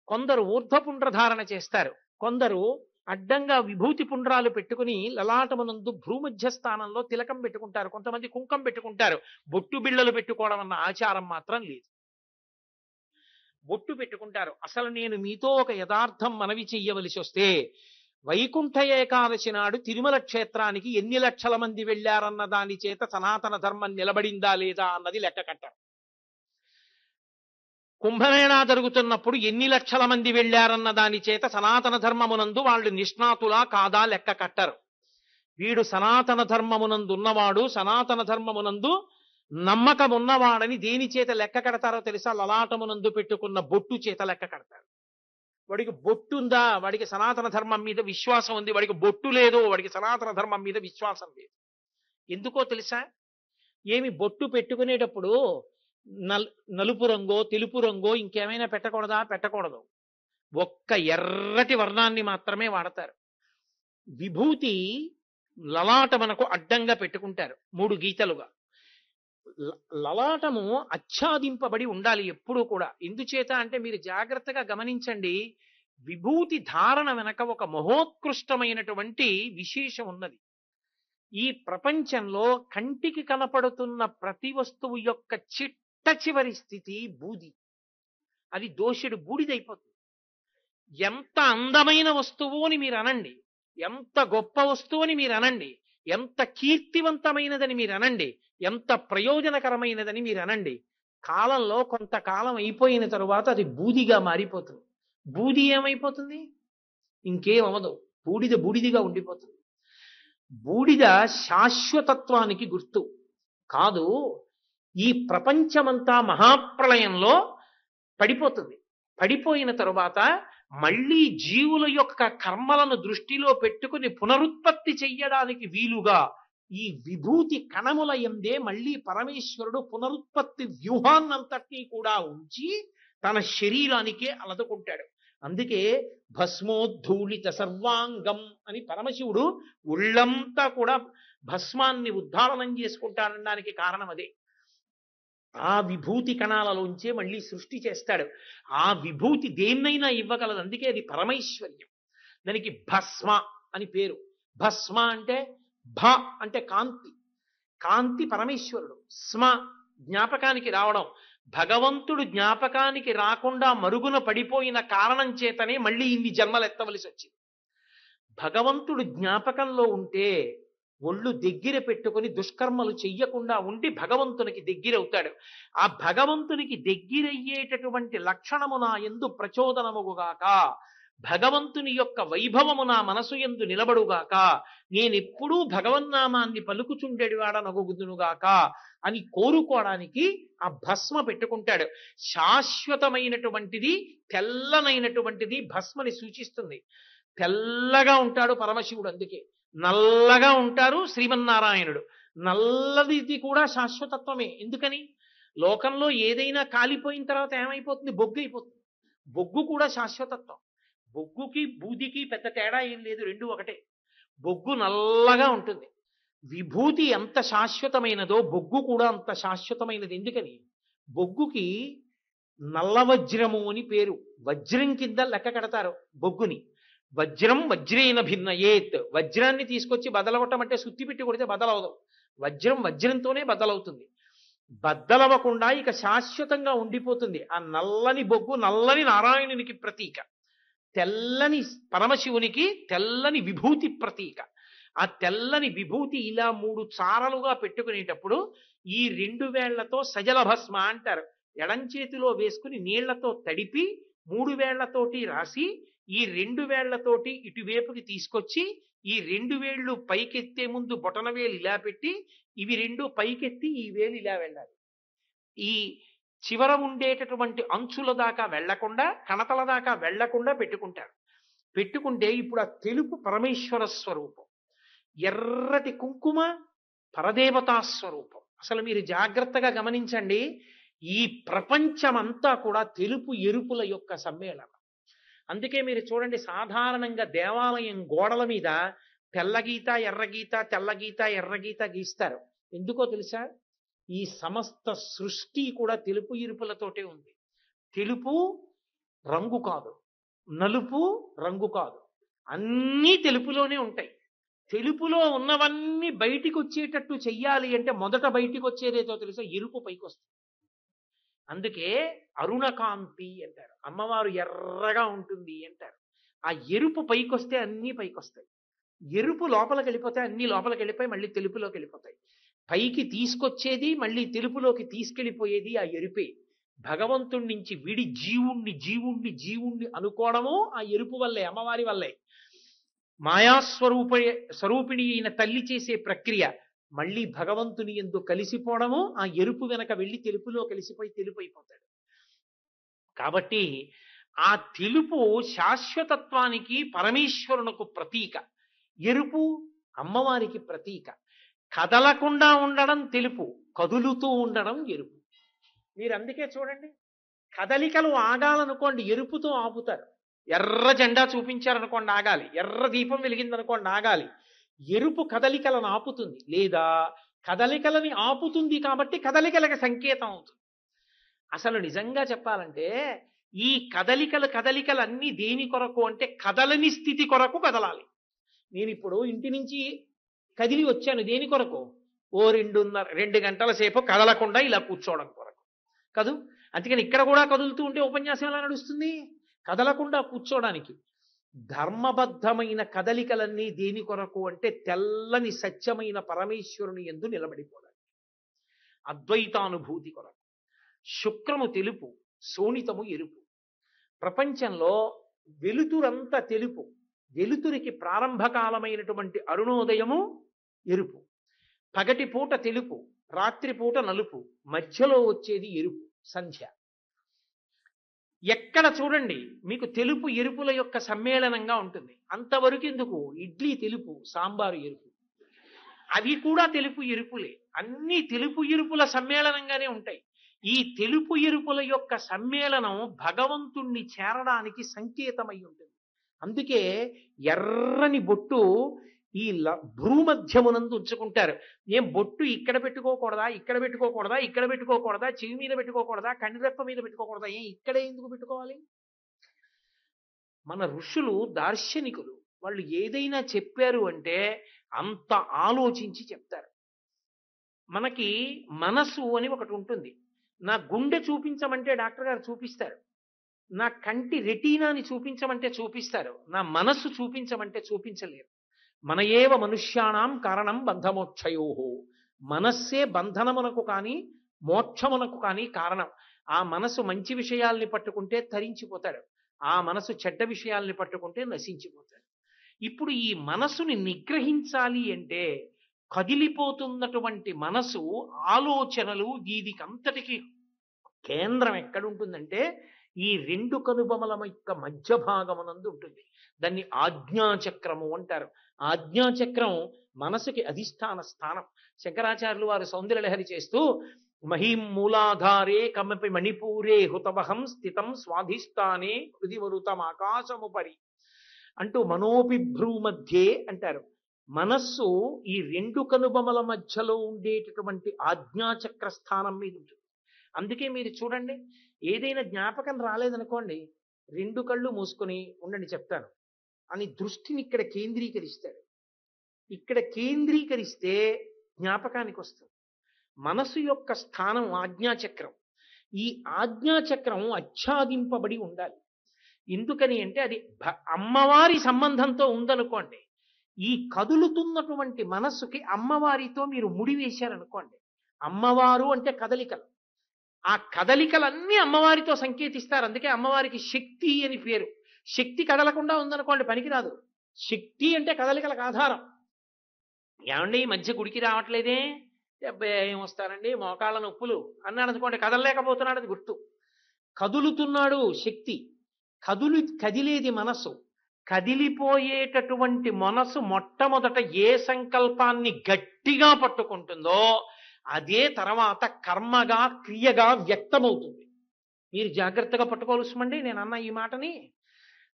కొందరు ఊర్ధ్వపుండ్రధారణ చేస్తారు, కొందరు అడ్డంగా విభూతి పుండ్రాలు పెట్టుకుని లలాటమునందు భ్రూమధ్య స్థానంలో తిలకం పెట్టుకుంటారు, కొంతమంది కుంకం పెట్టుకుంటారు. బొట్టు బిళ్ళలు పెట్టుకోవడం అన్న ఆచారం మాత్రం లేదు. బొట్టు పెట్టుకుంటారు. అసలు నేను మీతో ఒక యథార్థం మనవి చెయ్యవలసి వస్తే, వైకుంఠ ఏకాదశి నాడు తిరుమల క్షేత్రానికి ఎన్ని లక్షల మంది వెళ్ళారన్న దాని చేత సనాతన ధర్మం నిలబడిందా లేదా అన్నది లెక్క కట్టారు. కుంభమేళా జరుగుతున్నప్పుడు ఎన్ని లక్షల మంది వెళ్ళారన్న దాని చేత సనాతన ధర్మమునందు వాళ్ళు నిష్ణాతులా కాదా లెక్క కట్టరు. వీడు సనాతన ధర్మమునందు ఉన్నవాడు, సనాతన ధర్మమునందు నమ్మకం ఉన్నవాడని దేని చేత లెక్క కడతారో తెలుసా? లలాటమునందు పెట్టుకున్న బొట్టు చేత లెక్క కడతారు. వాడికి బొట్టు ఉందా, వాడికి సనాతన ధర్మం మీద విశ్వాసం ఉంది. వాడికి బొట్టు లేదు, వాడికి సనాతన ధర్మం మీద విశ్వాసం లేదు. ఎందుకో తెలుసా? ఏమి బొట్టు పెట్టుకునేటప్పుడు నలుపు రంగో తెలుపు రంగో ఇంకేమైనా పెట్టకూడదా? పెట్టకూడదు. ఒక్క ఎర్రటి వర్ణాన్ని మాత్రమే వాడతారు. విభూతి లలాట మనకు అడ్డంగా పెట్టుకుంటారు 3 గీతలుగా. లలాటము ఆచ్ఛాదింపబడి ఉండాలి ఎప్పుడూ కూడా. ఎందుచేత అంటే మీరు జాగ్రత్తగా గమనించండి, విభూతి ధారణ వెనక ఒక మహోత్కృష్టమైనటువంటి విశేషం ఉన్నది. ఈ ప్రపంచంలో కంటికి కనపడుతున్న ప్రతి వస్తువు యొక్క చిట్ట చివరి స్థితి బూది. అది దోషుడు బూడిదైపోతుంది. ఎంత అందమైన వస్తువు అని మీరు అనండి, ఎంత గొప్ప వస్తువు అని మీరు అనండి, ఎంత కీర్తివంతమైనదని మీరు అనండి, ఎంత ప్రయోజనకరమైనదని మీరు అనండి, కాలంలో కొంతకాలం అయిపోయిన తరువాత అది బూదిగా మారిపోతుంది. బూది ఏమైపోతుంది? ఇంకేమవదు, బూడిద బూడిదిగా ఉండిపోతుంది. బూడిద శాశ్వతత్వానికి గుర్తు కాదు. ఈ ప్రపంచమంతా మహాప్రళయంలో పడిపోతుంది. పడిపోయిన తరువాత మళ్ళీ జీవుల యొక్క కర్మలను దృష్టిలో పెట్టుకుని పునరుత్పత్తి చెయ్యడానికి వీలుగా ఈ విభూతి కణముల యందే మళ్ళీ పరమేశ్వరుడు పునరుత్పత్తి వ్యూహాన్నంతటినీ కూడా ఉంచి తన శరీరానికే అలదుకుంటాడు. అందుకే భస్మోద్ధూళిత సర్వాంగం అని పరమశివుడు ఒళ్ళంతా కూడా భస్మాన్ని ఉద్ధారణం చేసుకుంటానడానికి కారణం అదే. ఆ విభూతి కణాలలోంచే మళ్ళీ సృష్టి చేస్తాడు. ఆ విభూతి దేన్నైనా ఇవ్వగలదు. అందుకే అది పరమైశ్వర్యం. దానికి భస్మ అని పేరు. భస్మ అంటే భ అంటే కాంతి, కాంతి పరమేశ్వరుడు. స్మ జ్ఞాపకానికి రావడం. భగవంతుడు జ్ఞాపకానికి రాకుండా మరుగున పడిపోయిన కారణం చేతనే మళ్ళీ ఇన్ని జన్మలు ఎత్తవలసి వచ్చింది. భగవంతుడు జ్ఞాపకంలో ఉంటే ఒళ్ళు దగ్గర పెట్టుకుని దుష్కర్మలు చెయ్యకుండా ఉండి భగవంతునికి దగ్గరవుతాడు. ఆ భగవంతునికి దగ్గరయ్యేటటువంటి లక్షణము నా యందు ప్రచోదనముగాక, భగవంతుని యొక్క వైభవము నా మనసు యందు నిలబడుగాక, నేనెప్పుడూ భగవన్నామాన్ని పలుకుచుండెడివాడనగుదునుగాక అని కోరుకోవడానికి ఆ భస్మ పెట్టుకుంటాడు. శాశ్వతమైనటువంటిది, తెల్లనైనటువంటిది భస్మని సూచిస్తుంది. తెల్లగా ఉంటాడు పరమశివుడు, అందుకే నల్లగా ఉంటారు శ్రీమన్నారాయణుడు. నల్లది కూడా శాశ్వతత్వమే. ఎందుకని? లోకంలో ఏదైనా కాలిపోయిన తర్వాత ఏమైపోతుంది? బొగ్గు అయిపోతుంది. బొగ్గు కూడా శాశ్వతత్వం. బొగ్గుకి బూదికి పెద్ద తేడా ఏం లేదు, రెండు ఒకటే. బొగ్గు నల్లగా ఉంటుంది. విభూతి ఎంత శాశ్వతమైనదో బొగ్గు కూడా అంత శాశ్వతమైనది. ఎందుకని? బొగ్గుకి నల్ల వజ్రము అని పేరు. వజ్రం కింద లెక్క కడతారు బొగ్గుని. వజ్రం వజ్రేన భిన్నయేత్. వజ్రాన్ని తీసుకొచ్చి బదలగొట్టమంటే సుత్తి పెట్టి కొడితే బదలవదు. వజ్రం వజ్రంతోనే బద్దలవుతుంది. బద్దలవ్వకుండా ఇక శాశ్వతంగా ఉండిపోతుంది. ఆ నల్లని బొగ్గు నల్లని నారాయణునికి ప్రతీక, తెల్లని పరమశివునికి తెల్లని విభూతి ప్రతీక. ఆ తెల్లని విభూతి ఇలా 3 చారలుగా పెట్టుకునేటప్పుడు ఈ 2 వేళ్లతో సజల భస్మ అంటారు. ఎడం చేతిలో వేసుకుని నీళ్లతో తడిపి 3 వేళ్లతోటి రాసి ఈ 2 వేళ్లతోటి ఇటువైపుకి తీసుకొచ్చి ఈ 2 వేళ్ళు పైకెత్తే ముందు బొటన వేలు ఇలా పెట్టి ఇవి 2 పైకెత్తి ఈ వేలు ఇలా వెళ్ళాలి. ఈ చివర ఉండేటటువంటి అంచుల దాకా వెళ్లకుండా కణతల దాకా వెళ్లకుండా పెట్టుకుంటారు. పెట్టుకుంటే ఇప్పుడు ఆ తెలుపు పరమేశ్వర స్వరూపం, ఎర్రటి కుంకుమ పరదేవతా స్వరూపం. అసలు మీరు జాగ్రత్తగా గమనించండి, ఈ ప్రపంచమంతా కూడా తెలుపు ఎరుపుల యొక్క సమ్మేళనం. అందుకే మీరు చూడండి, సాధారణంగా దేవాలయం గోడల మీద తెల్లగీత ఎర్రగీత తెల్లగీత ఎర్రగీత గీస్తారు. ఎందుకో తెలుసా? ఈ సమస్త సృష్టి కూడా తెలుపు ఎరుపులతోటే ఉంది. తెలుపు రంగు కాదు, నలుపు రంగు కాదు, అన్నీ తెలుపులోనే ఉంటాయి. తెలుపులో ఉన్నవన్నీ బయటికి వచ్చేటట్టు చెయ్యాలి అంటే మొదట బయటికి వచ్చేదేదో తెలుసా? ఎరుపు పైకి వస్తుంది. అందుకే అరుణకాంతి అంటారు, అమ్మవారు ఎర్రగా ఉంటుంది అంటారు. ఆ ఎరుపు పైకొస్తే అన్నీ పైకొస్తాయి, ఎరుపు లోపలికి వెళ్ళిపోతే అన్ని లోపలికి వెళ్ళిపోయి మళ్ళీ తెలుపులోకి వెళ్ళిపోతాయి. పైకి తీసుకొచ్చేది మళ్ళీ తెలుపులోకి తీసుకెళ్ళిపోయేది ఆ ఎరుపే. భగవంతుడి నుంచి విడి జీవుణ్ణి జీవుణ్ణి జీవుణ్ణి అనుకోవడము ఆ ఎరుపు వల్లే, అమ్మవారి వల్లే. స్వరూపిణి అయిన తల్లి చేసే ప్రక్రియ మళ్ళీ భగవంతుని యందు కలిసిపోవడము ఆ ఎరుపు వెనక వెళ్ళి తెలుపులో కలిసిపోయి తెలుపు అయిపోతాడు. కాబట్టి ఆ తెలుపు శాశ్వతత్వానికి పరమేశ్వరునకు ప్రతీక, ఎరుపు అమ్మవారికి ప్రతీక. కదలకుండా ఉండడం తెలుపు, కదులుతూ ఉండడం ఎరుపు. మీరు అందుకే చూడండి, కదలికలు ఆగాలనుకోండి ఎరుపుతో ఆపుతారు. ఎర్ర జెండా చూపించారనుకోండి ఆగాలి, ఎర్ర దీపం వెలిగిందనుకోండి ఆగాలి. ఎరుపు కదలికలను ఆపుతుంది, లేదా కదలికలని ఆపుతుంది కాబట్టి కదలికలకు సంకేతం అవుతుంది. అసలు నిజంగా చెప్పాలంటే ఈ కదలికలన్నీ దేని కొరకు అంటే కదలని స్థితి కొరకు కదలాలి. నేను ఇప్పుడు ఇంటి నుంచి కదిలి వచ్చాను దేని కొరకు? ఓ 2 గంటల సేపు కదలకుండా ఇలా కూర్చోవడం కొరకు కదూ. అందుకని ఇక్కడ కూడా కదులుతూ ఉంటే ఉపన్యాసం ఎలా నడుస్తుంది? కదలకుండా కూర్చోడానికి. ధర్మబద్ధమైన కదలికలన్నీ దేని కొరకు అంటే తెల్లని సత్యమైన పరమేశ్వరుని యందు నిలబడిపోవడానికి, అద్వైతానుభూతి కొరకు. శుక్రము తెలుపు, శోణితము ఎరుపు. ప్రపంచంలో వెలుతురంతా తెలుపు, వెలుతురికి ప్రారంభకాలమైనటువంటి అరుణోదయము ఎరుపు. పగటిపూట తెలుపు, రాత్రిపూట నలుపు, మధ్యలో వచ్చేది ఎరుపు సంధ్య. ఎక్కడ చూడండి మీకు తెలుపు ఎరుపుల యొక్క సమ్మేళనంగా ఉంటుంది. అంతవరకు ఎందుకు? ఇడ్లీ తెలుపు, సాంబారు ఎరుపు, అవి కూడా తెలుపు ఎరుపులే. అన్ని తెలుపు ఎరుపుల సమ్మేళనంగానే ఉంటాయి. ఈ తెలుపు ఎరుపుల యొక్క సమ్మేళనం భగవంతుణ్ణి చేరడానికి సంకేతమై ఉంటుంది. అందుకే ఎర్రని బొట్టు ఈ భూమధ్యమునందు ఉంచుకుంటారు. ఏం బొట్టు ఇక్కడ పెట్టుకోకూడదా, ఇక్కడ పెట్టుకోకూడదా, ఇక్కడ పెట్టుకోకూడదా, చెవి మీద పెట్టుకోకూడదా, కన్నురెప్ప మీద పెట్టుకోకూడదా, ఇక్కడే ఎందుకు పెట్టుకోవాలి? మన ఋషులు దార్శనికులు, వాళ్ళు ఏదైనా చెప్పారు అంటే అంత ఆలోచించి చెప్తారు. మనకి మనసు అని ఒకటి ఉంటుంది. నా గుండె చూపించమంటే డాక్టర్ గారు చూపిస్తారు, నా కంటి రెటీనాని చూపించమంటే చూపిస్తారు, నా మనస్సు చూపించమంటే చూపించలేరు. మన ఏవ మనుష్యాణం కారణం బంధమోక్షయోహో. మనస్సే బంధనమునకు కానీ మోక్షమునకు కానీ కారణం. ఆ మనసు మంచి విషయాల్ని పట్టుకుంటే తరించిపోతాడు, ఆ మనసు చెడ్డ విషయాల్ని పట్టుకుంటే నశించిపోతాడు. ఇప్పుడు ఈ మనసుని నిగ్రహించాలి అంటే కదిలిపోతున్నటువంటి మనసు ఆలోచనలు వీధికంతటికి కేంద్రం ఎక్కడుంటుందంటే ఈ 2 కనుబొమల యొక్క మధ్య భాగమునందు ఉంటుంది. దాన్ని ఆజ్ఞాచక్రము అంటారు. ఆజ్ఞాచక్రం మనసుకి అధిష్టాన స్థానం. శంకరాచార్యులు వారు సౌందర్యలహరి చేస్తూ మహీం మూలాధారే కమపి మణిపూరే హుతవహం స్థితం స్వాధిష్టానే హృదివరుతం ఆకాశముపరి అంటూ మనోపిభ్రూ మధ్యే అంటారు. మనస్సు ఈ 2 కనుబొమల మధ్యలో ఉండేటటువంటి ఆజ్ఞాచక్ర స్థానం మీద ఉంటుంది. అందుకే మీరు చూడండి, ఏదైనా జ్ఞాపకం రాలేదనుకోండి 2 కళ్ళు మూసుకొని ఉండండి చెప్తాను అని దృష్టిని ఇక్కడ కేంద్రీకరిస్తాడు. ఇక్కడ కేంద్రీకరిస్తే జ్ఞాపకానికి వస్తుంది. మనసు యొక్క స్థానం ఆజ్ఞాచక్రం. ఈ ఆజ్ఞాచక్రం ఆచ్ఛాదింపబడి ఉండాలి. ఎందుకని అంటే అది అమ్మవారి సంబంధంతో ఉందనుకోండి, ఈ కదులుతున్నటువంటి మనస్సుకి అమ్మవారితో మీరు ముడివేశారనుకోండి, అమ్మవారు అంటే కదలికలు, ఆ కదలికలన్నీ అమ్మవారితో సంకేతిస్తారు. అందుకే అమ్మవారికి శక్తి అని పేరు. శక్తి కదలకుండా ఉందనుకోండి పనికిరాదు. శక్తి అంటే కదలికలకు ఆధారం. ఏమండి ఈ మధ్య గుడికి రావట్లేదే, అబ్బాయి ఏం వస్తారండి మోకాళ్ళ నొప్పులు అన్నాడు అనుకోండి, కదలలేకపోతున్నాడు, అది గుర్తు. కదులుతున్నాడు శక్తి, కదిలేది మనసు. కదిలిపోయేటటువంటి మనసు మొట్టమొదట ఏ సంకల్పాన్ని గట్టిగా పట్టుకుంటుందో అదే తర్వాత కర్మగా క్రియగా వ్యక్తమవుతుంది. మీరు జాగ్రత్తగా పట్టుకోవాల్సిమండి నేను అన్న ఈ మాటని.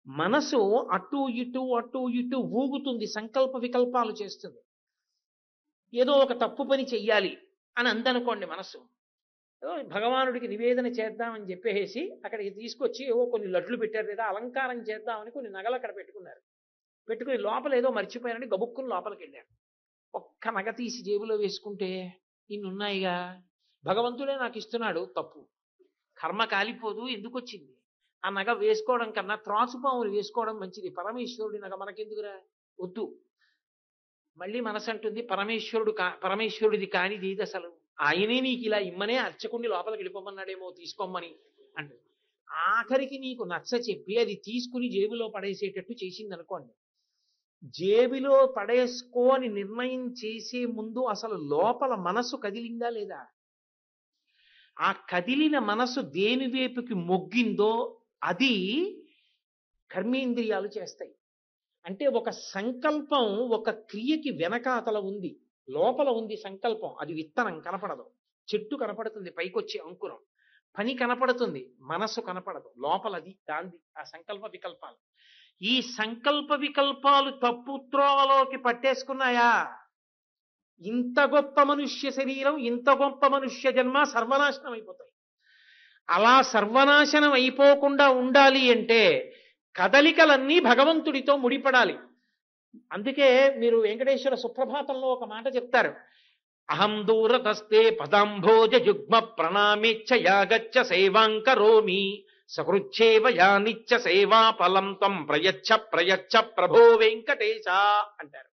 మనసు అటు ఇటు ఊగుతుంది, సంకల్ప వికల్పాలు చేస్తుంది. ఏదో ఒక తప్పు పని చెయ్యాలి అని అందనుకోండి మనసు, భగవానుడికి నివేదన చేద్దామని చెప్పేసి అక్కడికి తీసుకొచ్చి ఏవో కొన్ని లడ్లు పెట్టారు, లేదా అలంకారం చేద్దామని కొన్ని నగలు అక్కడ పెట్టుకుని లోపల ఏదో మర్చిపోయారని గబుక్కుని లోపలికి వెళ్ళారు. ఒక్క నగ తీసి జేబులో వేసుకుంటే ఇన్నున్నాయిగా, భగవంతుడే నాకు ఇస్తున్నాడు, తప్పు, కర్మ కాలిపోదు, ఎందుకు వచ్చింది? ఆ నగ వేసుకోవడం కన్నా త్రాచుపాములు వేసుకోవడం మంచిది. పరమేశ్వరుడి నగ మనకెందుకురా, వద్దు. మళ్ళీ మనసు అంటుంది పరమేశ్వరుడిది కానిది ఇది అసలు, ఆయనే నీకు ఇలా ఇమ్మనే అర్చకుడిని లోపలికి వెళ్ళిపోమన్నాడేమో తీసుకోమని అంటు. ఆఖరికి నీకు నచ్చ చెప్పి అది తీసుకుని జేబులో పడేసేటట్టు చేసింది అనుకోండి. జేబులో పడేసుకో అని నిర్ణయం చేసే ముందు అసలు లోపల మనసు కదిలిందా లేదా? ఆ కదిలిన మనసు దేని వైపుకి మొగ్గిందో అది కర్మేంద్రియాలు చేస్తాయి. అంటే ఒక సంకల్పం ఒక క్రియకి వెనకాతల ఉంది, లోపల ఉంది సంకల్పం. అది విత్తనం కనపడదు, చెట్టు కనపడుతుంది పైకొచ్చే అంకురం, పని కనపడుతుంది, మనస్సు కనపడదు, లోపలది దాంది ఆ సంకల్ప వికల్పాలు. ఈ సంకల్ప వికల్పాలు తప్పు త్రోవలోకి పట్టేసుకున్నాయా, ఇంత గొప్ప మనుష్య శరీరం, ఇంత గొప్ప మనుష్య జన్మ సర్వనాశనం అయిపోతాయి. అలా సర్వనాశనం అయిపోకుండా ఉండాలి అంటే కదలికలన్నీ భగవంతుడితో ముడిపడాలి. అందుకే మీరు వెంకటేశ్వర సుప్రభాతంలో ఒక మాట చెప్తారు, అహం దూరతస్తే పదాంభోజ యుగ్మ ప్రణామేచ్ఛయాగచ్చ సేవాంకరోమి సకృచ్ఛేవ యానిచ్చ సేవా ఫలం తం ప్రయచ్చ ప్రభో వెంకటేశ అంటారు.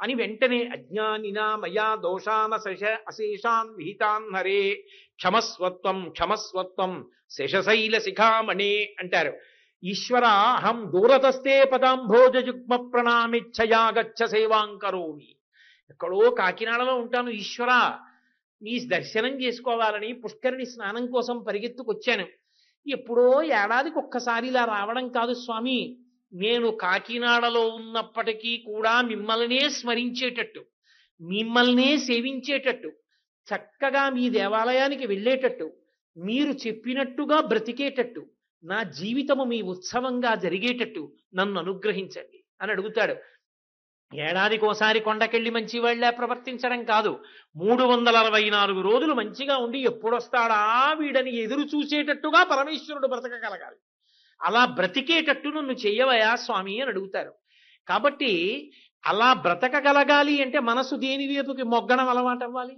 అని వెంటనే అజ్ఞానినా మయా దోషాన అశేషాన్ విహితాన్ హరే క్షమస్వత్వం శేషశైల శిఖామణే అంటారు. ఈశ్వర అహం దూరతస్తే పదాంభోజయుగ్మ ప్రణామిచ్చయాగచ్చ సేవాంకరోమి. ఎక్కడో కాకినాడలో ఉంటాను ఈశ్వర, నీ దర్శనం చేసుకోవాలని పుష్కరిణి స్నానం కోసం పరిగెత్తుకొచ్చాను. ఎప్పుడో ఏడాదికి ఒక్కసారి ఇలా రావడం కాదు స్వామి, నేను కాకినాడలో ఉన్నప్పటికీ కూడా మిమ్మల్నే స్మరించేటట్టు, మిమ్మల్నే సేవించేటట్టు, చక్కగా మీ దేవాలయానికి వెళ్ళేటట్టు, మీరు చెప్పినట్టుగా బ్రతికేటట్టు, నా జీవితము మీ ఉత్సవంగా జరిగేటట్టు నన్ను అనుగ్రహించండి అని అడుగుతాడు. ఏడాదికోసారి కొండకెళ్ళి మంచి వాళ్ళే ప్రవర్తించడం కాదు, 364 రోజులు మంచిగా ఉండి ఎప్పుడొస్తాడా వీడని ఎదురు చూసేటట్టుగా పరమేశ్వరుడు బ్రతకగలగాలి. అలా బ్రతికేటట్టు నన్ను చెయ్యవయా స్వామి అని అడుగుతారు. కాబట్టి అలా బ్రతకగలగాలి అంటే మనసు దేని వైపుకి మొగ్గడం అలవాటు అవ్వాలి.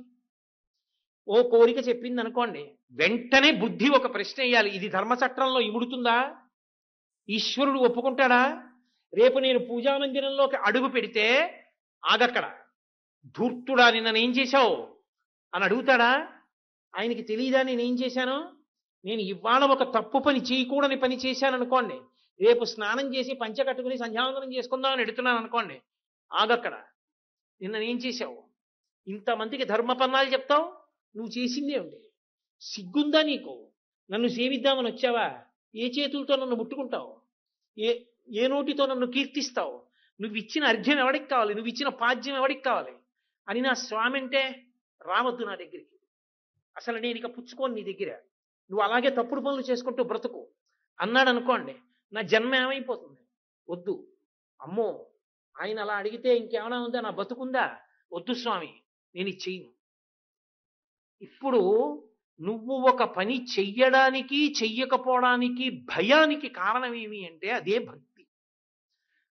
ఓ కోరిక చెప్పింది అనుకోండి, వెంటనే బుద్ధి ఒక ప్రశ్న వేయాలి, ఇది ధర్మచట్రంలో ఇముడుతుందా, ఈశ్వరుడు ఒప్పుకుంటాడా? రేపు నేను పూజామందిరంలోకి అడుగు పెడితే ఆగక్కడ, ధూర్తుడా నిన్నేం చేశావు అని అడుగుతాడా? ఆయనకి తెలియదా నేనేం చేశాను? నేను ఇవాళ ఒక తప్పు పని చేయకూడని పని చేశాను అనుకోండి, రేపు స్నానం చేసి పంచ కట్టుకుని సంధ్యావందనం చేసుకుందామని ఎడుతున్నాను అనుకోండి, ఆగక్కడ, నిన్నేం చేశావు? ఇంతమందికి ధర్మపన్నాలు చెప్తావు, నువ్వు చేసిందే ఉండే, సిగ్గుందా నీకు? నన్ను సేవిద్దామని వచ్చావా? ఏ చేతులతో నన్ను ముట్టుకుంటావు? ఏ నోటితో నన్ను కీర్తిస్తావు? నువ్వు ఇచ్చిన అర్ఘ్యం ఎవడికి కావాలి? నువ్వు ఇచ్చిన పాద్యం ఎవడికి కావాలి అని నా స్వామి అంటే రావద్దు నా దగ్గరికి, అసలు నేను ఇక పుచ్చుకోను నీ దగ్గర, నువ్వు అలాగే తప్పుడు పనులు చేసుకుంటూ బ్రతుకు అన్నాడు అనుకోండి, నా జన్మ ఏమైపోతుంది? వద్దు, అమ్మో ఆయన అలా అడిగితే ఇంకేమైనా ఉందా, నా బతుకుందా? వద్దు స్వామి, నేను ఇది చెయ్యను. ఇప్పుడు నువ్వు ఒక పని చెయ్యడానికి చెయ్యకపోవడానికి భయానికి కారణం ఏమి అంటే అదే భక్తి.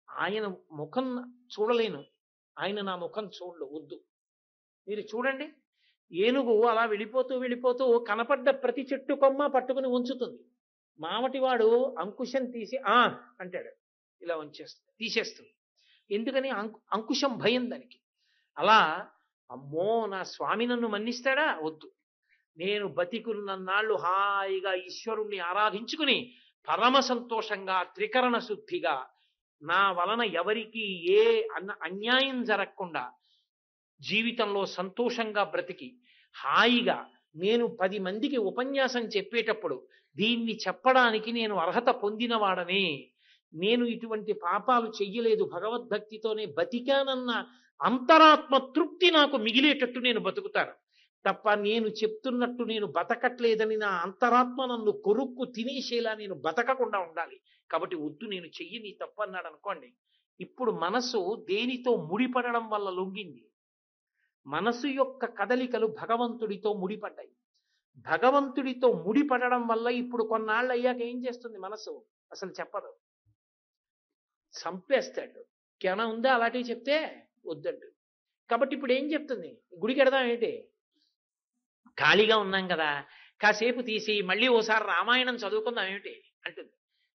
ఆయన ముఖం చూడలేను, ఆయన నా ముఖం చూడలు, వద్దు. మీరు చూడండి, ఏనుగు అలా వెళ్ళిపోతూ కనపడ్డ ప్రతి చెట్టు కొమ్మ పట్టుకుని ఉంచుతుంది. మామటివాడు అంకుశం తీసి అంటాడు, ఇలా తీసేస్తుంది. ఎందుకని? అంకుశం భయం దానికి. అలా అమ్మో నా స్వామి నన్ను మన్నిస్తాడా? వద్దు, నేను బతికున్నన్నాళ్ళు హాయిగా ఈశ్వరుణ్ణి ఆరాధించుకుని పరమ సంతోషంగా త్రికరణ శుద్ధిగా నా వలన ఎవరికి ఏ అన్యాయం జరగకుండా జీవితంలో సంతోషంగా బ్రతికి హాయిగా నేను 10 మందికి ఉపన్యాసం చెప్పేటప్పుడు దీన్ని చెప్పడానికి నేను అర్హత పొందినవాడనే, నేను ఇటువంటి పాపాలు చెయ్యలేదు, భగవద్భక్తితోనే బతికానన్న అంతరాత్మ తృప్తి నాకు మిగిలేటట్టు నేను బతుకుతాను తప్ప నేను చెప్తున్నట్టు నేను బతకట్లేదని నా అంతరాత్మ నన్ను కొరుక్కు తినేసేలా నేను బతకకుండా ఉండాలి. కాబట్టి వద్దు, నేను చెయ్యని తప్పు అన్నాడు అనుకోండి. ఇప్పుడు మనసు దేనితో ముడిపడడం వల్ల లొంగింది? మనసు యొక్క కదలికలు భగవంతుడితో ముడిపడ్డాయి. భగవంతుడితో ముడిపడడం వల్ల ఇప్పుడు కొన్నాళ్ళు అయ్యాక ఏం చేస్తుంది మనసు? అసలు చెప్పదు, చంపేస్తాడు. కేనా ఉందా అలాంటివి చెప్తే? వద్దండు. కాబట్టి ఇప్పుడు ఏం చెప్తుంది? గుడికి వెడదాం ఏంటి, ఖాళీగా ఉన్నాం కదా, కాసేపు తీసి మళ్ళీ ఓసారి రామాయణం చదువుకుందాం ఏమిటి అంటుంది.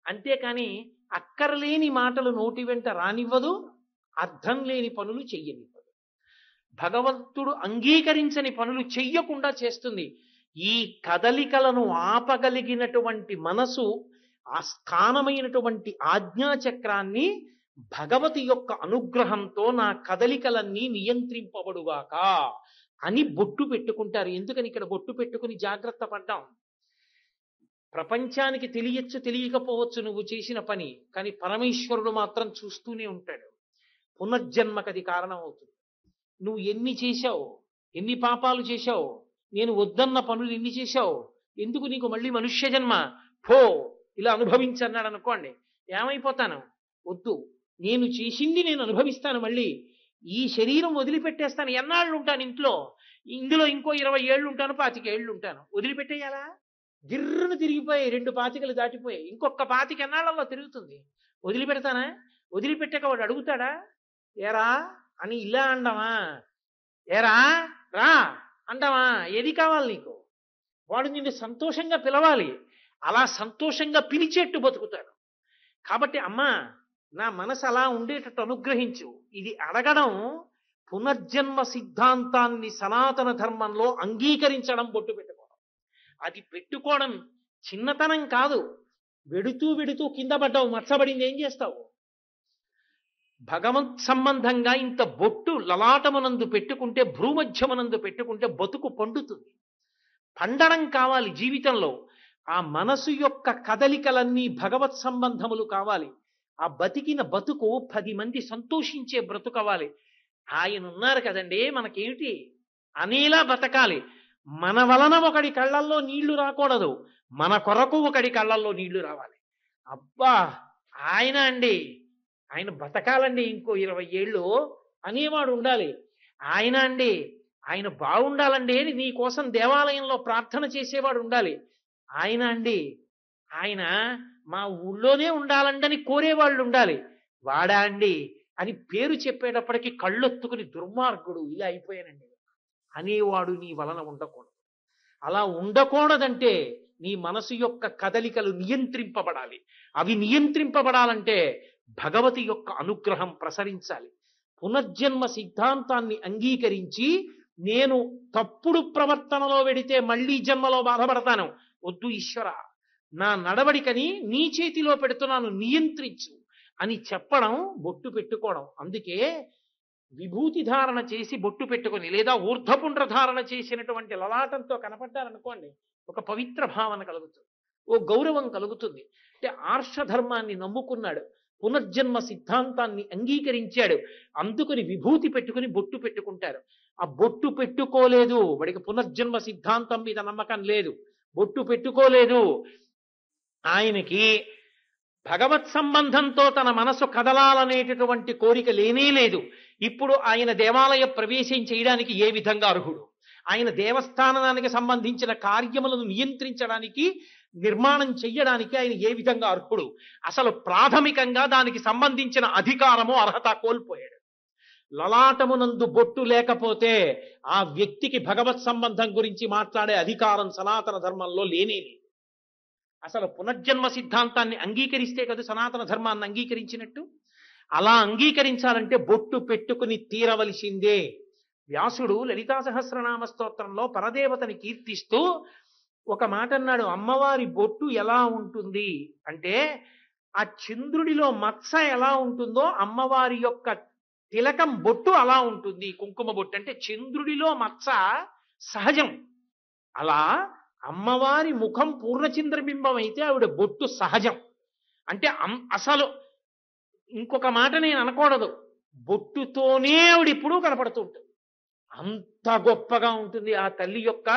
అంతేకాని అక్కర్లేని మాటలు నోటి వెంట రానివ్వదు, అర్థం లేని పనులు చెయ్యనివ్వదు. భగవంతుడు అంగీకరించని పనులు చెయ్యకుండా చేస్తుంది. ఈ కదలికలను ఆపగలిగినటువంటి మనసు, ఆ స్థానమైనటువంటి ఆజ్ఞాచక్రాన్ని భగవతి యొక్క అనుగ్రహంతో నా కదలికలన్నీ నియంత్రింపబడుగాక అని బొట్టు పెట్టుకుంటారు. ఎందుకని ఇక్కడ బొట్టు పెట్టుకుని జాగ్రత్త పడ్డాం? ప్రపంచానికి తెలియచ్చు తెలియకపోవచ్చు నువ్వు చేసిన పని, కానీ పరమేశ్వరుడు మాత్రం చూస్తూనే ఉంటాడు. పునర్జన్మకది కారణం అవుతుంది. నువ్వు ఎన్ని చేశావు, ఎన్ని పాపాలు చేశావు, నేను వద్దన్న పనులు ఎన్ని చేశావు, ఎందుకు నీకు మళ్ళీ మనుష్య జన్మ, పో ఇలా అనుభవించన్నాడు అనుకోండి, ఏమైపోతాను? వద్దు, నేను చేసింది నేను అనుభవిస్తాను. మళ్ళీ ఈ శరీరం వదిలిపెట్టేస్తాను. ఎన్నాళ్ళు ఉంటాను ఇందులో ఇంకో 20 ఏళ్ళు ఉంటాను, 25 ఏళ్ళు ఉంటాను. వదిలిపెట్టేయాలా? గిర్రును తిరిగిపోయి 2 పాతికలు దాటిపోయాయి, ఇంకొక 25 ఎన్నాళ్ళలో తిరుగుతుంది. వదిలిపెడతానా? వదిలిపెట్టాక వాడు అడుగుతాడా ఏరా అని? ఇలా అండమా? ఏరా రా అంటావా? ఏది కావాలి నీకు? వాడు నిన్ను సంతోషంగా పిలవాలి, అలా సంతోషంగా పిలిచేట్టు బతుకుతాడు. కాబట్టి అమ్మా, నా మనసు అలా ఉండేటట్టు అనుగ్రహించు. ఇది అడగడం పునర్జన్మ సిద్ధాంతాన్ని సనాతన ధర్మంలో అంగీకరించడం, బొట్టు పెట్టుకోవడం. అది పెట్టుకోవడం చిన్నతనం కాదు. వెడుతూ వెడుతూ కింద పడ్డావు, మచ్చబడింది, ఏం చేస్తావు? భగవత్ సంబంధంగా ఇంత బొట్టు లలాటమునందు పెట్టుకుంటే, భ్రూమధ్యమునందు పెట్టుకుంటే బతుకు పండుతుంది. పండడం కావాలి జీవితంలో. ఆ మనసు యొక్క కదలికలన్నీ భగవత్ సంబంధములు కావాలి. ఆ బతికిన బతుకు 10 మంది సంతోషించే బ్రతుకవాలి. ఆయన ఉన్నారు కదండి మనకేమిటి అనేలా బతకాలి. మన వలన ఒకడి కళ్ళల్లో నీళ్లు రాకూడదు, మన కొరకు ఒకడి కళ్ళల్లో నీళ్లు రావాలి. అబ్బా ఆయన అండి, ఆయన బతకాలండి ఇంకో 20 ఏళ్ళు అనేవాడు ఉండాలి. ఆయన అండి, ఆయన బాగుండాలండి అని నీ కోసం దేవాలయంలో ప్రార్థన చేసేవాడు ఉండాలి. ఆయన అండి, ఆయన మా ఊళ్ళోనే ఉండాలండని కోరేవాళ్ళు ఉండాలి. వాడా అండి అని పేరు చెప్పేటప్పటికీ కళ్ళొత్తుకుని దుర్మార్గుడు ఇలా అయిపోయానండి అనేవాడు నీ వలన ఉండకూడదు. అలా ఉండకూడదంటే నీ మనసు యొక్క కదలికలు నియంత్రింపబడాలి. అవి నియంత్రింపబడాలంటే భగవతి యొక్క అనుగ్రహం ప్రసరించాలి. పునర్జన్మ సిద్ధాంతాన్ని అంగీకరించి నేను తప్పుడు ప్రవర్తనలో వెడితే మళ్ళీ జన్మలో బాధపడతాను, వద్దు ఈశ్వర, నా నడవడికని నీ చేతిలో పెడుతున్నాను, నియంత్రించు అని చెప్పడం, బొట్టు పెట్టుకోవడం. అందుకే విభూతి ధారణ చేసి బొట్టు పెట్టుకొని, లేదా ఊర్ధపుండ్ర ధారణ చేసినటువంటి లలాటంతో కనపడ్డారనుకోండి, ఒక పవిత్ర భావన కలుగుతుంది, ఓ గౌరవం కలుగుతుంది. అంటే ఆర్షధర్మాన్ని నమ్ముకున్నాడు, పునర్జన్మ సిద్ధాంతాన్ని అంగీకరించాడు, అందుకని విభూతి పెట్టుకుని బొట్టు పెట్టుకుంటారు. ఆ బొట్టు పెట్టుకోలేదు, వాడికి పునర్జన్మ సిద్ధాంతం మీద నమ్మకం లేదు, బొట్టు పెట్టుకోలేదు. ఆయనకి భగవత్ సంబంధంతో తన మనసు కదలాలనేటటువంటి కోరిక లేనే లేదు. ఇప్పుడు ఆయన దేవాలయ ప్రవేశం చేయడానికి ఏ విధంగా అర్హుడు? ఆయన దేవస్థానానికి సంబంధించిన కార్యములను నియంత్రించడానికి, నిర్మాణం చెయ్యడానికి ఆయన ఏ విధంగా అర్హుడు? అసలు ప్రాథమికంగా దానికి సంబంధించిన అధికారము, అర్హత కోల్పోయాడు. లలాటమునందు బొట్టు లేకపోతే ఆ వ్యక్తికి భగవత్ సంబంధం గురించి మాట్లాడే అధికారం సనాతన ధర్మంలో లేనేది. అసలు పునర్జన్మ సిద్ధాంతాన్ని అంగీకరిస్తే కదా సనాతన ధర్మాన్ని అంగీకరించినట్టు. అలా అంగీకరించాలంటే బొట్టు పెట్టుకుని తీరవలసిందే. వ్యాసుడు లలితా సహస్రనామ స్తోత్రంలో పరదేవతని కీర్తిస్తూ ఒక మాట అన్నాడు, అమ్మవారి బొట్టు ఎలా ఉంటుంది అంటే, ఆ చంద్రుడిలో మత్స ఎలా ఉంటుందో అమ్మవారి యొక్క తిలకం బొట్టు అలా ఉంటుంది. కుంకుమ బొట్టు అంటే చంద్రుడిలో మత్స సహజం. అలా అమ్మవారి ముఖం పూర్ణచంద్రబింబం అయితే ఆవిడ బొట్టు సహజం. అంటే అసలు ఇంకొక మాట నేను అనకూడదు, బొట్టుతోనే ఆవిడ ఎప్పుడూ కనపడుతూ ఉంటుంది. అంత గొప్పగా ఉంటుంది ఆ తల్లి యొక్క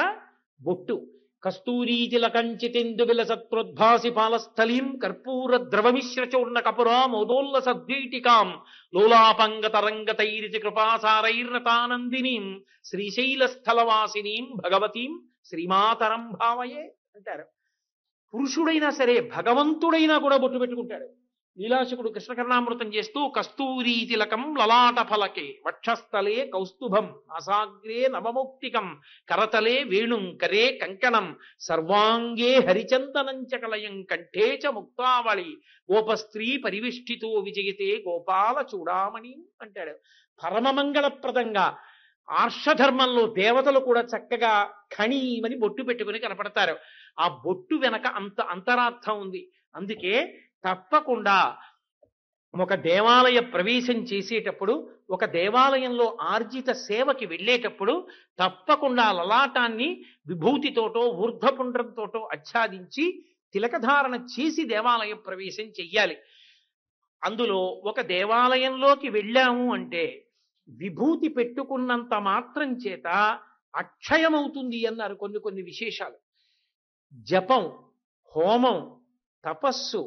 బొట్టు. కస్తూరీ తిలకంచితెందు విలసత్ప్రోద్భాసి పాలస్థలీం కర్పూర ద్రవమిశ్ర చూర్ణ కపురా మోదోల్లస ద్వీటికాం లోలాపంగతరంగతైరితి కృపాసారైర్నతానందినీం శ్రీశైలస్థలవాసినీం భగవతీం శ్రీమాతరం భావయే అంటారు. పురుషుడైనా సరే భగవంతుడైనా కూడా బొట్టు పెట్టుకుంటాడు. లీలాశకుడు కృష్ణకర్ణామృతం చేస్తూ కస్తూరీ తిలకం లలాట ఫలకే వక్షస్థలే కౌస్తుభం అసాగ్రే నవమౌక్తికం కరతలే వేణుం కరే కంకణం సర్వాంగే హరిచందనం చ కలయం కంఠే చ ముక్తావళి గోపస్త్రీ పరివిష్టితో విజయతే గోపాల చూడామణి అంటాడు. పరమమంగళప్రదంగా ఆర్షధర్మంలో దేవతలు కూడా చక్కగా ఖణీమని బొట్టు పెట్టుకుని కనపడతారు. ఆ బొట్టు వెనక అంత అంతరార్థం ఉంది. అందుకే తప్పకుండా ఒక దేవాలయ ప్రవేశం చేసేటప్పుడు, ఒక దేవాలయంలో ఆర్జిత సేవకి వెళ్ళేటప్పుడు తప్పకుండా లలాటాన్ని విభూతితోటో ఊర్ధ్వపుండ్రంతోటో ఆచ్ఛాదించి తిలకధారణ చేసి దేవాలయ ప్రవేశం చెయ్యాలి. అందులో ఒక దేవాలయంలోకి వెళ్ళాము అంటే విభూతి పెట్టుకున్నంత మాత్రం చేత అక్షయమవుతుంది అన్నారు కొన్ని కొన్ని విశేషాలు. జపం, హోమం, తపస్సు,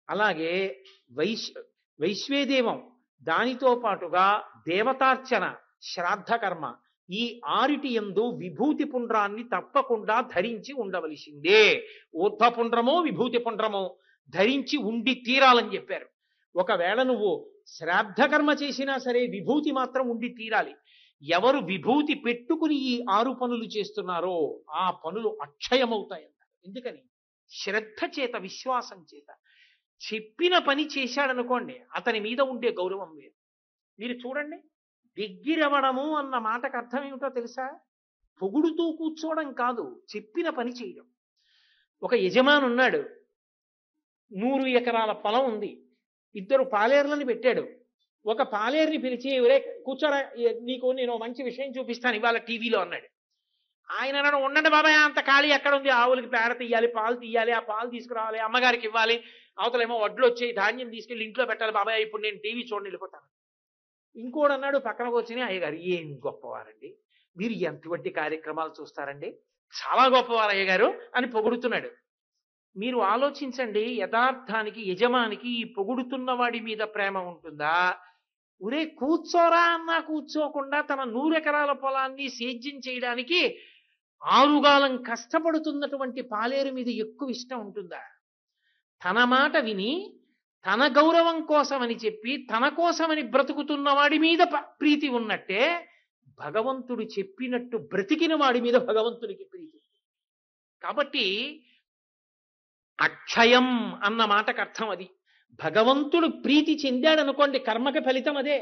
అలాగే వైశ్వేదేవం, దానితో పాటుగా దేవతార్చన, శ్రాద్ధకర్మ, ఈ ఆరిటి యందు విభూతి పుండ్రాన్ని తప్పకుండా ధరించి ఉండవలసిందే. ఊర్ధ్వపుండ్రమో విభూతి పుండ్రమో ధరించి ఉండి తీరాలని చెప్పారు. ఒకవేళ నువ్వు శ్రాద్ధకర్మ చేసినా సరే విభూతి మాత్రం ఉండి తీరాలి. ఎవరు విభూతి పెట్టుకుని ఈ 6 పనులు చేస్తున్నారో ఆ పనులు అక్షయమవుతాయన్నారు. ఎందుకని? శ్రద్ధ చేత, విశ్వాసం చేత. చెప్పిన పని చేశాడనుకోండి, అతని మీద ఉండే గౌరవం వేరు. మీరు చూడండి, దగ్గరవడము అన్న మాటకు అర్థం ఏమిటో తెలుసా? పొగుడుతూ కూర్చోవడం కాదు, చెప్పిన పని చేయడం. ఒక యజమాని ఉన్నాడు, 100 ఎకరాల పొలం ఉంది, 2 పాలేర్లను పెట్టాడు. ఒక పాలేరుని పిలిచి, ఒరే కూర్చోరా, నీకు నేను మంచి విషయం చూపిస్తాను ఇవాళ టీవీలో అన్నాడు. ఆయన అన్నాడు, ఉండండి బాబాయ్, అంత ఖాళీ ఎక్కడ ఉంది, ఆవులకి పేడ తీయాలి, పాలు తీయాలి, ఆ పాలు తీసుకురావాలి, అమ్మగారికి ఇవ్వాలి, అవతలేమో వడ్లు వచ్చి ధాన్యం తీసుకెళ్ళి ఇంట్లో పెట్టాలి, బాబాయ్ ఇప్పుడు నేను టీవీ చూడండి వెళ్ళిపోతాను. ఇంకోడు అన్నాడు పక్కనకు వచ్చి, అయ్యగారు ఏం గొప్పవారండి, మీరు ఎంతవంటి కార్యక్రమాలు చూస్తారండి, చాలా గొప్పవారు అయ్యగారు అని పొగుడుతున్నాడు. మీరు ఆలోచించండి, యథార్థానికి యజమానికి ఈ పొగుడుతున్న వాడి మీద ప్రేమ ఉంటుందా? ఒరే కూర్చోరా అన్నా కూర్చోకుండా తన 100 ఎకరాల పొలాన్ని సేద్యం చేయడానికి ఆరుగాలం కష్టపడుతున్నటువంటి పాలేరు మీద ఎక్కువ ఇష్టం ఉంటుందా? తన మాట విని తన గౌరవం కోసమని చెప్పి తన కోసమని బ్రతుకుతున్న వాడి మీద ప్రీతి ఉన్నట్టే భగవంతుడు చెప్పినట్టు బ్రతికిన వాడి మీద భగవంతుడికి ప్రీతి. కాబట్టి అక్షయం అన్న మాటకు అర్థం అది. భగవంతుడు ప్రీతి చెందాడనుకోండి, కర్మకి ఫలితం అదే.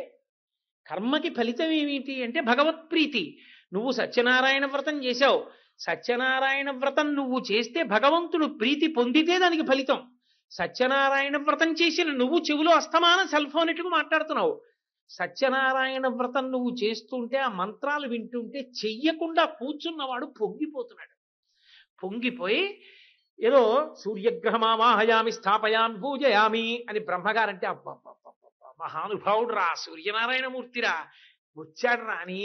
కర్మకి ఫలితం ఏమిటి అంటే భగవత్ప్రీతి. నువ్వు సత్యనారాయణ వ్రతం చేశావు, సత్యనారాయణ వ్రతం నువ్వు చేస్తే భగవంతుడు ప్రీతి పొందితే దానికి ఫలితం. సత్యనారాయణ వ్రతం చేసిన నువ్వు చెవిలో అస్తమానం సెల్ ఫోన్ ఎట్టుకు మాట్లాడుతున్నావు. సత్యనారాయణ వ్రతం నువ్వు చేస్తుంటే, ఆ మంత్రాలు వింటుంటే చెయ్యకుండా కూర్చున్నవాడు పొంగిపోతున్నాడు. పొంగిపోయి ఏదో సూర్యగ్రహమావాహయామి స్థాపయామి పూజయామి అని బ్రహ్మగారంటే మహానుభావుడు రా, సూర్యనారాయణమూర్తిరా వచ్చాడు రా అని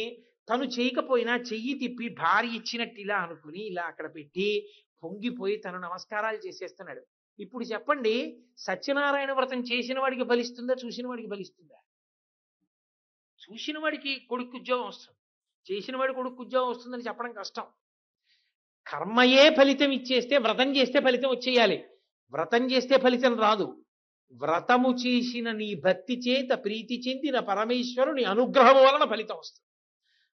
తను చేయకపోయినా చెయ్యి తిప్పి భార్య ఇచ్చినట్టు ఇలా అనుకుని ఇలా అక్కడ పెట్టి పొంగిపోయి తను నమస్కారాలు చేసేస్తున్నాడు. ఇప్పుడు చెప్పండి, సత్యనారాయణ వ్రతం చేసిన వాడికి ఫలిస్తుందా, చూసిన వాడికి ఫలిస్తుందా? చూసిన వాడికి కొడుకు ఉద్యోగం వస్తుంది, చేసిన వాడి కొడుకు ఉద్యోగం వస్తుందని చెప్పడం కష్టం. కర్మయే ఫలితం ఇచ్చేస్తే వ్రతం చేస్తే ఫలితం వచ్చేయాలి. వ్రతం చేస్తే ఫలితం రాదు. వ్రతము చేసిన నీ భక్తి చేత ప్రీతి చెందిన పరమేశ్వరుని అనుగ్రహం వలన ఫలితం వస్తుంది.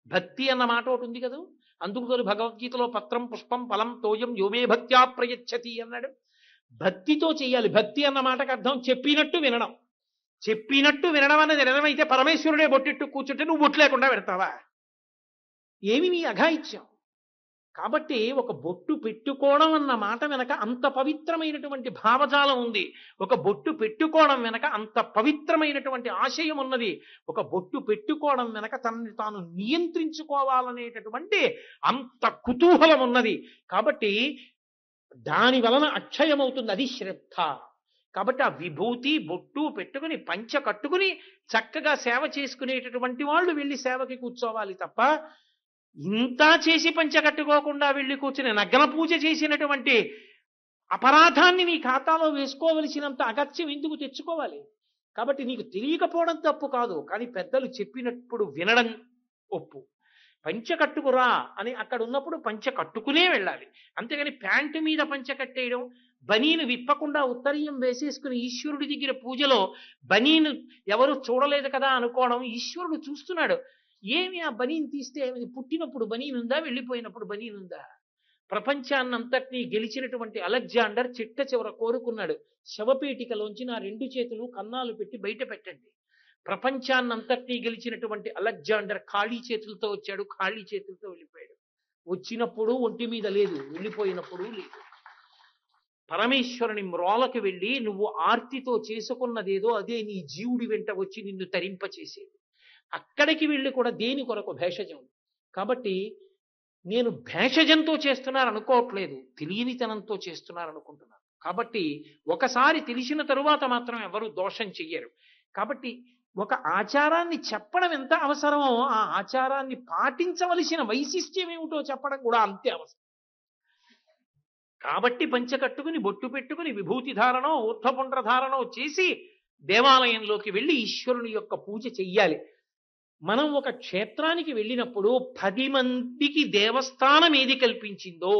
భక్తి అన్న మాట ఒకటి ఉంది కదా, అందుకు భగవద్గీతలో పత్రం పుష్పం ఫలం తోయం యోమే భక్త్యా ప్రయచ్చతి అన్నాడు. భక్తితో చెయ్యాలి. భక్తి అన్న మాటకు అర్థం చెప్పినట్టు వినడం. చెప్పినట్టు వినడం అన్నది నిజమైతే పరమేశ్వరుడే బొట్టెట్టు కూర్చుంటే నువ్వు బొట్టు లేకుండా పెడతావా? ఏమి నీ అఘాయిత్యం? కాబట్టి ఒక బొట్టు పెట్టుకోవడం అన్న మాట వెనక అంత పవిత్రమైనటువంటి భావజాలం ఉంది. ఒక బొట్టు పెట్టుకోవడం వెనక అంత పవిత్రమైనటువంటి ఆశయం ఉన్నది. ఒక బొట్టు పెట్టుకోవడం వెనక తనని తాను నియంత్రించుకోవాలనేటటువంటి అంత కుతూహలం ఉన్నది. కాబట్టి దాని వలన అక్షయమవుతుంది. అది శ్రద్ధ. కాబట్టి ఆ విభూతి బొట్టు పెట్టుకుని పంచ కట్టుకుని చక్కగా సేవ చేసుకునేటటువంటి వాళ్ళు వెళ్ళి సేవకి కూర్చోవాలి తప్ప, ఇంత చేసి పంచ కట్టుకోకుండా వెళ్ళి కూర్చుని నగ్న పూజ చేసినటువంటి అపరాధాన్ని నీ ఖాతాలో వేసుకోవలసినంత అగత్యం ఎందుకు తెచ్చుకోవాలి? కాబట్టి నీకు తెలియకపోవడం తప్పు కాదు, కానీ పెద్దలు చెప్పినప్పుడు వినడం ఒప్పు. పంచ కట్టుకురా అని అక్కడ ఉన్నప్పుడు పంచ కట్టుకునే వెళ్ళాలి. అంతేగాని ప్యాంటు మీద పంచ కట్టేయడం, బనీను విప్పకుండా ఉత్తరీయం వేసేసుకుని ఈశ్వరుడి దగ్గర పూజలో బనీను ఎవరు చూడలేదు కదా అనుకోవడం. ఈశ్వరుడు చూస్తున్నాడు. ఏమి ఆ బనీను తీస్తే ఏమి? పుట్టినప్పుడు బనీనుందా, వెళ్ళిపోయినప్పుడు బనీనుందా? ప్రపంచాన్నంతటినీ గెలిచినటువంటి అలెగ్జాండర్ చిట్ట చివర కోరుకున్నాడు, శవపేటికలోంచి నా 2 చేతులు కన్నాలు పెట్టి బయట పెట్టండి. ప్రపంచాన్నంతటినీ గెలిచినటువంటి అలెగ్జాండర్ ఖాళీ చేతులతో వచ్చాడు, ఖాళీ చేతులతో వెళ్ళిపోయాడు. వచ్చినప్పుడు ఒంటి మీద లేదు, వెళ్ళిపోయినప్పుడు లేదు. పరమేశ్వరుని మ్రోలకి వెళ్ళి నువ్వు ఆర్తితో చేసుకున్నదేదో అదే నీ జీవుడి వెంట వచ్చి నిన్ను తరింపచేసేది. అక్కడికి వెళ్ళి కూడా దేని కొరకు? భేషజం. కాబట్టి నేను భేషజంతో చేస్తున్నారు అనుకోవట్లేదు, తెలియనితనంతో చేస్తున్నారు అనుకుంటున్నాను. కాబట్టి ఒకసారి తెలిసిన తరువాత మాత్రం ఎవరు దోషం చెయ్యరు. కాబట్టి ఒక ఆచారాన్ని చెప్పడం ఎంత అవసరమో ఆ ఆచారాన్ని పాటించవలసిన వైశిష్ట్యం ఏమిటో చెప్పడం కూడా అంతే అవసరం. కాబట్టి పంచ కట్టుకుని బొట్టు పెట్టుకుని విభూతి ధారణో ఊర్ధ్వపుండ్ర ధారణో చేసి దేవాలయంలోకి వెళ్ళి ఈశ్వరుని యొక్క పూజ చెయ్యాలి. మనం ఒక క్షేత్రానికి వెళ్ళినప్పుడు 10 మందికి దేవస్థానం ఏది కల్పించిందో,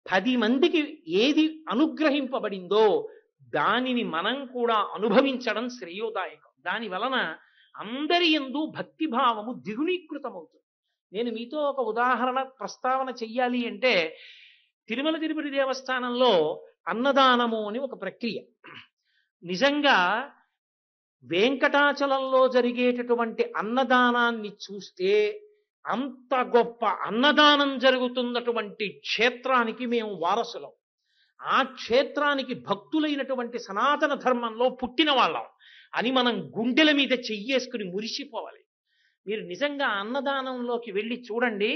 10 మందికి ఏది అనుగ్రహింపబడిందో దానిని మనం కూడా అనుభవించడం శ్రేయోదాయకం. దాని వలన అందరి యందు భక్తిభావము ద్విగుణీకృతమవుతుంది. నేను మీతో ఒక ఉదాహరణ ప్రస్తావన చెయ్యాలి అంటే, తిరుమల తిరుపతి దేవస్థానంలో అన్నదానము అని ఒక ప్రక్రియ. నిజంగా వెంకటాచలంలో జరిగేటటువంటి అన్నదానాన్ని చూస్తే అంత గొప్ప అన్నదానం జరుగుతున్నటువంటి క్షేత్రానికి మేము వారసులం. ఆ క్షేత్రానికి భక్తులైనటువంటి సనాతన ధర్మంలో పుట్టిన వాళ్ళం అని మనం గుండెల మీద చెయ్యేసుకుని మురిసిపోవాలి. మీరు నిజంగా అన్నదానంలోకి వెళ్ళి చూడండి,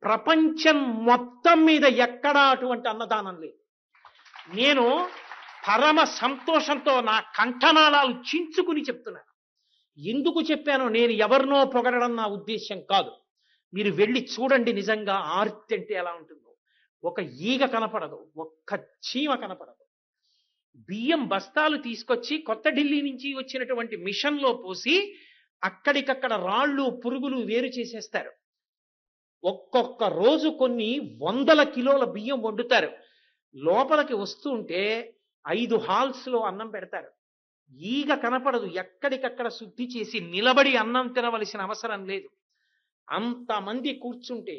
ప్రపంచం మొత్తం మీద ఎక్కడా అటువంటి అన్నదానం లేదు. నేను పరమ సంతోషంతో నా కంఠనాళాలు చించుకుని చెప్తున్నాను. ఎందుకు చెప్పానో, నేను ఎవరినో పొగడడం నా ఉద్దేశం కాదు. మీరు వెళ్ళి చూడండి నిజంగా ఆర్తి అంటే ఎలా ఉంటుందో. ఒక ఈగ కనపడదు, ఒక్క చీమ కనపడదు. బియ్యం బస్తాలు తీసుకొచ్చి కొత్త ఢిల్లీ నుంచి వచ్చినటువంటి మిషన్లో పోసి అక్కడికక్కడ రాళ్ళు పురుగులు వేరు చేసేస్తారు. ఒక్కొక్క రోజు కొన్ని 100 కిలోల బియ్యం వండుతారు. లోపలికి వస్తూ ఉంటే 5 హాల్స్లో అన్నం పెడతారు. ఈగ కనపడదు. ఎక్కడికక్కడ శుద్ధి చేసి నిలబడి అన్నం తినవలసిన అవసరం లేదు. అంతమంది కూర్చుంటే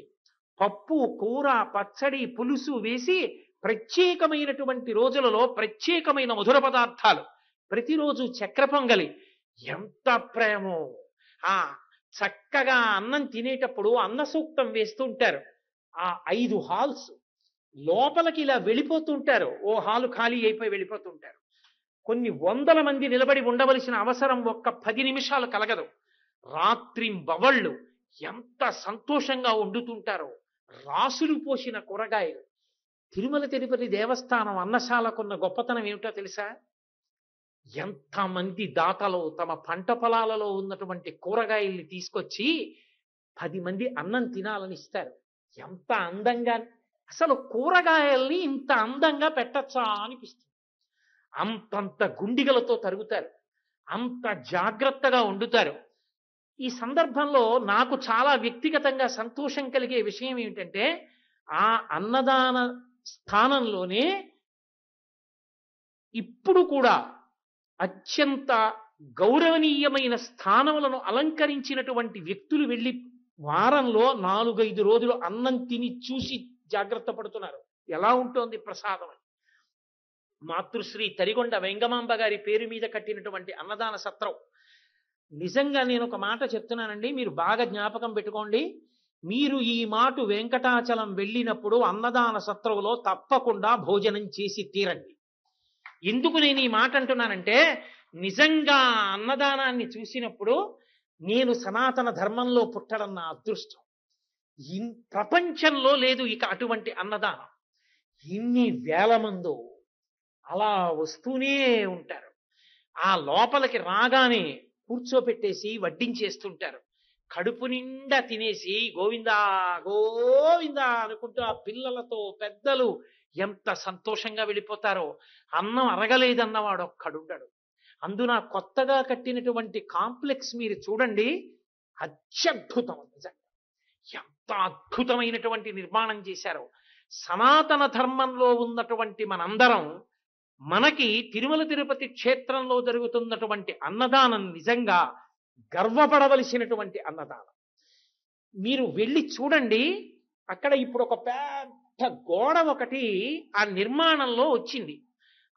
పప్పు కూర పచ్చడి పులుసు వేసి ప్రత్యేకమైనటువంటి రోజులలో ప్రత్యేకమైన మధుర పదార్థాలు, ప్రతిరోజు చక్ర పొంగలి. ఎంత ప్రేమో! ఆ చక్కగా అన్నం తినేటప్పుడు అన్న సూక్తం వేస్తూ ఉంటారు. ఆ 5 హాల్స్ లోపలికి ఇలా వెళ్ళిపోతుంటారు. ఓ హాలు ఖాళీ అయిపోయి వెళ్ళిపోతుంటారు. కొన్ని 100 మంది నిలబడి ఉండవలసిన అవసరం ఒక్క 10 నిమిషాలు కలగదు. రాత్రింబవళ్ళు ఎంత సంతోషంగా వండుతుంటారో. రాసులు పోసిన కూరగాయలు. తిరుమల తిరుపతి దేవస్థానం అన్నశాలకున్న గొప్పతనం ఏమిటో తెలుసా? ఎంతమంది దాతలు తమ పంట పొలాలలో ఉన్నటువంటి కూరగాయల్ని తీసుకొచ్చి 10 మంది అన్నం తినాలని ఇస్తారు. ఎంత అందంగా! అసలు కూరగాయల్ని ఇంత అందంగా పెట్టచ్చా అనిపిస్తుంది. అంతంత గుండిగలతో తరుగుతారు, అంత జాగ్రత్తగా వండుతారు. ఈ సందర్భంలో నాకు చాలా వ్యక్తిగతంగా సంతోషం కలిగే విషయం ఏమిటంటే, ఆ అన్నదాన స్థానంలోనే ఇప్పుడు కూడా అత్యంత గౌరవనీయమైన స్థానములను అలంకరించినటువంటి వ్యక్తులు వెళ్ళి వారంలో 4-5 రోజులు అన్నం తిని చూసి జాగ్రత్త పడుతున్నారు. ఎలా ఉంటోంది ప్రసాదం అని. మాతృశ్రీ తరిగొండ వెంగమాంబ గారి పేరు మీద కట్టినటువంటి అన్నదాన సత్రం. నిజంగా నేను ఒక మాట చెప్తున్నానండి, మీరు బాగా జ్ఞాపకం పెట్టుకోండి. మీరు ఈ మాట వెంకటాచలం వెళ్ళినప్పుడు అన్నదాన సత్రవులో తప్పకుండా భోజనం చేసి తీరండి. ఎందుకు నేను ఈ మాట అంటున్నానంటే, నిజంగా అన్నదానాన్ని చూసినప్పుడు నేను సనాతన ధర్మంలో పుట్టడం నా అదృష్టం. ప్రపంచంలో లేదు ఇక అటువంటి అన్నదానం. ఇన్ని వేల మందో అలా వస్తూనే ఉంటారు. ఆ లోపలికి రాగానే కూర్చోపెట్టేసి వడ్డించేస్తుంటారు. కడుపు నిండా తినేసి గోవిందా గోవిందా అనుకుంటూ ఆ పిల్లలతో పెద్దలు ఎంత సంతోషంగా వెళ్ళిపోతారో. అన్నం అరగలేదన్నవాడు ఒక్కడుండడు. అందున కొత్తగా కట్టినటువంటి కాంప్లెక్స్ మీరు చూడండి, అత్యద్భుతం. నిజంగా ఎంత అద్భుతమైనటువంటి నిర్మాణం చేశారో. సనాతన ధర్మంలో ఉన్నటువంటి మనందరం మనకి తిరుమల తిరుపతి క్షేత్రంలో జరుగుతున్నటువంటి అన్నదానం నిజంగా గర్వపడవలసినటువంటి అన్నదానం. మీరు వెళ్ళి చూడండి. అక్కడ ఇప్పుడు ఒక పెద్ద గోడ ఒకటి ఆ నిర్మాణంలో వచ్చింది.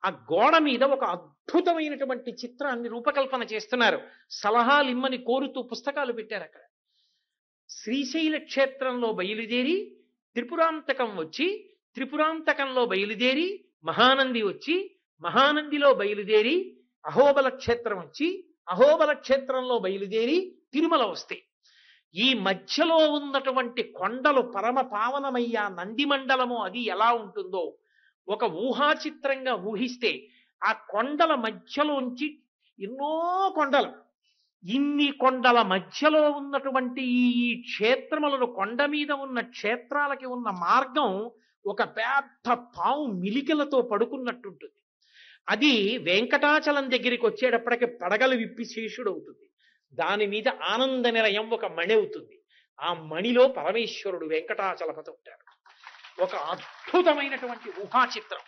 ఆ గోడ మీద ఒక అద్భుతమైనటువంటి చిత్రాన్ని రూపకల్పన చేస్తున్నారు. సలహాలు ఇమ్మని కోరుతూ పుస్తకాలు పెట్టారు అక్కడ. శ్రీశైల క్షేత్రంలో బయలుదేరి త్రిపురాంతకం వచ్చి, త్రిపురాంతకంలో బయలుదేరి మహానంది వచ్చి, మహానందిలో బయలుదేరి అహోబల క్షేత్రం వచ్చి, అహోబల క్షేత్రంలో బయలుదేరి తిరుమల వస్తాయి. ఈ మధ్యలో ఉన్నటువంటి కొండలు పరమ పావనమయ్యా నంది మండలము అది ఎలా ఉంటుందో ఒక ఊహాచిత్రంగా ఊహిస్తే, ఆ కొండల మధ్యలోంచి ఎన్నో కొండలు, ఇన్ని కొండల మధ్యలో ఉన్నటువంటి ఈ క్షేత్రములను, కొండ మీద ఉన్న క్షేత్రాలకి ఉన్న మార్గం ఒక పెద్ద పావు మిలికలతో పడుకున్నట్టుంటుంది. అది వెంకటాచలం దగ్గరికి వచ్చేటప్పటికి పడగలు విప్పి శేషుడు అవుతుంది. దాని మీద ఆనంద నిలయం ఒక మణి అవుతుంది. ఆ మణిలో పరమేశ్వరుడు వెంకటాచలపతి ఉంటారు. ఒక అద్భుతమైనటువంటి ఊహాచిత్రం.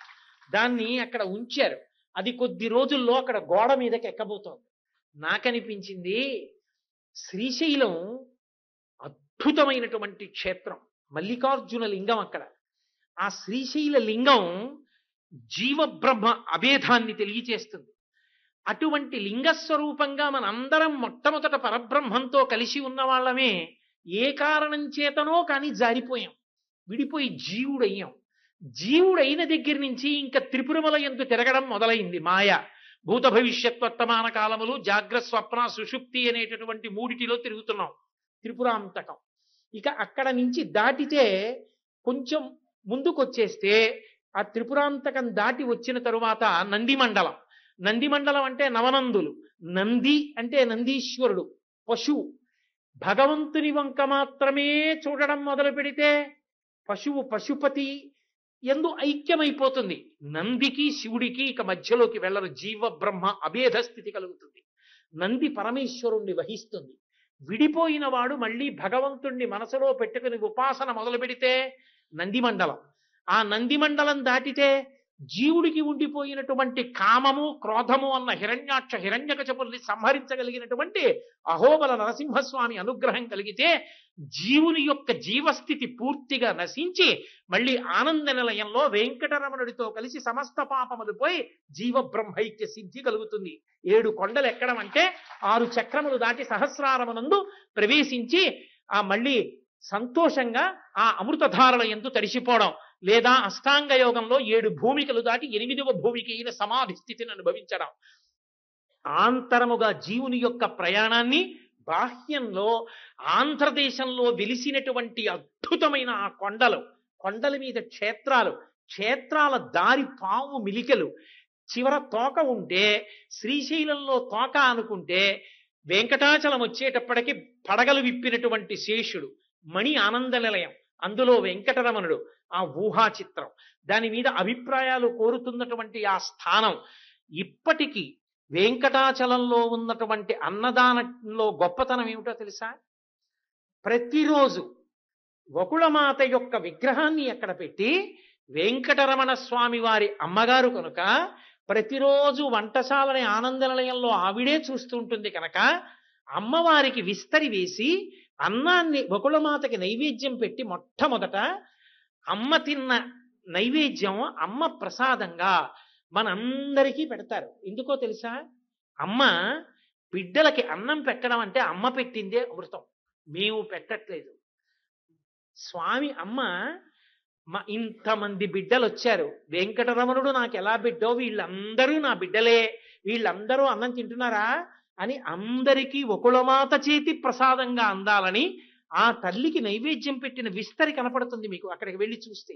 దాన్ని అక్కడ ఉంచారు. అది కొద్ది రోజుల్లో అక్కడ గోడ మీదకి ఎక్కబోతోంది. నాకనిపించింది శ్రీశైలం అద్భుతమైనటువంటి క్షేత్రం. మల్లికార్జున లింగం అక్కడ. ఆ శ్రీశైల లింగం జీవబ్రహ్మ అభేదాన్ని తెలియచేస్తుంది. అటువంటి లింగస్వరూపంగా మనందరం మొట్టమొదట పరబ్రహ్మంతో కలిసి ఉన్న వాళ్ళమే ఏ కారణం చేతనో కానీ జారిపోయాం, విడిపోయి జీవుడయ్యాం. జీవుడైన దగ్గర నుంచి ఇంకా త్రిపురముల యందు తిరగడం మొదలైంది మాయ. భూత భవిష్యత్ వర్తమాన కాలములు, జాగ్రత్త స్వప్న సుషుప్తి అనేటటువంటి మూడిటిలో తిరుగుతున్నాం. త్రిపురాంతకం. ఇక అక్కడ నుంచి దాటితే కొంచెం ముందుకొచ్చేస్తే ఆ త్రిపురాంతకం దాటి వచ్చిన తరువాత నంది మండలం. నంది మండలం అంటే నవనందులు. నంది అంటే నందీశ్వరుడు, పశువు. భగవంతుని వంక మాత్రమే చూడడం మొదలు పెడితే పశువు పశుపతి ఎందు ఐక్యమైపోతుంది. నందికి శివుడికి ఇక మధ్యలోకి వెళ్ళరు. జీవ బ్రహ్మ అభేద స్థితి కలుగుతుంది. నంది పరమేశ్వరుణ్ణి వహిస్తుంది. విడిపోయిన వాడు మళ్ళీ భగవంతుణ్ణి మనసులో పెట్టుకుని ఉపాసన మొదలు పెడితే నంది మండలం. ఆ నంది మండలం దాటితే జీవుడికి ఉండిపోయినటువంటి కామము క్రోధము అన్న హిరణ్యాక్ష హిరణ్యకశపుల్ని సంహరించగలిగినటువంటి అహోబల నరసింహస్వామి అనుగ్రహం కలిగితే జీవుని యొక్క జీవస్థితి పూర్తిగా నశించి మళ్ళీ ఆనంద నిలయంలో వెంకటరమణుడితో కలిసి సమస్త పాపములు పోయి జీవబ్రహ్మైక్య సిద్ధి కలుగుతుంది. 7 కొండలు ఎక్కడం అంటే 6 చక్రములు దాటి సహస్రారమునందు ప్రవేశించి ఆ మళ్ళీ సంతోషంగా ఆ అమృతధారల యందు తడిసిపోవడం, లేదా అష్టాంగ యోగంలో 7 భూమికలు దాటి 8వ భూమికి అయిన సమాధి స్థితిని అనుభవించడం. ఆంతరముగా జీవుని యొక్క ప్రయాణాన్ని బాహ్యంలో ఆంధ్రదేశంలో వెలిసినటువంటి అద్భుతమైన ఆ కొండలు, కొండల మీద క్షేత్రాలు, క్షేత్రాల దారి పాము మిలికలు, చివర తోక ఉంటే శ్రీశైలంలో తోక అనుకుంటే వెంకటాచలం వచ్చేటప్పటికి పడగలు విప్పినటువంటి శేషుడు, మణి ఆనంద నిలయం, అందులో వెంకటరమణుడు, ఆ ఊహాచిత్రం, దాని మీద అభిప్రాయాలు కోరుతున్నటువంటి ఆ స్థానం. ఇప్పటికీ వెంకటాచలంలో ఉన్నటువంటి అన్నదానంలో గొప్పతనం ఏమిటో తెలుసా? ప్రతిరోజు వకుళమాత యొక్క విగ్రహాన్ని అక్కడ పెట్టి, వెంకటరమణ స్వామి వారి అమ్మగారు కనుక ప్రతిరోజు వంటశాలని ఆనంద నిలయంలో ఆవిడే చూస్తుంటుంది కనుక అమ్మవారికి విస్తరి వేసి అన్నాన్ని వకుళమాతకి నైవేద్యం పెట్టి మొట్టమొదట అమ్మ తిన్న నైవేద్యం అమ్మ ప్రసాదంగా మనందరికీ పెడతారు. ఎందుకో తెలుసా? అమ్మ బిడ్డలకి అన్నం పెట్టడం అంటే అమ్మ పెట్టిందే అమృతం, మేము పెట్టట్లేదు. స్వామి అమ్మ ఇంతమంది బిడ్డలు వచ్చారు, వెంకటరమణుడు నాకు ఎలా బిడ్డో, వీళ్ళందరూ నా బిడ్డలే, వీళ్ళందరూ అన్నం తింటున్నారా అని అందరికీ ఒకళమాత చేతి ప్రసాదంగా అందాలని ఆ తల్లికి నైవేద్యం పెట్టిన విస్తరి కనపడుతుంది మీకు అక్కడికి వెళ్ళి చూస్తే.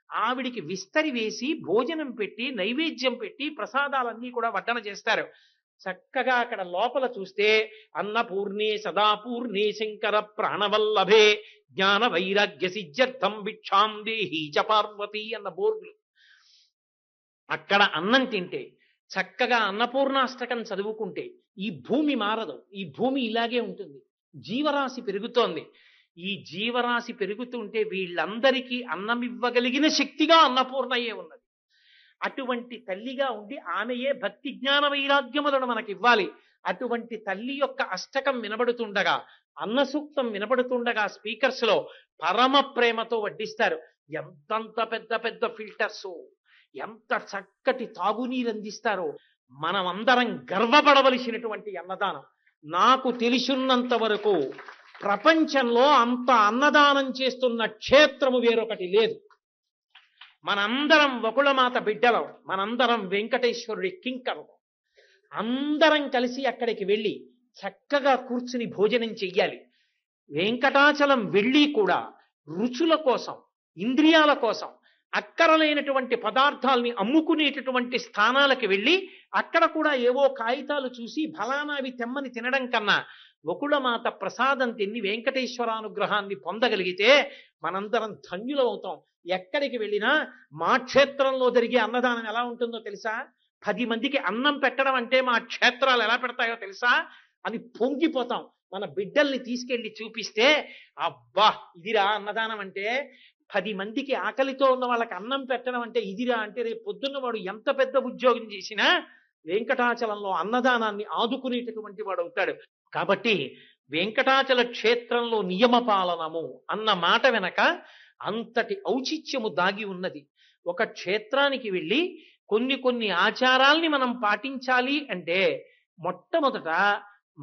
ఆవిడికి విస్తరి వేసి భోజనం పెట్టి నైవేద్యం పెట్టి ప్రసాదాలన్నీ కూడా వడ్డన చేస్తారు. చక్కగా అక్కడ లోపల చూస్తే అన్నపూర్ణే సదాపూర్ణే శంకర ప్రాణవల్లభే జ్ఞాన వైరాగ్య సిద్ధ్యర్థం భిక్షాం దేహి చ పార్వతి అన్న బోర్డులు. అక్కడ అన్నం తింటే, చక్కగా అన్నపూర్ణాష్టకం చదువుకుంటే ఈ భూమి మారదు, ఈ భూమి ఇలాగే ఉంటుంది. జీవరాశి పెరుగుతోంది. ఈ జీవరాశి పెరుగుతుంటే వీళ్ళందరికీ అన్నం ఇవ్వగలిగిన శక్తిగా అన్నపూర్ణయే ఉన్నది. అటువంటి తల్లిగా ఉండి ఆమెయే భక్తి జ్ఞాన వైరాగ్యములను మనకి ఇవ్వాలి. అటువంటి తల్లి యొక్క అష్టకం వినబడుతుండగా, అన్న సూక్తం వినబడుతుండగా స్పీకర్స్ లో పరమ ప్రేమతో వడ్డిస్తారు. ఎంతంత పెద్ద పెద్ద ఫిల్టర్స్, ఎంత చక్కటి తాగునీరు అందిస్తారో. మనమందరం గర్వపడవలసినటువంటి అన్నదానం. నాకు తెలిసినంత వరకు ప్రపంచంలో అంత అన్నదానం చేస్తున్న క్షేత్రము వేరొకటి లేదు. మనందరం వకుళమాత బిడ్డలం, మనందరం వెంకటేశ్వరుడి కింకరం. అందరం కలిసి అక్కడికి వెళ్ళి చక్కగా కూర్చుని భోజనం చెయ్యాలి. వెంకటాచలం వెళ్ళి కూడా రుచుల కోసం, ఇంద్రియాల కోసం అక్కరలేనటువంటి పదార్థాల్ని అమ్ముకునేటటువంటి స్థానాలకు వెళ్ళి అక్కడ కూడా ఏవో కాగితాలు చూసి ఫలానావి తెమ్మని తినడం కన్నా వకుళమాత ప్రసాదం తిని వెంకటేశ్వరానుగ్రహాన్ని పొందగలిగితే మనందరం ధన్యులం అవుతాం. ఎక్కడికి వెళ్ళినా మా క్షేత్రంలో జరిగే అన్నదానం ఎలా ఉంటుందో తెలుసా? 10 మందికి అన్నం పెట్టడం అంటే మా క్షేత్రాలు ఎలా పెడతాయో తెలుసా అని పొంగిపోతాం. మన బిడ్డల్ని తీసుకెళ్లి చూపిస్తే అబ్బా ఇదిరా అన్నదానం అంటే, 10 మందికి ఆకలితో ఉన్న వాళ్ళకి అన్నం పెట్టడం అంటే ఇదిరా అంటే, రేపు పొద్దున్న వాడు ఎంత పెద్ద ఉద్యోగం చేసినా వెంకటాచలంలో అన్నదానాన్ని ఆదుకునేటటువంటి వాడు అవుతాడు. కాబట్టి వెంకటాచల క్షేత్రంలో నియమ పాలనము అన్న మాట వెనక అంతటి ఔచిత్యము దాగి ఉన్నది. ఒక క్షేత్రానికి వెళ్ళి కొన్ని ఆచారాల్ని మనం పాటించాలి అంటే మొట్టమొదట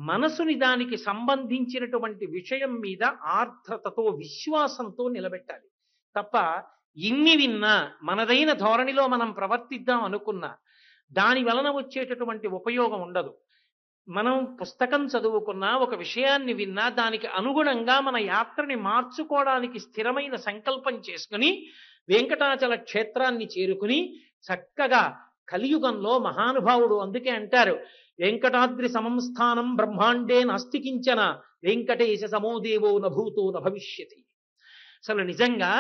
మనసుని దానికి సంబంధించినటువంటి విషయం మీద ఆర్ద్రతతో విశ్వాసంతో నిలబెట్టాలి. తప్ప ఇన్ని విన్నా మనదైన ధోరణిలో మనం ప్రవర్తిద్దాం అనుకున్నా దాని వలన వచ్చేటటువంటి ఉపయోగం ఉండదు. మనం పుస్తకం చదువుకున్నా, ఒక విషయాన్ని విన్నా, దానికి అనుగుణంగా మన యాత్రని మార్చుకోవడానికి స్థిరమైన సంకల్పం చేసుకుని వెంకటాచల క్షేత్రాన్ని చేరుకుని చక్కగా కలియుగంలో మహానుభావుడు అందుకే అంటారు, వెంకటాద్రి సమంస్థానం బ్రహ్మాండే నాస్తి కించన వెంకటేశ సమోదేవో నభూతో నభవిష్యతి. అసలు నిజంగా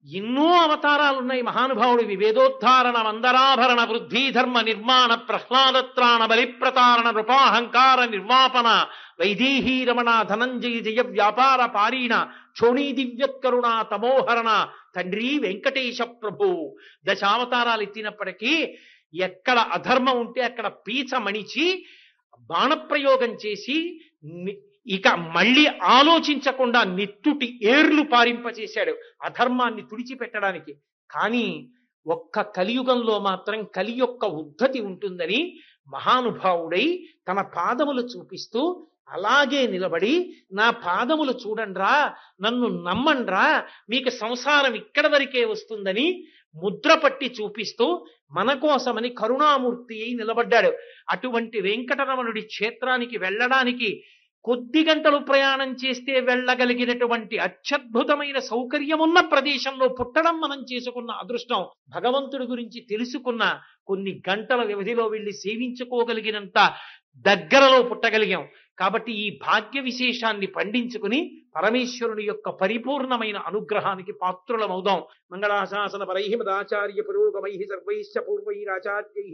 ఎన్నో అవతారాలు ఉన్నాయి మహానుభావుడివి. వేదోద్ధారణ వందరాభరణ వృద్ధి ధర్మ నిర్మాణ ప్రహ్లాదత్రాణ బలిప్రతారణ నృపాహంకార నిర్వాపన వైదేహీ రమణ ధనంజయ జయ వ్యాపార పారీణ క్షోణీ దివ్యత్కరుణ తమోహరణ తండ్రి వెంకటేశ ప్రభు. దశావతారాలు ఎత్తినప్పటికీ ఎక్కడ అధర్మం ఉంటే అక్కడ పీచ మణిచి బాణప్రయోగం చేసి ఇక మళ్ళీ ఆలోచించకుండా నిత్తుటి ఏర్లు పారింపచేశాడు అధర్మాన్ని తుడిచిపెట్టడానికి. కానీ ఒక్క కలియుగంలో మాత్రం కలి యొక్క ఉద్ధతి ఉంటుందని మహానుభావుడై తన పాదములు చూపిస్తూ అలాగే నిలబడి, నా పాదములు చూడండ్రా, నన్ను నమ్మండ్రా, మీకు సంసారం ఇక్కడ వరకే వస్తుందని ముద్ర పట్టి చూపిస్తూ మన కోసమని కరుణామూర్తి అయి నిలబడ్డాడు. అటువంటి వెంకటరమణుడి క్షేత్రానికి వెళ్ళడానికి కొద్ది గంటలు ప్రయాణం చేస్తే వెళ్ళగలిగినటువంటి అత్యద్భుతమైన సౌకర్యమున్న ప్రదేశంలో పుట్టడం మనం చేసుకున్న అదృష్టం. భగవంతుడి గురించి తెలుసుకున్న కొన్ని గంటల వ్యవధిలో వెళ్ళి సేవించుకోగలిగినంత దగ్గరలో పుట్టగలిగాం. కాబట్టి ఈ భాగ్య విశేషాన్ని పండించుకుని పరమేశ్వరుని యొక్క పరిపూర్ణమైన అనుగ్రహానికి పాత్రులమవుదాం. మంగళాశాసన పరై మదాచార్య పురోగమై సర్వైశ్చ పూర్వైరాచార్యై